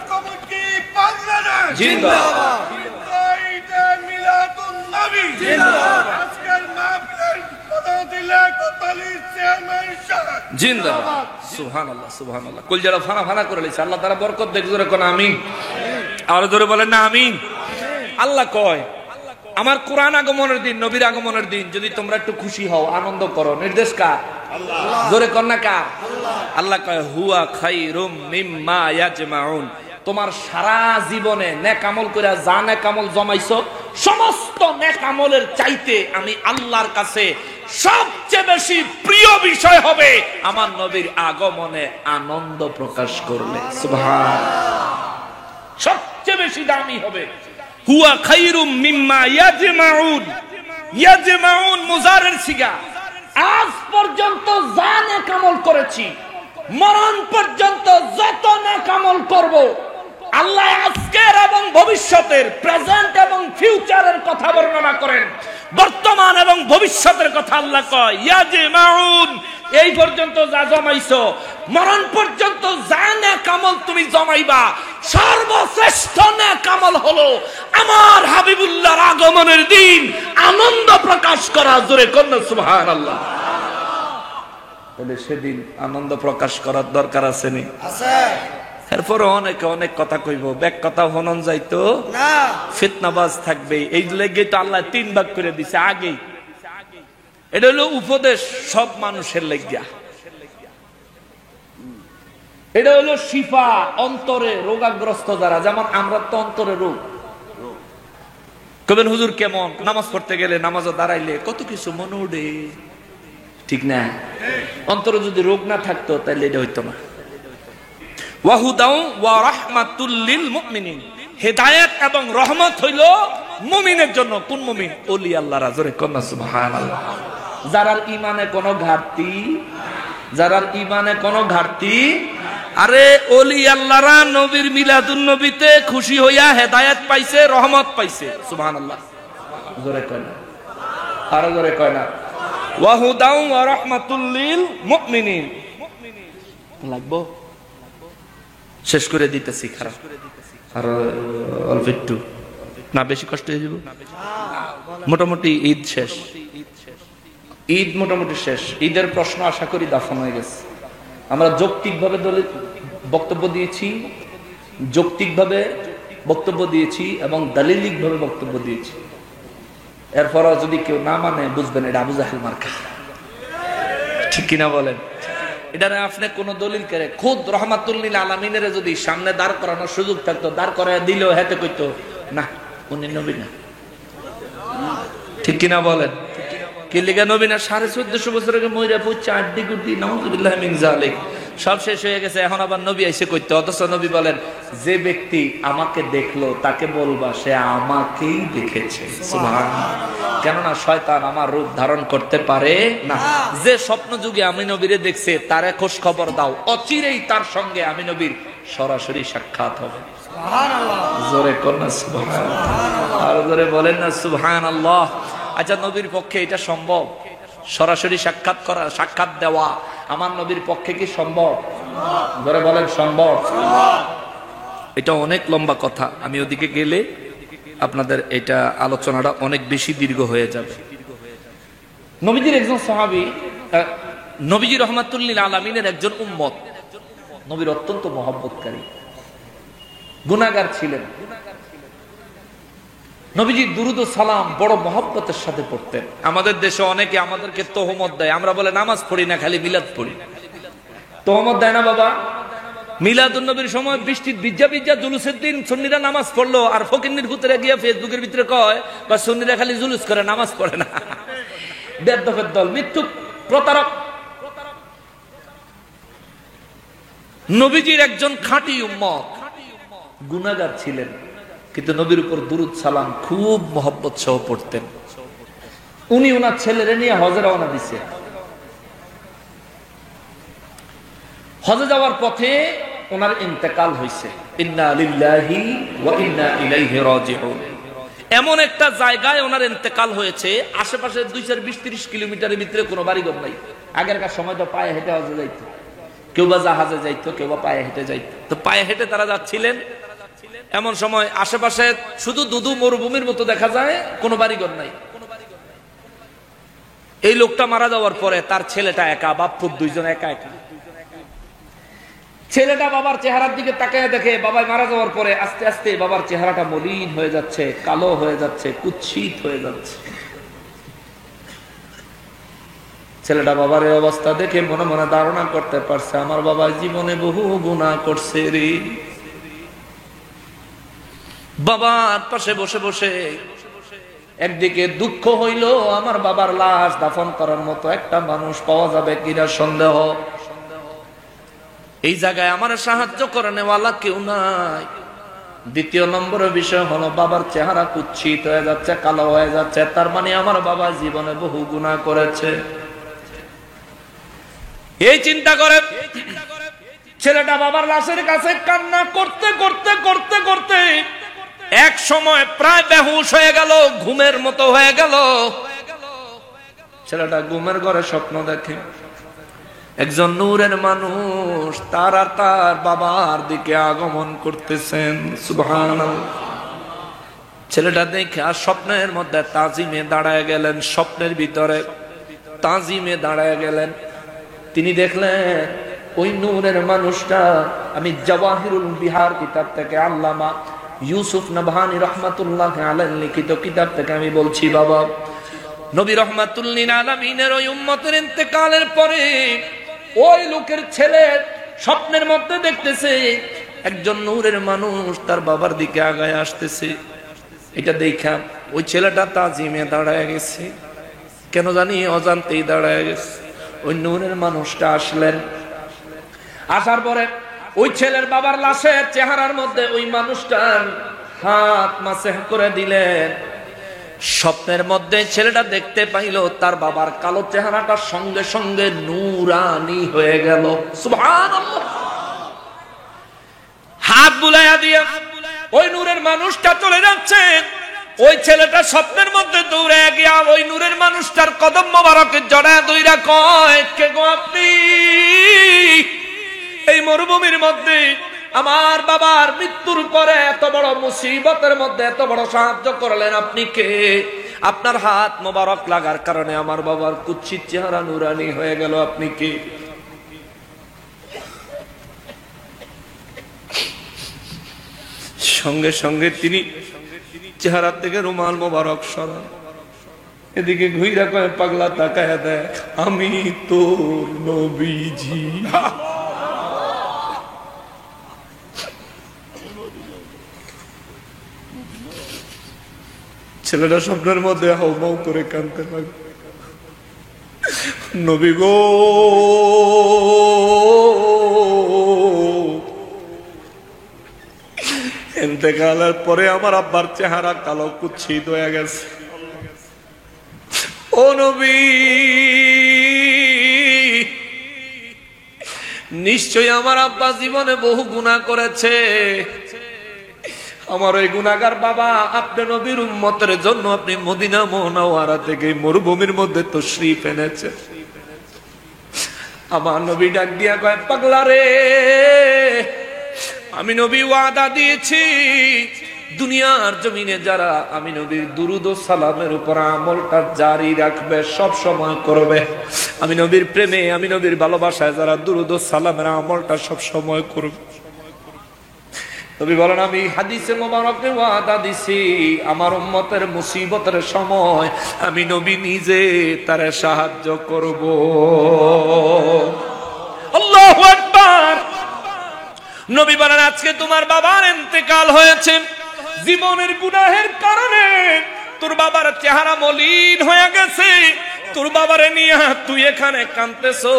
কমিটি বাংলাদেশ জিন্দাবাদ, মিলাদুন নবী জিন্দাবাদ, আজকের মাহফিলের প্রধান চেয়ারম্যান সাহেব জিন্দাবাদ। সুবহানাল্লাহ, সুবহানাল্লাহ। কলজারা ফানা ফানা করে লইছে, আল্লাহ তাআলা বরকত দেখ। জোরে কোন আমিন। আর জোরে বলেন না আমিন। আল্লাহ কয় আমার কোরআন আগমনের দিন, নবীর আগমনের দিন যদি তোমরা একটু খুশি হও, আনন্দ করো, নির্দেশ কার? আল্লাহ। জোরে কোন না কার? আল্লাহ। আল্লাহ কয় হুয়া খায়রুম মিম্মা ইয়াজমাউন, তোমার সারা জীবনে নেক আমল করে যা নেক আমল জমাইছো, সমস্ত নেক আমলের চাইতে আমি আল্লাহর কাছে সবচেয়ে বেশি প্রিয় বিষয় হবে আমার নবীর আগমনে আনন্দ প্রকাশ করলে। সুবহানাল্লাহ, সবচেয়ে বেশি দামি হবে। হুয়া খায়রুম মিম্মা ইয়াজমাউন, ইয়াজমাউন মুজারের সিগা। আজ পর্যন্ত যা নেক আমল করেছি, মরণ পর্যন্ত যত নেক আমল করব, আল্লাহ আজকের এবং ভবিষ্যতের, প্রেজেন্ট এবং ফিউচারের কথা বর্ণনা করেন। বর্তমান এবং ভবিষ্যতের কথা আল্লাহ কয় ইয়াজমাউন, এই পর্যন্ত যা জমাইছো, মরণ পর্যন্ত যা নেক আমল তুমি জমাইবা, সর্বশ্রেষ্ঠ নেক আমল হলো আমার হাবিবুল্লাহর আগমনের দিন আনন্দ প্রকাশ করা। জোরে কন্যা সুবহানাল্লাহ। তাহলে সেদিন আনন্দ প্রকাশ করার দরকার আছে নি? আছে। এরপরে অনেকে অনেক কথা কইব, ব্যাক কথা হনন যাইতো না, ফিতনাবাজ থাকবে। এই লেগে তো আল্লাহ 3 ভাগ করে দিছে আগেই। এটা হলো উপদেশ সব মানুষের লাগিয়া, এটা হলো শিফা অন্তরে রোগাগ্রস্ত যারা, যেমন আমরা তো অন্তরে রোগ। কবেন হুজুর কেমন? নামাজ পড়তে গেলে নামাজে দাঁড়াইলে কত কিছু মনে উঠে, ঠিক না? অন্তরে যদি রোগ না থাকতো তাহলে এটা হইতো না। ওয়াহুদাউ ওয়া রাহমাতুল লিল মুমিনিন, হেদায়েত এবং রহমত হইল মুমিনের জন্য। কোন মুমিন? ওলি আল্লাহর। জোরে কন্না সুবহানাল্লাহ। যারার ঈমানে কোনো ঘাটতি, যারার ঈমানে কোনো ঘাটতি, আরে ওলি আল্লাহরা নবীর মিলাদুন নবীতে খুশি হইয়া হেদায়েত পাইছে, রহমত পাইছে। সুবহানাল্লাহ। জোরে কয় না, আরো জোরে কয় না। ওয়াহুদাউ ওয়া রাহমাতুল লিল মুমিনিন। লাগবো শেষ করে দিতেছি, খারাপ আর অল্প একটু না, বেশি কষ্ট হয়ে যাব। মোটামুটি ঈদ শেষ, ঈদ মোটামুটি শেষ। ঈদের প্রশ্ন আশা করি দাফন হয়ে গেছে। আমরা যৌক্তিকভাবে বক্তব্য দিয়েছি, যৌক্তিকভাবে বক্তব্য দিয়েছি এবং দালিলিকভাবে বক্তব্য দিয়েছি। এরপরও যদি কেউ না মানে বুঝবেন এটা আবু জাহেল মার্কা, ঠিক কিনা বলেন? এটা আপনি কোন দলিল করে খুদ রহমাতুল লিল আলামিনের যদি সামনে দাঁড় করানোর সুযোগ থাকতো, দাঁড় করায় দিলেও হেতে কইতো না উনি নবী না, ঠিক কিনা বলেন? কি লিগা নবী না? 1450 বছর আগে মইরা পড়ছে আড্ডি গুড্ডি, নাউযুবিল্লাহ মিন যালিক, সব শেষ হয়ে গেছে। এখন আবার নবী আইসে কইতে, অথচ নবী বলেন যে ব্যক্তি আমাকে দেখলো তাকে বলবা সে আমাকেই দেখেছে। সুবহানাল্লাহ। কেননা শয়তান আমার রূপ ধারণ করতে পারে না। যে স্বপ্ন যুগে আমি নবীরে দেখছে তারে খোঁজ খবর দাও, অচিরেই তার সঙ্গে আমি নবীর সরাসরি সাক্ষাৎ হবে। সুবহানাল্লাহ। জোরে কন্না সুবহানাল্লাহ, আর জোরে বলেন না সুবহানাল্লাহ। আচ্ছা, নবীর পক্ষে এটা সম্ভব? সরাসরি সাক্ষাৎ করা, সাক্ষাৎ দেওয়া আমার নবীর পক্ষে কি সম্ভব? ধরে বলেন সম্ভব? এটা অনেক লম্বা কথা, আমি ওদিকে গেলে আপনাদের এটা আলোচনাটা অনেক বেশি দীর্ঘ হয়ে যাবে। নবীজির একজন সাহাবী, নবীজি রহমাতুল লিল আলামিনের একজন উম্মত, নবীর অত্যন্ত মহব্বতকারী, গুনাহগার ছিলেন। নবীজি দুরুদ ও সালাম বড় মহব্বতের সাথে পড়তেন। আমাদের দেশে অনেকে আমাদেরকে তোহমত দেয়, আমরা বলে নামাজ পড়ি না, খালি মিলাদ পড়ি। তোহমত দেয় না বাবা? মিলাদুন নবীর সময় বৃষ্টির ভিজা ভিজা জুলুসের দিন সুন্নিরা নামাজ পড়লো, আর ফকিন্নির ভূতেরা গিয়ে ফেসবুকের ভিতরে কয় বা সুন্নিরা খালি জুলুস করে, নামাজ পড়ে না। বেদ্যপের দল, মৃত্যু, প্রতারক। নবীজির একজন খাঁটি উম্মত, গুনাহগার ছিলেন, কিন্তু নবীর উপর দুরুদ সালাম খুব মহব্বত সহ পড়তেন। উনি ওনার ছেলেরে নিয়ে হজে রওনা দিছে। হজে যাওয়ার পথে ওনার ইন্তেকাল হয়েছে। ইন্না লিল্লাহি ওয়া ইন্না ইলাইহি রাজিউন। এমন একটা জায়গায় ওনার ইন্তেকাল হয়েছে, আশেপাশে 220-30 কিলোমিটারের ভিতরে কোনো বাড়িঘর নাই। আগেরকার সময় তো পায়ে হেঁটে হজে যাইতো, কেউ বা জাহাজে যাইতো, কেউ বা পায়ে হেঁটে যাইতো। তো পায়ে হেঁটে তারা যাচ্ছিলেন, এমন সময় আশেপাশে শুধু দুধু মরুভূমির মতো দেখা যায়, কোনো বাড়িঘর নাই। এই লোকটা মারা যাওয়ার পরে তার ছেলেটা একা, বাপ পুত দুইজন একা একা। ছেলেটা বাবার চেহারার দিকে তাকায় দেখে বাবাই মারা যাওয়ার পরে আস্তে আস্তে বাবার চেহারাটা মলিন হয়ে যাচ্ছে, কালো হয়ে যাচ্ছে, কুৎসিত হয়ে যাচ্ছে। ছেলেটা বাবার এই অবস্থা দেখে মনে মনে ধারণা করতে পারছে আমার বাবা জীবনে বহু গুনাহ করছে রে। বাবার পাশে বসে বসে একদিকে দুঃখ হইল, আমার বাবার লাশ দাফন করার মতো একটা মানুষ পাওয়া যাবে কিনা সন্দেহ। এই জায়গায় আমার সাহায্য করে নেওয়ালা কেউ নাই। দ্বিতীয় নম্বরের বিষয় হলো বাবার চেহারা কুৎসিত হয়ে যাচ্ছে, কালো হয়ে যাচ্ছে, তার মানে আমার বাবা জীবনে বহু গুনাহ করেছে। এই চিন্তা করে ছেলেটা বাবার লাশের কাছে কান্না করতে করতে করতে করতে এক সময় প্রায় বেহুশ হয়ে গেল, ঘুমের মতো হয়ে গেল। ছেলেটা ঘুমের ঘরে স্বপ্ন দেখে একজন নূরের মানুষ তার আর তার বাবার দিকে আগমন করতেছেন। সুবহানাল্লাহ। ছেলেটা দেখে আর স্বপ্নের মধ্যে তাজিমে দাঁড়ায় গেলেন, স্বপ্নের ভিতরে তাজিমে দাঁড়ায় গেলেন। তিনি দেখলেন ওই নূরের মানুষটা, আমি জাওয়াহিরুল বিহার কিতাব থেকে আল্লামা ইউসুফ নবহানী রহমাতুল্লাহ আলাইহি লিখিত কিতাব থেকে আমি বলছি, বাবা, নবী রহমাতুল লিল আলামিনের ওই উম্মতের ইন্তেকালের পরে ওই লোকের ছেলে স্বপ্নের মধ্যে দেখতেছে একজন নূরের মানুষ তার বাবার দিকে আগায় আসতেছে। এটা দেখা ওই ছেলেটা তাজিমে দাঁড়ায় গেছে, কেন জানি অজান্তেই দাঁড়ায় গেছে। ওই নূরের মানুষটা আসলেন, আসার পরে ওই ছেলের বাবার লাশের চেহারার মধ্যে ওই মানুষটার হাত মাসেহ করে দিলেন। স্বপ্নের মধ্যে ছেলেটা দেখতে পাইল তার বাবার কালো চেহারাটা সঙ্গে সঙ্গে নূরানি হয়ে গেল। সুবহানাল্লাহ। হাত বুলাইয়া দিয়ে ওই নূরের মানুষটা চলে যাচ্ছে। ওই ছেলেটা স্বপ্নের মধ্যে দৌড়ে গিয়া ওই নূরের মানুষটার কদম মোবারকে জড়ায় দইরা কয়, কে গো আপনি? এই মরুভূমির মধ্যে আমার বাবার মৃত্যুর পরে এত বড় মুসিবতের মধ্যে এত বড় সাহায্য করলেন, আপনি কে? আপনার হাত মোবারক লাগার কারণে আমার বাবার কুৎসিত চেহারা নুরানি হয়ে গেল, আপনি কে? সঙ্গে সঙ্গে তিনি চেহারা থেকে রুমাল মোবারক সরান, এদিকে ঘুইরা কয়, পাগলা তাকায় দেখ, আমি তোর নবীজি। ছেলেটা স্বপ্নের মধ্যে হাউমাউ করে কাঁদতে লাগে, নবী গো, ইন্তেকালের পরে আমার আব্বার চেহারা কালো কুৎসিত হয়ে গেছে। ও নবী, নিশ্চয়ই আমার আব্বা জীবনে বহু গুনাহ করেছে। আমার ওই গুনাহগার বাবা আপনি নবীর উম্মতের জন্য আপনি মদিনা মুনাওয়ারা থেকে মরুভূমির মধ্যে তশরীফ এনেছে। আমার নবী ডাক দিয়া কয়, পাগলা রে, আমি নবী ওয়াদা দিয়েছি দুনিয়ার জমিনে যারা আমি নবীর দুরুদ ও সালামের উপর আমলটা জারি রাখবে, সব সময় করবে, আমি নবীর প্রেমে আমি নবীর ভালোবাসায় যারা দুরুদ ও সালামের আমলটা সব সময় করবে। নবী বলেন, আমি হাদিসে মোবারকে ওয়াদা দিছি আমার উম্মতের মুসিবতের সময় আমি নবী নিজে তারে সাহায্য করব। আল্লাহু আকবার। নবী বলেন, আজকে তোমার বাবার ইন্তেকাল হয়েছে, জীবনের গুনাহের কারণে তোর বাবার চেহারা মলিন হয়ে গেছে, তোর বাবারে নিয়ে তুই এখানে কাঁদতেছো।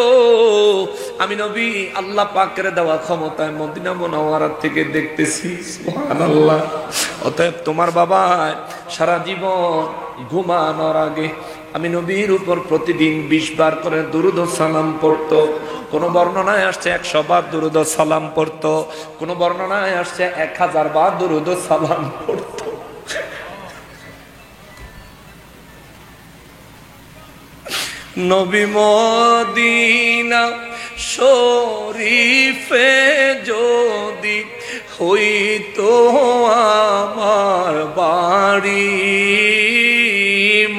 আমি নবী আল্লাহ পাকের দেওয়া ক্ষমতায় মদিনা মুনাওয়ারা থেকে দেখতেছি, সুবহানাল্লাহ। অতএব তোমার বাবা সারা জীবন ঘুমানোর আগে আমি নবীর উপর প্রতিদিন 20 বার করে দুরুদ ও সালাম পড়তো। কোন বর্ণনায় আসছে 100 বার দুরুদ ও সালাম পড়তো, কোন বর্ণনায় আসছে 1000 বার দুরুদ ও সালাম পড়তো। নবী মদিনা শরীফে যদি হইতো আমার বাড়ি,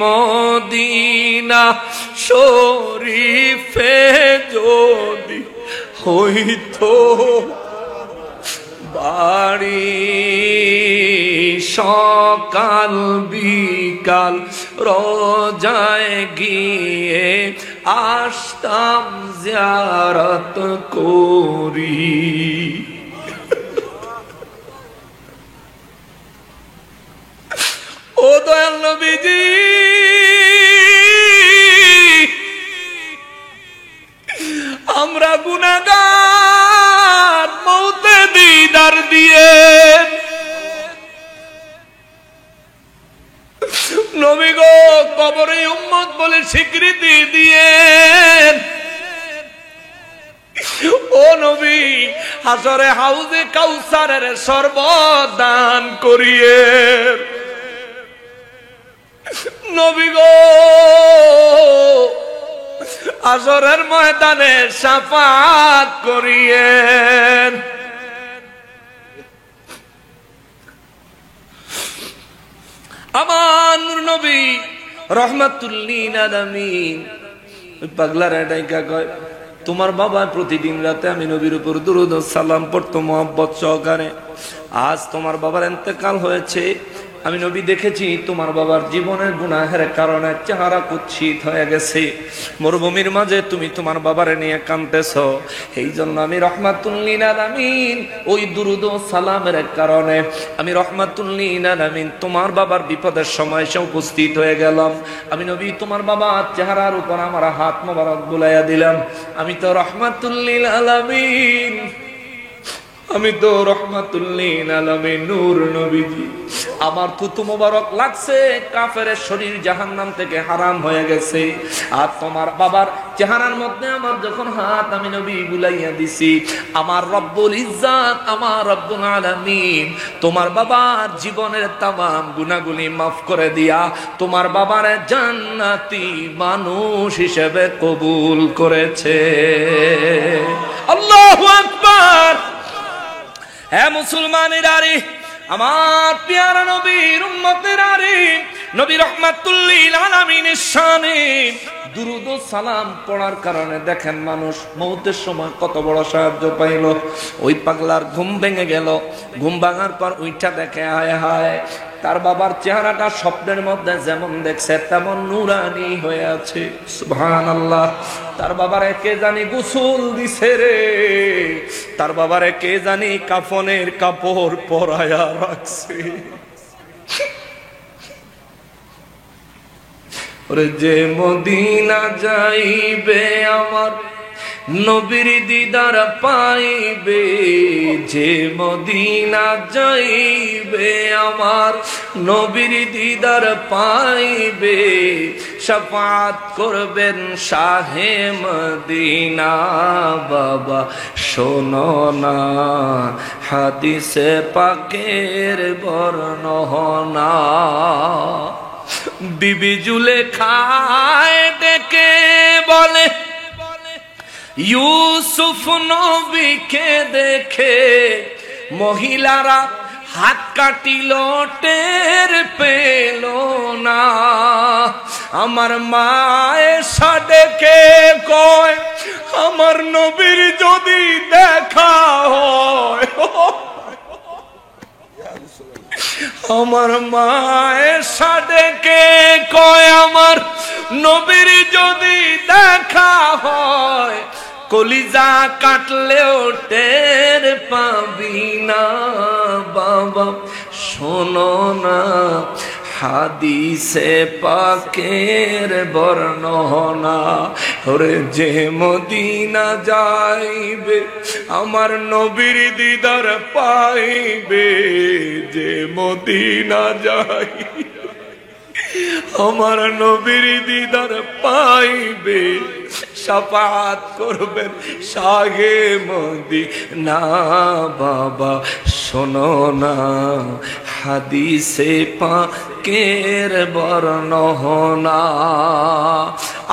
মদিনা শরীফে যদি হইতো বাড়ি, সকাল বিকাল রোজায় গিয়ে আসতাম জিয়ারত করি। ও দয়াল নবীজি, আমরা গুনাহগার, মওতে দিদার দিয়ে নবী গো কবরে উম্মত বলে স্বীকৃতি দিয়ে, ও নবী হাসরে হাউজে কাউসারের শরবত দান করিয়ে। নবী গো আসরের ময়দানে শাফাত করিয়েন। আমার নূর নবী রহমাতুল লিল আলামিন ওই পাগলারা ডাইকা কয়, তোমার বাবা প্রতিদিন রাতে আমি নবীর উপর দুরূদ ও সালাম পড়তো মহব্বত সহকারে। আজ তোমার বাবার ইন্তেকাল হয়েছে, আমি নবী দেখেছি তোমার বাবার জীবনের গুনাহের কারণে চেহারা কুৎসিত হয়ে গেছে। মরুভূমির মাঝে তুমি তোমার বাবারে নিয়ে কাঁদতেছ। এই জন্য আমি রহমাতুল লিল আলামিন ওই দুরূদ ও সালামের কারণে আমি রহমাতুল লিল আলামিন তোমার বাবার বিপদের সময় এসে উপস্থিত হয়ে গেলাম। আমি নবী তোমার বাবার চেহারার উপর আমার হাত মোবারক বুলাইয়া দিলাম। আমি তো রহমাতুল লিল আলামিন, আমি তো রহমাতুল লিল আলামিন নূর নবীজি। আমার থুতু মোবারক লাগছে, কাফেরের শরীর জাহান্নাম থেকে হারাম হয়ে গেছে। আর তোমার বাবার চেহারার মধ্যে আমার যখন হাত আমি নবী বুলাইয়া দিছি, আমার রব্বুল ইজ্জাত, আমার রব্বুল আলামিন তোমার বাবার জীবনের তামাম গুনাহগুলি মাফ করে দিয়া তোমার বাবার জান্নাতি মানুষ হিসেবে কবুল করেছে। আল্লাহু আকবার। হ্যাঁ মুসলমানেরা রে, আমার পেয়ারা নবীর উম্মতেরা রে, নবী রহমাতুল লিল আলামিনের শানে দুরূদ ও সালাম পড়ার কারণে দেখেন মানুষ মওতের সময় কত বড় সাহায্য পাইল। ওই পাগলার ঘুম ভেঙে গেল, ঘুম ভাঙার পর ওইটা দেখে হায় হায় তার বাবার চেহারাটা স্বপ্নের মধ্যে যেমন দেখছে তেমন নুরানি হয়ে আছে। সুবহানাল্লাহ। তার বাবারে কে জানি গোসল দিছে রে, তার বাবারে কে জানি কাফনের কাপড় পরায়া রাখছে। ওরে যে মদিনা যাইবে আমার নবীর দিদার পাইবে, যে মদিনা যাইবে আমার নবীর দিদার পাইবে, শাফাত করবেন শাহে মদিনা। বাবা শোনো না হাদিসে পাকের বর্ণনা, বিবি জুলেখায় ডেকে বলে ইউসুফ নবীকে দেখে মহিলারা হাত কাটিল টের পেল না। আমার মায়ের ডেকে কয় আমার নবীর যদি দেখা হয়, আমার মায়ের ডেকে কয় আমার নবীর যদি দেখা হয়, কলিজা কাটলেও টের পাবি না। বাবা শোনো না হাদিসে পাকের বর্ণনা, ওরে যে মদিনা যাইবে আমার নবীর দিদার পাইবে, যে মদিনা যাইবে আমার নবীর দিদার পাইবে, শাফাত করবেন শাহে মদিনা। বাবা শোনো না হাদিসে পাকের বর্ণনা।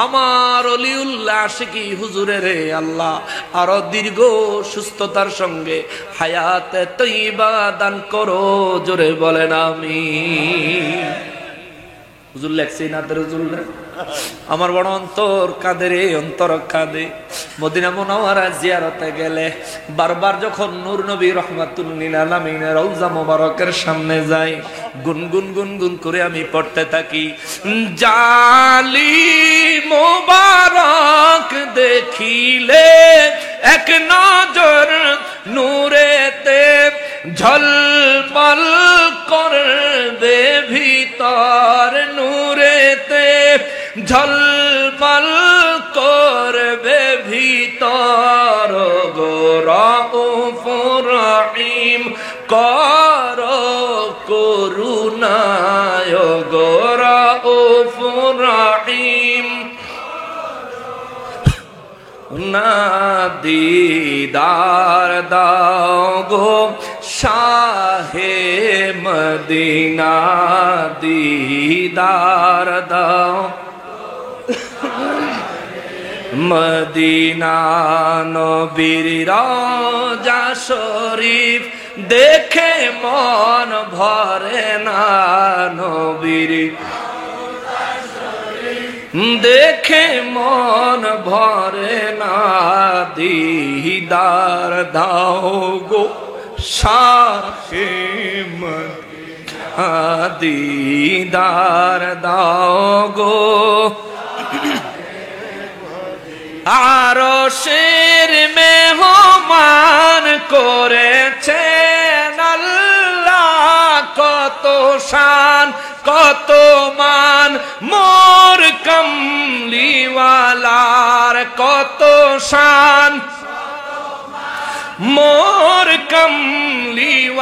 আমার অলিউল্লাহ আশিকি হুজুরের আল্লাহ আরো দীর্ঘ সুস্থতার সঙ্গে হায়াতে তৈবা দান করো, জোরে বলেন আমিন। হুজুর লেখছি না হুজুর, আমার বড় অন্তর কাঁদে রে, অন্তর কাঁদে। মদিনা মুনাওয়ারা জিয়ারতে গেলে বারবার যখন নূর নবী রহমাতুল লিল আলামিনের রওজা মোবারকের সামনে যাই, গুনগুন গুনগুন করে আমি পড়তে থাকি, জালি মোবারক দেখিলে এক নজর নূরেতে ঝলমল করবে ভিতর, নূরেতে ঝলমল করবে ভিতর, গো রাউফুর রহিম কর করুণায়, গো রাউফুর রহিম না দিদার দাও গো শাহে মদিনা, দিদার দাও মদিনা নবীর রওজা শরীফ দেখে মন ভরে না, নবীর দেখে মন ভরে না, দিদার দাও গো শাহে মদিনা, দিদার দাও গো। আরশের মেহমান করেছেন আল্লাহ, কত শান কত মান মোর কমলিওয়ালার, কত শান মোর কমলিওয়ালার।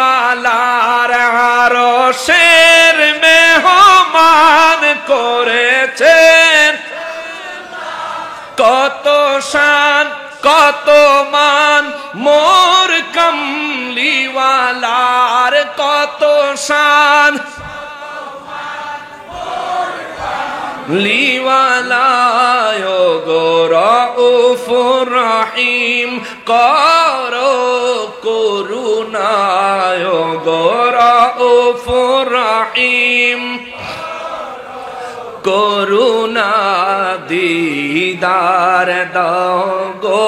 আরশের মেহমান করেছেন কত শান কত মান মোর কমলিওয়ালার, কত শান লিওয়ালায় গো রউফুর রহিম, করো করুণায় গো রউফুর রহিম, করুণা দিদার দাও গো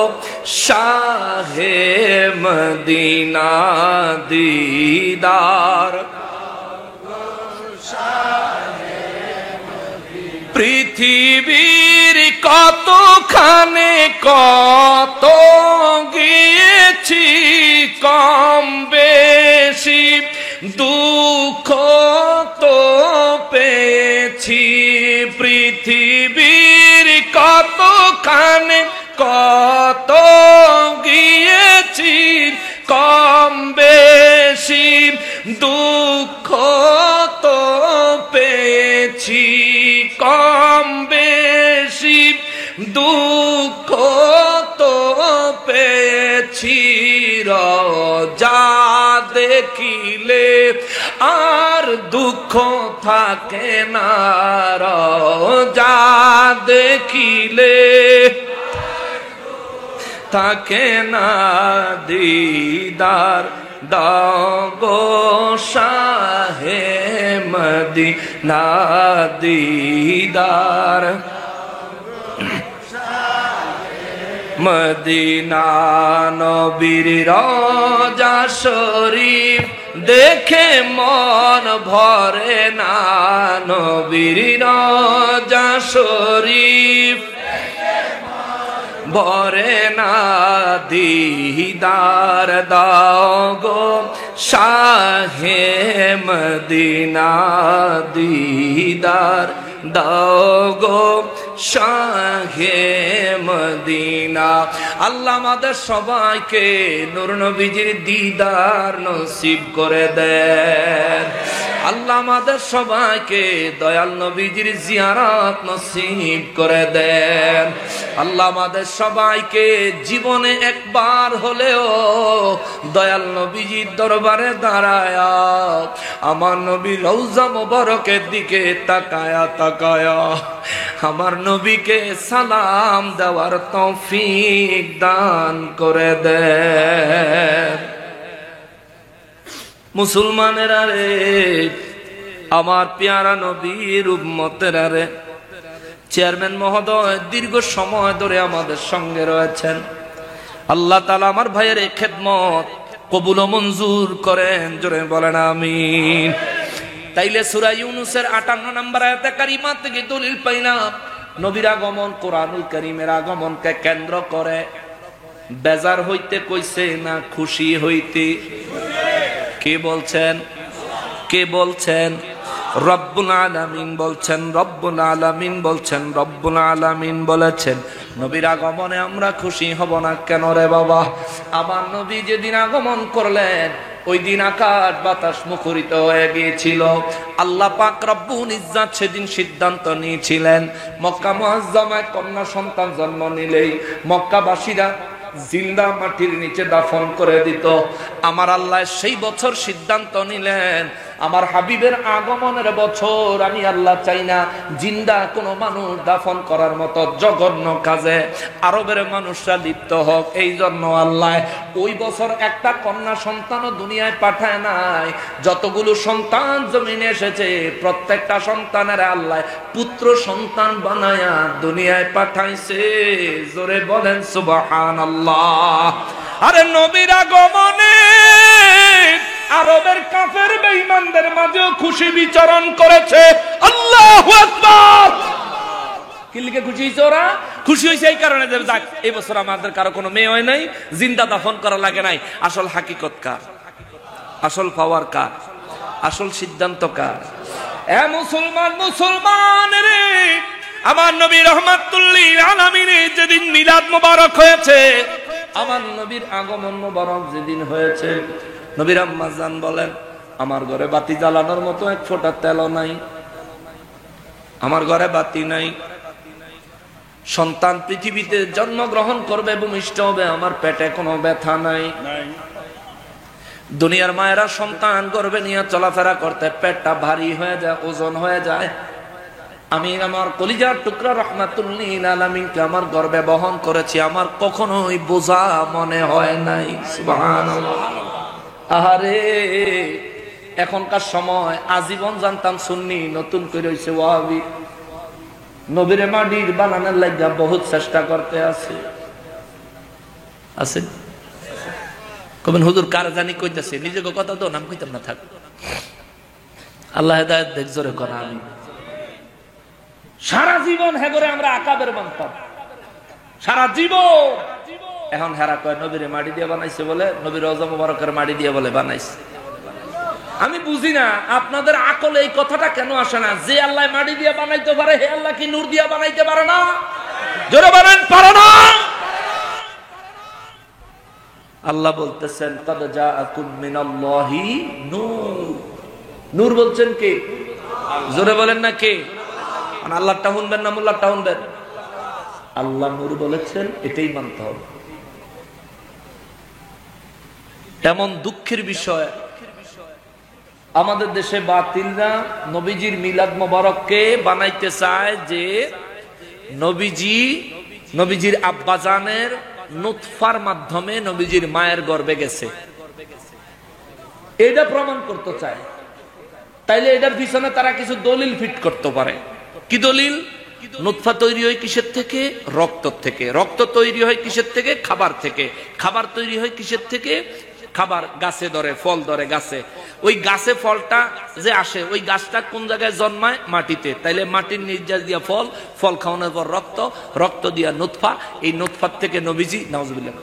শাহে মদিনা, দিদার পৃথিবীর কতখানে কত গিয়েছি কম বেশি, দুঃখ তো পেয়েছি। পৃথিবীর কতখানে কত গিয়েছি কম বেশি, দুঃখ তো পেয়েছি কম বেশি, দুঃখ তো পেয়েছি। রওজা দেখিলে আর দুঃখ থাকে না, রওজা দেখিলে থাকে না, দিদার দাও গো শাহে মদিনা, দিদার মদিনা নবীর রওজা শরীফ দেখে মন ভরে না, নবীর রওজা শরীফ ভরে না, দিদার দাও গো শাহে মদিনা, দিদার দাও গো শাহে মদিনা। আল্লাহ আমাদের সবাইকে নূর নবীজির দিদার নসিব করে দেন। আল্লাহ আমাদের সবাইকে দয়াল নবীজির জিয়ারত নসিব করে দেন। আল্লাহ আমাদের সবাইকে জীবনে একবার হলেও দয়াল নবীজির দরবারে দাঁড়ায়া আমার নবীর রওজা মোবারকের দিকে তাকায়া তাকায়া আমার নবীকে সালাম দেওয়ার তৌফিক দান করে দেন। মুসলমানেরা রে, আমার পেয়ারা নবীর উম্মতেরা রে, চেয়ারম্যান মহোদয় দীর্ঘ সময় ধরে আমাদের সঙ্গে রয়েছেন। আল্লাহ তাআলা আমার ভাইয়ের এই খেদমত কবুল ও মঞ্জুর করেন, জোরে বলেন আমিন। তাইলে সূরা ইউনূসের 58 নম্বর আয়াতে কারিমা থেকে দলিল পাইলাম, নবীর আগমন কোরআনুল কারীমের আগমনকে কেন্দ্র করে বেজার হইতে কইছে না খুশি হইতে? কে বলছেন? কে বলছেন? রব্বুল আলামিন বলছেন, রব্বুল আলামিন বলছেন, রব্বুল আলামিন বলেছেন নবীর আগমনে আমরা খুশি হব না কেন রে বাবা? আমার নবী যেদিন আগমন করলেন ওই দিন আকাশ বাতাস মুখরিত হয়ে গিয়েছিল। আল্লাহ পাক রব্বুল ইজ্জাত সেদিন সিদ্ধান্ত নিয়েছিলেন মক্কা মুআজ্জামায় কন্যা সন্তান জন্ম নিলেই মক্কাবাসীরা জিন্দা মাটির নিচে দাফন করে দিত। আমার আল্লাহ সেই বছর সিদ্ধান্ত নিলেন আমার হাবিবের আগমনের বছর আমি আল্লাহ চাই না জিন্দা কোনো মানুষ দাফন করার মতো জঘন্য কাজে আরবের মানুষরা লিপ্ত হোক। এই জন্য আল্লাহ ওই বছর একটা কন্যা সন্তানও দুনিয়ায় পাঠায় নাই। যতগুলো সন্তান জমিনে এসেছে প্রত্যেকটা সন্তানের আল্লাহ পুত্র সন্তান বানায়া দুনিয়ায় পাঠাইছে। জোরে বলেন সুবহানাল্লাহ। আরে নবীর আগমনে আরবের কাফের বেঈমানদের মাঝেও খুশি বিচরণ করেছে। আল্লাহু আকবার। কি লিখে খুশি হয়েছে ওরা? খুশি হয়েছে এই কারণে যে যাক এই বছর আমাদের কারো কোনো মেয়ে হয় নাই, জিন্দা দাফন করা লাগে নাই। আসল হাকিকত কার? আসল পাওয়ার কার? আসল সিদ্ধান্ত কার? এ মুসলমান, মুসলমান রে, আমার নবী রাহমাতুল লিল আলামিনের যেদিন মিলাদ মোবারক হয়েছে, আমার নবীর আগমন মোবারক যেদিন হয়েছে, নবীর আম্মা জান বলেন আমার ঘরে বাতি জ্বালানোর মতো এক ফোঁটা তেলও নাই, আমার ঘরে বাতি নাই। সন্তান পৃথিবীতে জন্মগ্রহণ করবে, ভূমিষ্ঠ হবে, আমার পেটে কোনো ব্যথা নাই। দুনিয়ার মায়েরা সন্তান গর্ভে নিয়ে চলাফেরা করতে পেটটা ভারী হয়ে যায়, ওজন হয়ে যায়। আমি আমার কলিজার টুকরা রাহমাতুল লিল আলামিনকে আমার গর্ভে বহন করেছি, আমার কখনোই বোঝা মনে হয় নাই। সুবহানাল্লাহ। আহারে এখনকার সময় আজীবন জানতাম সুন্নি, নতুন করে হইছে ওয়াহাবি। নবীরে মাটির বানানোর লাগা বহুত চেষ্টা করতে আছে। কবেন হুজুর কার জানি কইতাছে, নিজেকে কথা তো নাম কইতাম না, থাক। আল্লাহ হেদায়েত দেখ, জোরে করা আমি। সারা জীবন হেগরে আমরা আকাবের মানতাম, সারা জীবন। এখন হেরা কয় নবীরে মাটি দিয়ে বানাইছে বলে, নবীর রওজা মুবারকের মাটি দিয়ে বলে বানাইছে। আমি বুঝি না আপনাদের আকলে এই কথাটা কেন আসে না? যে আল্লাহ মাটি দিয়ে বানাইতে পারে, হে আল্লাহ কি নূর দিয়ে বানাইতে পারে না? জোরে বলেন, পারে না? আল্লাহ বলতেছেন কদ জাআকুম মিনাল্লাহি নূর। নূর বলছেন কে? জোরে বলেন না কে? আল্লাহটা শুনবেন না মোল্লাহটা শুনবেন? আল্লাহ নূর বলেছেন, এটাই মানতে হবে। এমন দুঃখের বিষয় আমাদের দেশে বাতিলরা নবীজির মিলাদ মোবারককে বানাইতে চায় যে নবীজির আব্বাজানের নুতফার মাধ্যমে নবীজির মায়ের গর্ভে গেছে, এটা প্রমাণ করতে চায়। তাইলে এটার পিছনে তারা কিছু দলিল ফিট করতে পারে। কি দলিল? নুতফা তৈরি হয় কিসের থেকে? রক্ত থেকে। রক্ত তৈরি হয় কিসের থেকে? খাবার থেকে। খাবার তৈরি হয় কিসের থেকে? খাবার গাছে ধরে, ফল ধরে গাছে। ওই গাছে ফলটা যে আসে, ওই গাছটা কোন জায়গায় জন্মায়? মাটিতে। তাইলে মাটির নির্যাস দিয়া ফল, ফল খাওয়ানোর পর রক্ত, রক্ত দিয়া নুতফা, এই নুতফার থেকে নবীজি। নাউজুবিল্লাহ।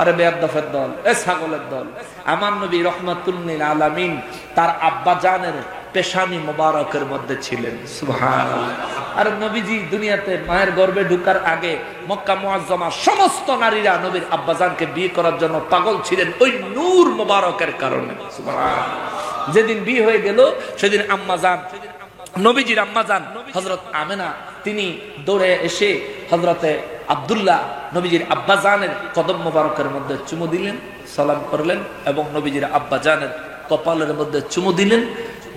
আরে বেয়াদফের দল, এ ছাগলের দল। আমার নবী রাহমাতুল লিল আলামিন তার আব্বা জানের পেশানি মোবারকের মধ্যে ছিলেন। সুবহানাল্লাহ। আর নবীজি দুনিয়াতে মায়ের গর্ভে ঢুকার আগে মক্কা মুআজ্জামা সমস্ত নারীরা নবীর আব্বাজানকে বিয়ে করার জন্য পাগল ছিলেন, ওই নূর মোবারকের কারণে। সুবহানাল্লাহ। যেদিন বিয়ে হয়ে গেল সেদিন আম্মাজান, নবীজির আম্মাজান হযরত আমেনা, তিনি দৌড়ে এসে হযরতে আব্দুল্লাহ নবীজির আব্বাজানের কদম মোবারকের মধ্যে চুমু দিলেন, সালাম করলেন এবং নবীজির আব্বাজানের কপালের মধ্যে চুমু দিলেন।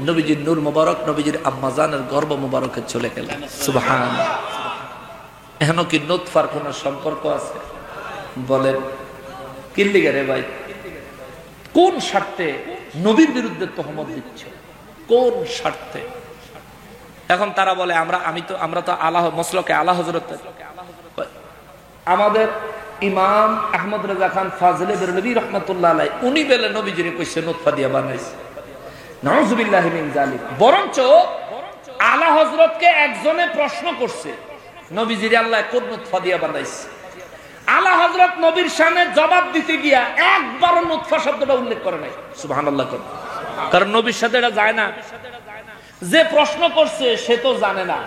নবীজির নূর মোবারক নবীজির আম্মাজানের গর্ভ মোবারকে চলে গেলেন। সুবহানাল্লাহ। এখন কি নুতফার কোন সম্পর্ক আছে? বলেন কি লিগে রে ভাই? কোন স্বার্থে নবীর বিরুদ্ধে তহমত দিচ্ছে? কোন স্বার্থে? এখন তারা বলে আমরা তো আলা মসলকে আলা হযরত। আমাদের ইমাম আহমদ রাজা খান ফাজলে বেরলভী রাহমাতুল্লাহ আলাইহি উনি বলে নবীজিরে কইছে নুতফা দিয়া বানাইছে। নাউযুবিল্লাহি মিন যালিক। বরঞ্চ আলা হযরতকে একজনে প্রশ্ন করছে, নবীজিরে আল্লাহ কোন নুতফা দিয়া বানাইছে? আলা হযরত নবীর সামনে জবাব দিতে গিয়া একবারও নুতফা শব্দটা উল্লেখ করে নাই। সুবহানাল্লাহ। কারণ নবীর সাথে এটা যায় না। যে প্রশ্ন করছে সে তো জানে না,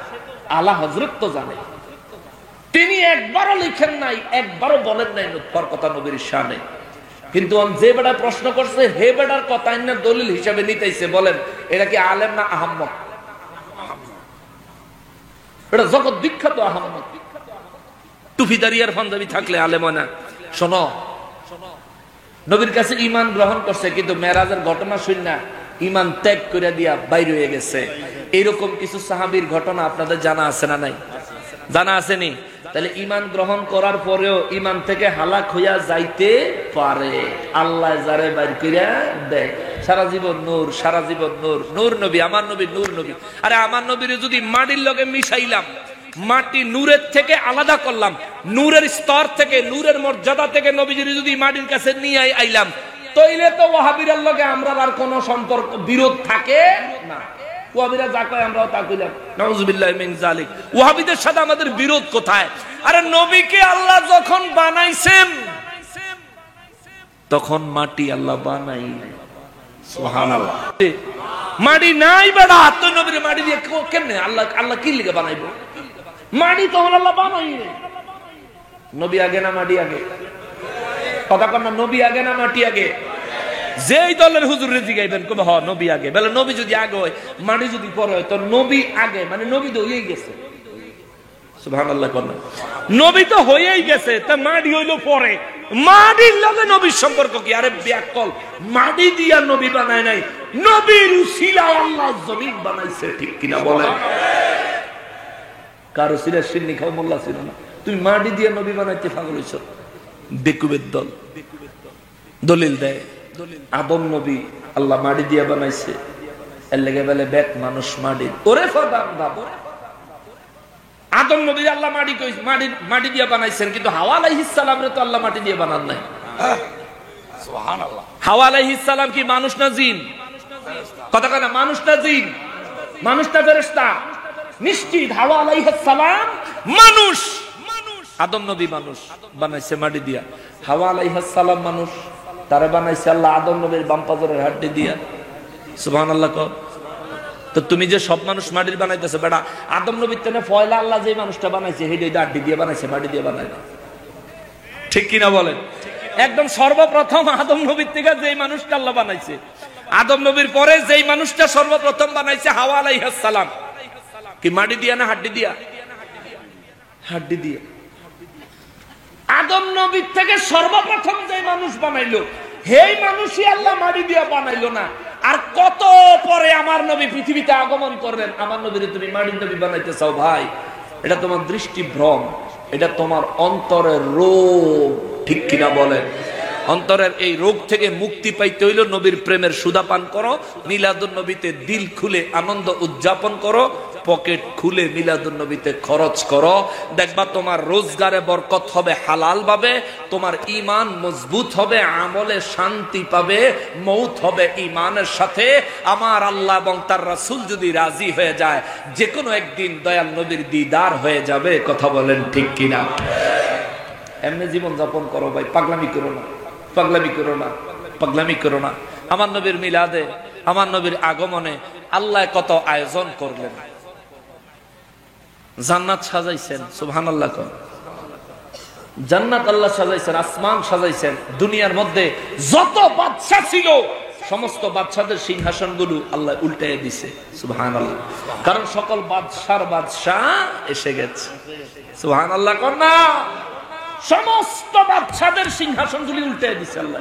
আলা হযরত তো জানে। তিনি একবারও লিখেন নাই, একবারও বলেন নাই নুতফার কথা নবীর শানে। কিন্তু যে বেটা প্রশ্ন করছে হে বেটার কথা না দলিল হিসাবে নিতেছে। বলেন এটা কি আলেম না আহম্মক? এটা জগৎ বিখ্যাত আহম্মক। টুপিদারি আর পাঞ্জাবি থাকলে আলেম হয় না। শোনো, নবীর কাছে ঈমান গ্রহণ করছে কিন্তু মেরাজের ঘটনা শুন না ইমান ত্যাগ করে দিয়া বাইরে হয়ে গেছে। এইরকম কিছু সাহাবীর ঘটনা আপনাদের জানা আছে না নাই? জানা আসেনি? তাহলে ইমান গ্রহণ করার পরেও ইমান থেকে হালাক হইয়া যাইতে পারে। আল্লাহ যারে বাইর কইরা দেয় সারা জীবন নূর, সারা জীবন নূর। নূর নবী, আমার নবী নূর নবী। আরে আমার নবীর যদি মাটির লগে মিশাইলাম, মাটি নূরের থেকে আলাদা করলাম, নূরের স্তর থেকে, নূরের মর্যাদা থেকে নবীজির যদি মাটির কাছে নিয়ে আইলাম, তাইলে তো ওয়াহাবীদের লগে আমরা আর কোনো সম্পর্ক, বিরোধ থাকে না। ওয়াহাবীরা যা কয় আমরাও তা কইলাম, নাউযুবিল্লাহি মিন যালিক। ওয়াহাবীদের সাথে আমাদের বিরোধ কোথায়? আরে নবীকে আল্লাহ যখন বানাইছেন তখন মাটি আল্লাহ বানাই নাই। সুবহানাল্লাহ। মাটি নাই বেড়া, তো নবীর মাটি দিয়ে কেমনে আল্লাহ কি লিগে বানাইবো? মাটি তখন আল্লাহ বানাই নাই। নবী আগে না মাটি আগে? কথা কন না, নবী আগে না মাটি আগে? যেই দলের হুজুরে জিগাইবেন কবে হ নবী আগে, বলে নবী যদি আগে হয়, মাটি যদি পরে হয়, তো নবী আগে মানে নবী তো হয়েই গেছে। সুবহানাল্লাহ। কোন নবী তো হয়েই গেছে, তা মাটি হইলো পরে। মাটির লগে নবীর সম্পর্ক কি? আরে ব্যাকল, মাটি দিয়া নবী বানায় নাই, নবীর উসিলায় আল্লাহ জমিন বানাইছে। ঠিক কিনা বলেন? কারো সিরা সিন্নি খাও মোল্লা ছিল না, তুমি মাটি দিয়ে নবী বানাইতে পাগল হইছ। বেকুবের দল দলিল দেয় আদম নবী আল্লাহ মাটি দিয়া বানাইছে, এর লেগে বলে বেক মানুষ মাটির। ওরে ফাদাম ভাবো, আদম নবী আল্লাহ মাটি দিয়া বানাইছেন, কিন্তু হাওয়া আলাইহিস সালাম রে তো আল্লাহ মাটি দিয়ে বানান নাই। সুবহানাল্লাহ। হাওয়া আলাইহিস সালাম কি মানুষ না জিন? কথা কয় না, মানুষ না জিন? মানুষ না ফেরেশতা? নিশ্চিত হাওয়া আলাইহিস সালাম মানুষ। আদম নবী মানুষ, বানাইছে মাটি দিয়া। হাওয়া আলাইহিস সালাম মানুষ, তারে বানাইছে আল্লাহ আদম নবীর বাম পাজরের হাড্ডি দিয়া। সুবহানাল্লাহ। কও তো তুমি যে সব মানুষ মাটির বানাইতেছে, বেটা আদম নবীর তেনে পয়লা আল্লাহ যে মানুষটা বানাইছে হেডি হাড্ডি দিয়ে বানাইছে, মাটি দিয়ে বানায় না। ঠিক কিনা বলেন? একদম সর্বপ্রথম আদম নবীর থেকে যেই মানুষটা আল্লাহ বানাইছে, আদম নবীর পরে যেই মানুষটা সর্বপ্রথম বানাইছে হাওয়া আলাইহিস সালাম, কি মাটি দিয়া না হাড্ডি দিয়া? হাড্ডি দিয়া। আদম নবীর থেকে সর্বপ্রথম যে মানুষ বানাইলো, সেই মানুষই আল্লাহ মাটি দিয়া বানাইলো না। আর কত পরে আমার নবী পৃথিবীতে আগমন করলেন, আমার নবীর তুমি মাটির নবী বানাইতে চাও? ভাই, এটা তোমার দৃষ্টি ভ্রম, এটা তোমার অন্তরের রোগ। ঠিক কিনা বলেন? অন্তরের এই রোগ থেকে মুক্তি পাইতে হইল নবীর প্রেমের সুধা পান করো, মিলাদুন নবীতে দিল খুলে আনন্দ উদযাপন করো, পকেট খুলে মিলাদুন নবীতে খরচ করো। দেখবা তোমার রোজগারে বরকত হবে হালাল ভাবে, তোমার ঈমান মজবুত হবে, আমলে শান্তি পাবে, মৌত হবে ঈমানের সাথে। আমার আল্লাহ এবং তার রাসূল যদি রাজি হয়ে যায়, যে কোনো একদিন দয়াল নবীর দিদার হয়ে যাবে। কথা বলেন ঠিক কিনা? এমনি জীবন যাপন করো ভাই, পাগলামি করো না, পাগলামি করো না, পাগলামি করো না। আমার নবীর মিলাদে, আমার নবীর আগমনে আল্লাহ কত আয়োজন করলেন। জান্নাত সাজাইছেন, সুবহানাল্লাহ। জান্নাত আল্লাহ সাজাইছেন, আসমান সাজাইছেন। দুনিয়ার মধ্যে যত বাদশা ছিল সমস্ত বাদশাদের সিংহাসন গুলো আল্লাহ উল্টাইয়া দিছে। সুবহানাল্লাহ। কারণ সকল বাদশার বাদশা এসে গেছে। সুবহানাল্লাহ। কন্যা সমস্ত বাদশাদের সিংহাসন গুলি উল্টাইয়া দিছে আল্লাহ।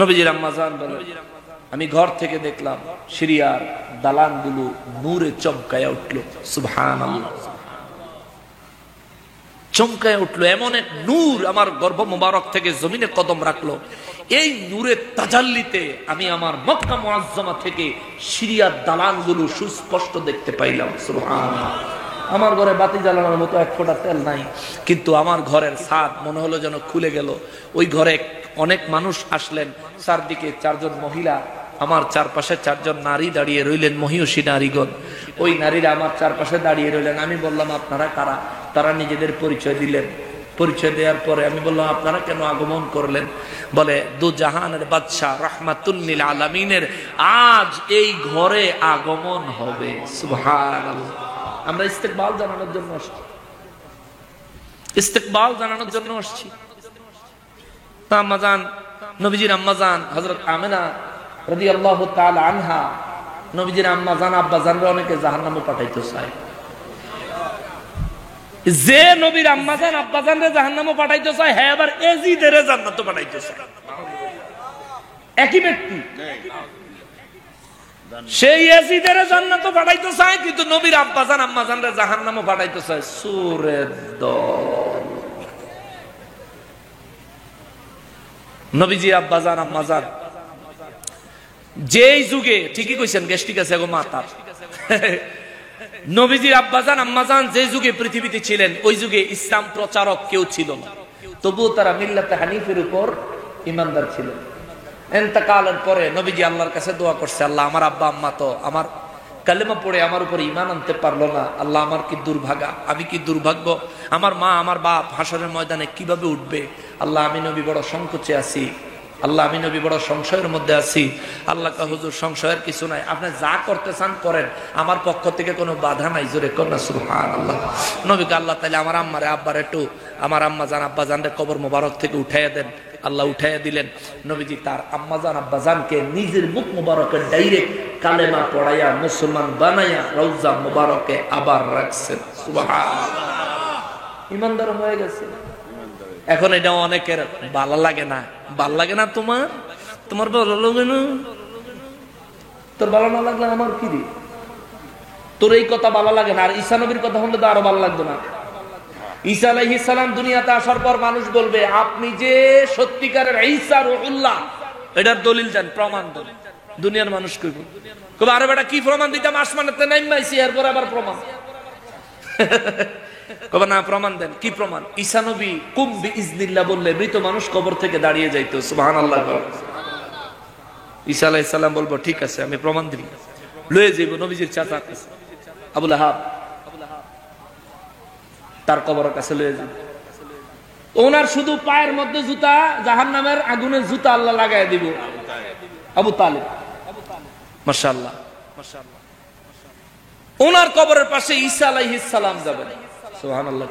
নবীজির আম্মা জান বলে, আমি ঘর থেকে দেখলাম সিরিয়ার দালানগুলো নূরে চমকায়া উঠলো। সুবহানাল্লাহ। চমকায়া উঠলো, এমন এক নূর আমার গর্ভ মুবারক থেকে জমিনে কদম রাখলো। এই নূরের তাজাল্লিতে আমি আমার মক্কা মুআজ্জামা থেকে সিরিয়ার দালানগুলো সুস্পষ্ট দেখতে পাইলাম। সুবহানাল্লাহ। আমার ঘরে বাতি জ্বালানোর মতো এক ফোঁটা তেল নাই, কিন্তু আমার ঘরের ছাদ মনে হলো যেন খুলে গেল। ওই ঘরে অনেক মানুষ আসলেন, চারদিকে চারজন মহিলা, আমার চারপাশে চারজন নারী দাঁড়িয়ে রইলেন, মহিষী নারীগণ। ওই নারীরা আমার চারপাশে দাঁড়িয়ে রইলেন। আমি বললাম আপনারা কারা? তারা নিজেদের পরিচয় দিলেন। পরিচয় দেওয়ার পরে আমি বললাম আপনারা কেন আগমন করলেন? বলে দু জাহানের বাদশাহ রাহমাতুল লিল আলামিনের আজ এই ঘরে আগমন হবে। সুবহানাল্লাহ। আমরা ইস্তেকবাল জানানোর জন্য আসছি, ইস্তেকবাল জানানোর জন্য আসছি। তা আম্মাজান, নবীজির আম্মাজান হযরত আমিনা রাদিয়াল্লাহু তাআলা আনহা, নবীজির আম্মাজান আব্বাজানরা অনেকে জাহান্নামে পাঠাইতে চায়। যে নবীর আম্মাজান আব্বাজানরে জাহান্নামে পাঠাইতে চায়, হ্যাঁ আবার এজিদেরে জান্নাতে পাঠাইতে চায়। একই ব্যক্তি। সেই ইয়াজিদের জান্নাতে পাঠাইতে চায়, কিন্তু নবীর আব্বাজান আম্মাজানরে জাহান্নামে পাঠাইতে চায়। সূরের দল। নবীজির আব্বাজান আম্মাজান যেই যুগে, ঠিকই কইছেন, গ্যাস্ট্রিক আছে গো মাথা। নবীজির আব্বাজান আম্মাজান যে যুগে পৃথিবীতে ছিলেন, ওই যুগে ইসলাম প্রচারক কেউ ছিল না, তবুও তারা মিল্লাতে হানিফের উপর ইমানদার ছিলেন। ইন্তেকালের পরে নবীজি আল্লাহর কাছে দোয়া করছে, আল্লাহ আমার আব্বা আম্মা তো আমার কালেমা পড়ে আমার উপর ঈমান আনতে পারলো না, আল্লাহ আমার কি দুর্ভাগা, আমি কি দুর্ভাগ্য, আমার মা আমার বাপ হাসরের ময়দানে কিভাবে উঠবে, আল্লাহ আমি নবী বড় সংকোচে আছি, আল্লাহ আমি নবী বড় সংশয়ের মধ্যে আছি। আল্লাহ কা হুজুর সংশয়ের কিছু নাই, আপনি যা করতে চান করেন, আমার পক্ষ থেকে কোনো বাধা নাই, জোরে কন্যা সুবহানাল্লাহ। নবীকে আল্লাহ তাআলা আমার আম্মারে আব্বার একটু, আমার আম্মা জান আব্বা জানরে কবর মোবারক থেকে উঠাইয়া দেন। আল্লাহ উঠাইয়া দিলেন। নবীজি তার আম্মা জান আব্বা জানকে নিজের মুখ মোবারকের ডাইরেক্ট কালেমা পড়াইয়া মুসলমান বানাইয়া রওজা মোবারকে আবার রাখছেন। সুবহানাল্লাহ, ইমানদার হয়ে গেছে। এখন এটা অনেকের ভালো লাগে না, ভাল লাগে না, তোমার তোমার ভালো লাগে না, তোর ভালো না লাগলে আমার কি রে, তোর এই কথা ভালো লাগে না, আর ঈসা নবীর কথা শুনলে তো আরো ভালো লাগতো না। ঈসা আলাইহিস সালাম দুনিয়াতে আসার পর মানুষ বলবে, আপনি যে সত্যিকারের ঈসা রূহুল্লাহ, এটার দলিল দেন, প্রমাণ দেন। দুনিয়ার মানুষ কইব, কবে আরে বেটা কি প্রমাণ দিতাম, আসমানেতে নাইমাইছি এরপর আবার প্রমাণ। কবে না, প্রমাণ দেন। কি প্রমাণ? ঈসা নবী কুম বিইজনিল্লাহ বললে মৃত মানুষ কবর থেকে দাঁড়িয়ে যাইতো। সুবহানাল্লাহ। ঈসা আলাইহিস সালাম বলবো, ঠিক আছে আমি প্রমাণ দিব, লয়ে যাইব নবীজির চাচা কাছে, আবু লাহাব, তার কবরের কাছে লয়ে যাইব। ওনার শুধু পায়ের মধ্যে জুতা, জাহান্নামের আগুনের জুতা আল্লাহ লাগায় দিব। আবু তালিব, মাশাআল্লাহ মাশাআল্লাহ। ওনার কবরের পাশে ঈসা আলাইহিস সালাম যাবেন। সুবহানাল্লাহ,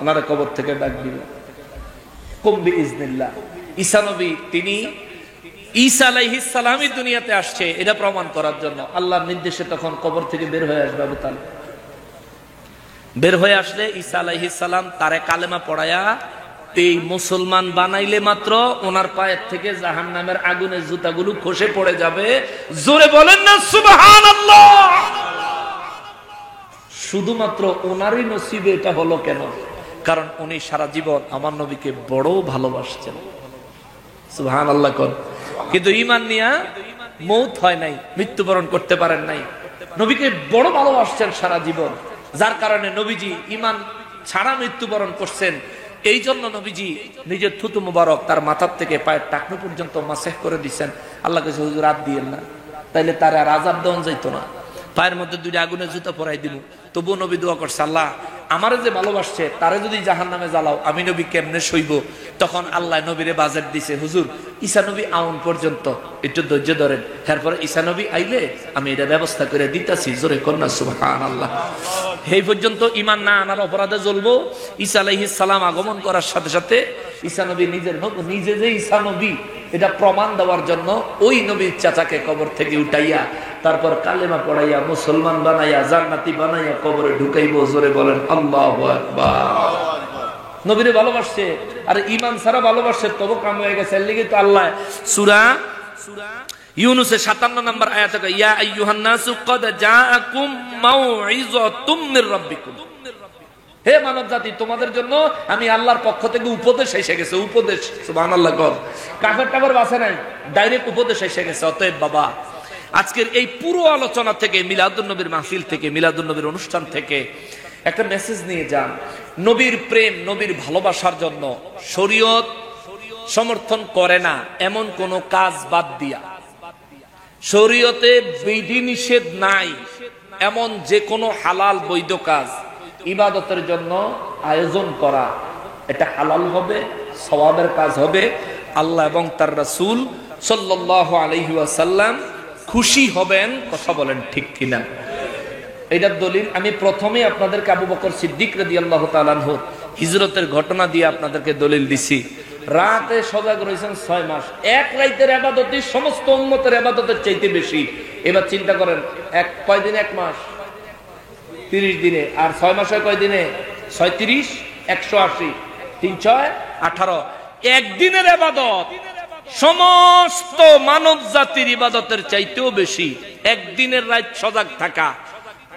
ওনার কবর থেকে ডাক দিল, কুম বিইজনিল্লাহ। ঈসা নবী, তিনি ঈসা আলাইহিস সালামই দুনিয়াতে আসছে এটা প্রমাণ করার জন্য আল্লাহর নির্দেশে তখন কবর থেকে বের হয়ে আসবে আবু তালিব। বের হয়ে আসলে ঈসা আলাইহিস সালাম তারে কালেমা পড়ায়া এই মুসলমান বানাইলে মাত্র ওনার পায়ের থেকে জাহান্নামের আগুনের জুতাগুলো খসে পড়ে যাবে। জোরে বলেন না সুবহানাল্লাহ। শুধুমাত্র ওনারই নসিবে এটা হলো কেন? কারণ উনি সারা জীবন আমার নবীকে বড় ভালোবাসছেন। সুবহানাল্লাহ কোন। কিন্তু ঈমান নিয়া মৌত হয় নাই, মৃত্যুবরণ করতে পারেন নাই। নবীকে বড় ভালোবাসছেন সারা জীবন, যার কারণে নবীজি ঈমান ছাড়া মৃত্যুবরণ করছেন। এই জন্য নবীজি নিজের থুতু মুবারক তার মাথার থেকে পায়ের টাকনু পর্যন্ত মাসেহ করে দিচ্ছেন। আল্লাহ কাছে হুজুর রাত দিয়েন না, তাইলে তার আর আযাব দেওয়া যাইতো না, পায়ের মধ্যে দুইটা আগুনের জুতা পরাই দিব। তবুও নবী দোয়া করছে, আল্লাহ আমারে যে ভালোবাসছে তারে যদি জাহান্নামে জ্বালাও আমি নবী কেমনে সইব? তখন আল্লাহ নবীরে বাজেট দিছে, হুজুর ঈসা নবী আউন পর্যন্ত একটু ধৈর্য ধরেন, এরপরে ঈসা নবী আইলে আমি এটা ব্যবস্থা করে দিতাছি। জোরে কন্যা সুবহানাল্লাহ। এই পর্যন্ত ঈমান না আনার অপরাধে জ্বলবো। ঈসা আলাইহিস সালাম আগমন করার সাথে সাথে ঈসা নবী নিজে যে ঈসা নবী এটা প্রমাণ দেওয়ার জন্য ওই নবীর চাচাকে কবর থেকে উঠাইয়া তারপর কালেমা পড়াইয়া মুসলমান বানাইয়া জান্নাতি বানাইয়া কবরে ঢুকাইবো। জোরে বলেন আল্লাহু আকবার। নবীরে ভালোবাসছে, আর ঈমান ছাড়া ভালোবাসছে তবু কাম হয়ে গেছে। এর লাগি তো আল্লাহ সূরা ইউনূসের 57 নম্বর আয়াতে কয়, ইয়া আইয়ুহান নাসু ক্বাদ জাআকুম মাউইযাতুম মির রাব্বিকুম। হে মানব জাতি, তোমাদের জন্য আমি আল্লাহর পক্ষ থেকে উপদেশ এসে গেছে। উপদেশ, সুবহানাল্লাহ। কাফের টাফের বাসে নাই, ডাইরেক্ট উপদেশ এসে গেছে। অতএব বাবা, আজকের এই পুরো আলোচনা থেকে, মিলাদুন নবীর মাহফিল থেকে, মিলাদুন নবীর অনুষ্ঠান থেকে একটা মেসেজ নিয়ে যান। নবীর প্রেম, নবীর ভালোবাসার জন্য শরীয়ত সমর্থন করে না এমন কোন কাজ বাদ দিয়া, শরীয়তে বিধি নিষেধ নাই এমন যে কোনো হালাল বৈধ কাজ ইবাদতের জন্য আয়োজন করা, এটা হালাল হবে, সওয়াবের কাজ হবে। আল্লাহ এবং তার রাসূল সাল্লাল্লাহু আলাইহি ওয়াসাল্লাম খুশি হবেন। কথা বলেন ঠিক কিনা? এটার দলিল আমি প্রথমে আপনাদেরকে আবু বকর সিদ্দিক রাদিয়াল্লাহু তাআলা আনহু হিজরতের ঘটনা দিয়ে আপনাদেরকে দলিল দিছি। রাতে সজাগ রয়েছেন 6 মাস, এক রাতের ইবাদতই সমস্ত উম্মতের ইবাদতের চাইতে বেশি। এবার চিন্তা করেন, কয় দিনে? 1 মাস 30 দিনে, আর 6 মাসে কয় দিনে? 36 180 3 6 18 একদিনের ইবাদত সমস্ত মানব জাতির ইবাদতের চাইতেও বেশি একদিনের রাত সজাগ থাকা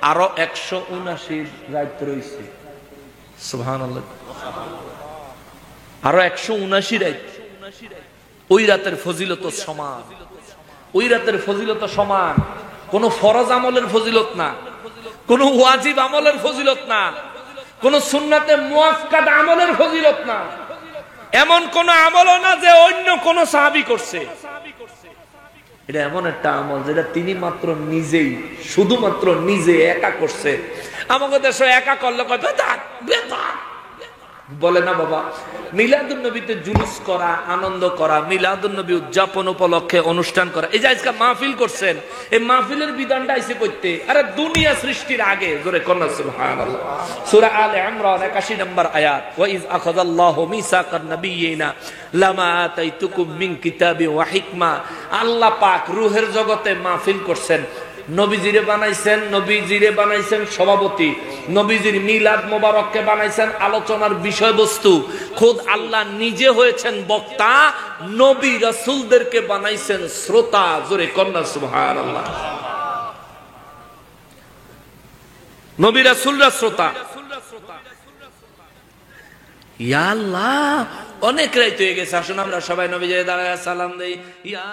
আরো 179 রাত রয়েছে। সুবহানাল্লাহ, আরো 179 রাত। ওই রাতের ফজিলত সমান, ওই রাতের ফজিলত সমান। কোন ফরজ আমলের ফজিলত না, কোন ওয়াজিব আমলের ফজিলত না, কোন সুন্নাতে মুআক্কাদ আমলের ফজিলত না, এমন কোন আমলও না যে অন্য কোন সাহাবী করছে। এটা এমন একটা আমল যেটা তিনি মাত্র নিজেই, শুধুমাত্র নিজে একা করছে। আমাদের দেশে একা করলে কয় বেদাত বেদাত বলে না বাবা। মিলাদুন নবীতে জুলুস করা, আনন্দ করা, মিলাদুন নবী উদযাপন উপলক্ষে অনুষ্ঠান করা, এই যে আজকে মাহফিল করছেন, এই মাহফিলের বিধানটা আইছে করতে আরে দুনিয়া সৃষ্টির আগে। জোরে কন্যা সুবহানাল্লাহ। সূরা আলে ইমরান 81 নম্বর আয়াত, ওয়া ইজ আখাযাল্লাহু মিসাকান নাবিয়িনা লামা আতাইতুকুম মিন কিতাবি ওয়া হিকমা। আল্লাহ পাক রূহের জগতে মাহফিল করছেন, নবীজিরে বানাইছেন, নবীজিরে বানাইছেন সভাপতি, নবীজির মিলাদ মোবারককে বানাইছেন আলোচনার বিষয়বস্তু, খোদ আল্লাহ নিজে হয়েছেন বক্তা, নবী রাসূলদেরকে বানাইছেন শ্রোতা। জোরে কন্যা সুবহানাল্লাহ। নবী রাসূলরা শ্রোতা। ইয়া আল্লাহ, অনেক রাত হয়ে গেছে, আসুন আমরা সবাই নবীজিরে দাঁড়ায় সালাম দেই। ইয়া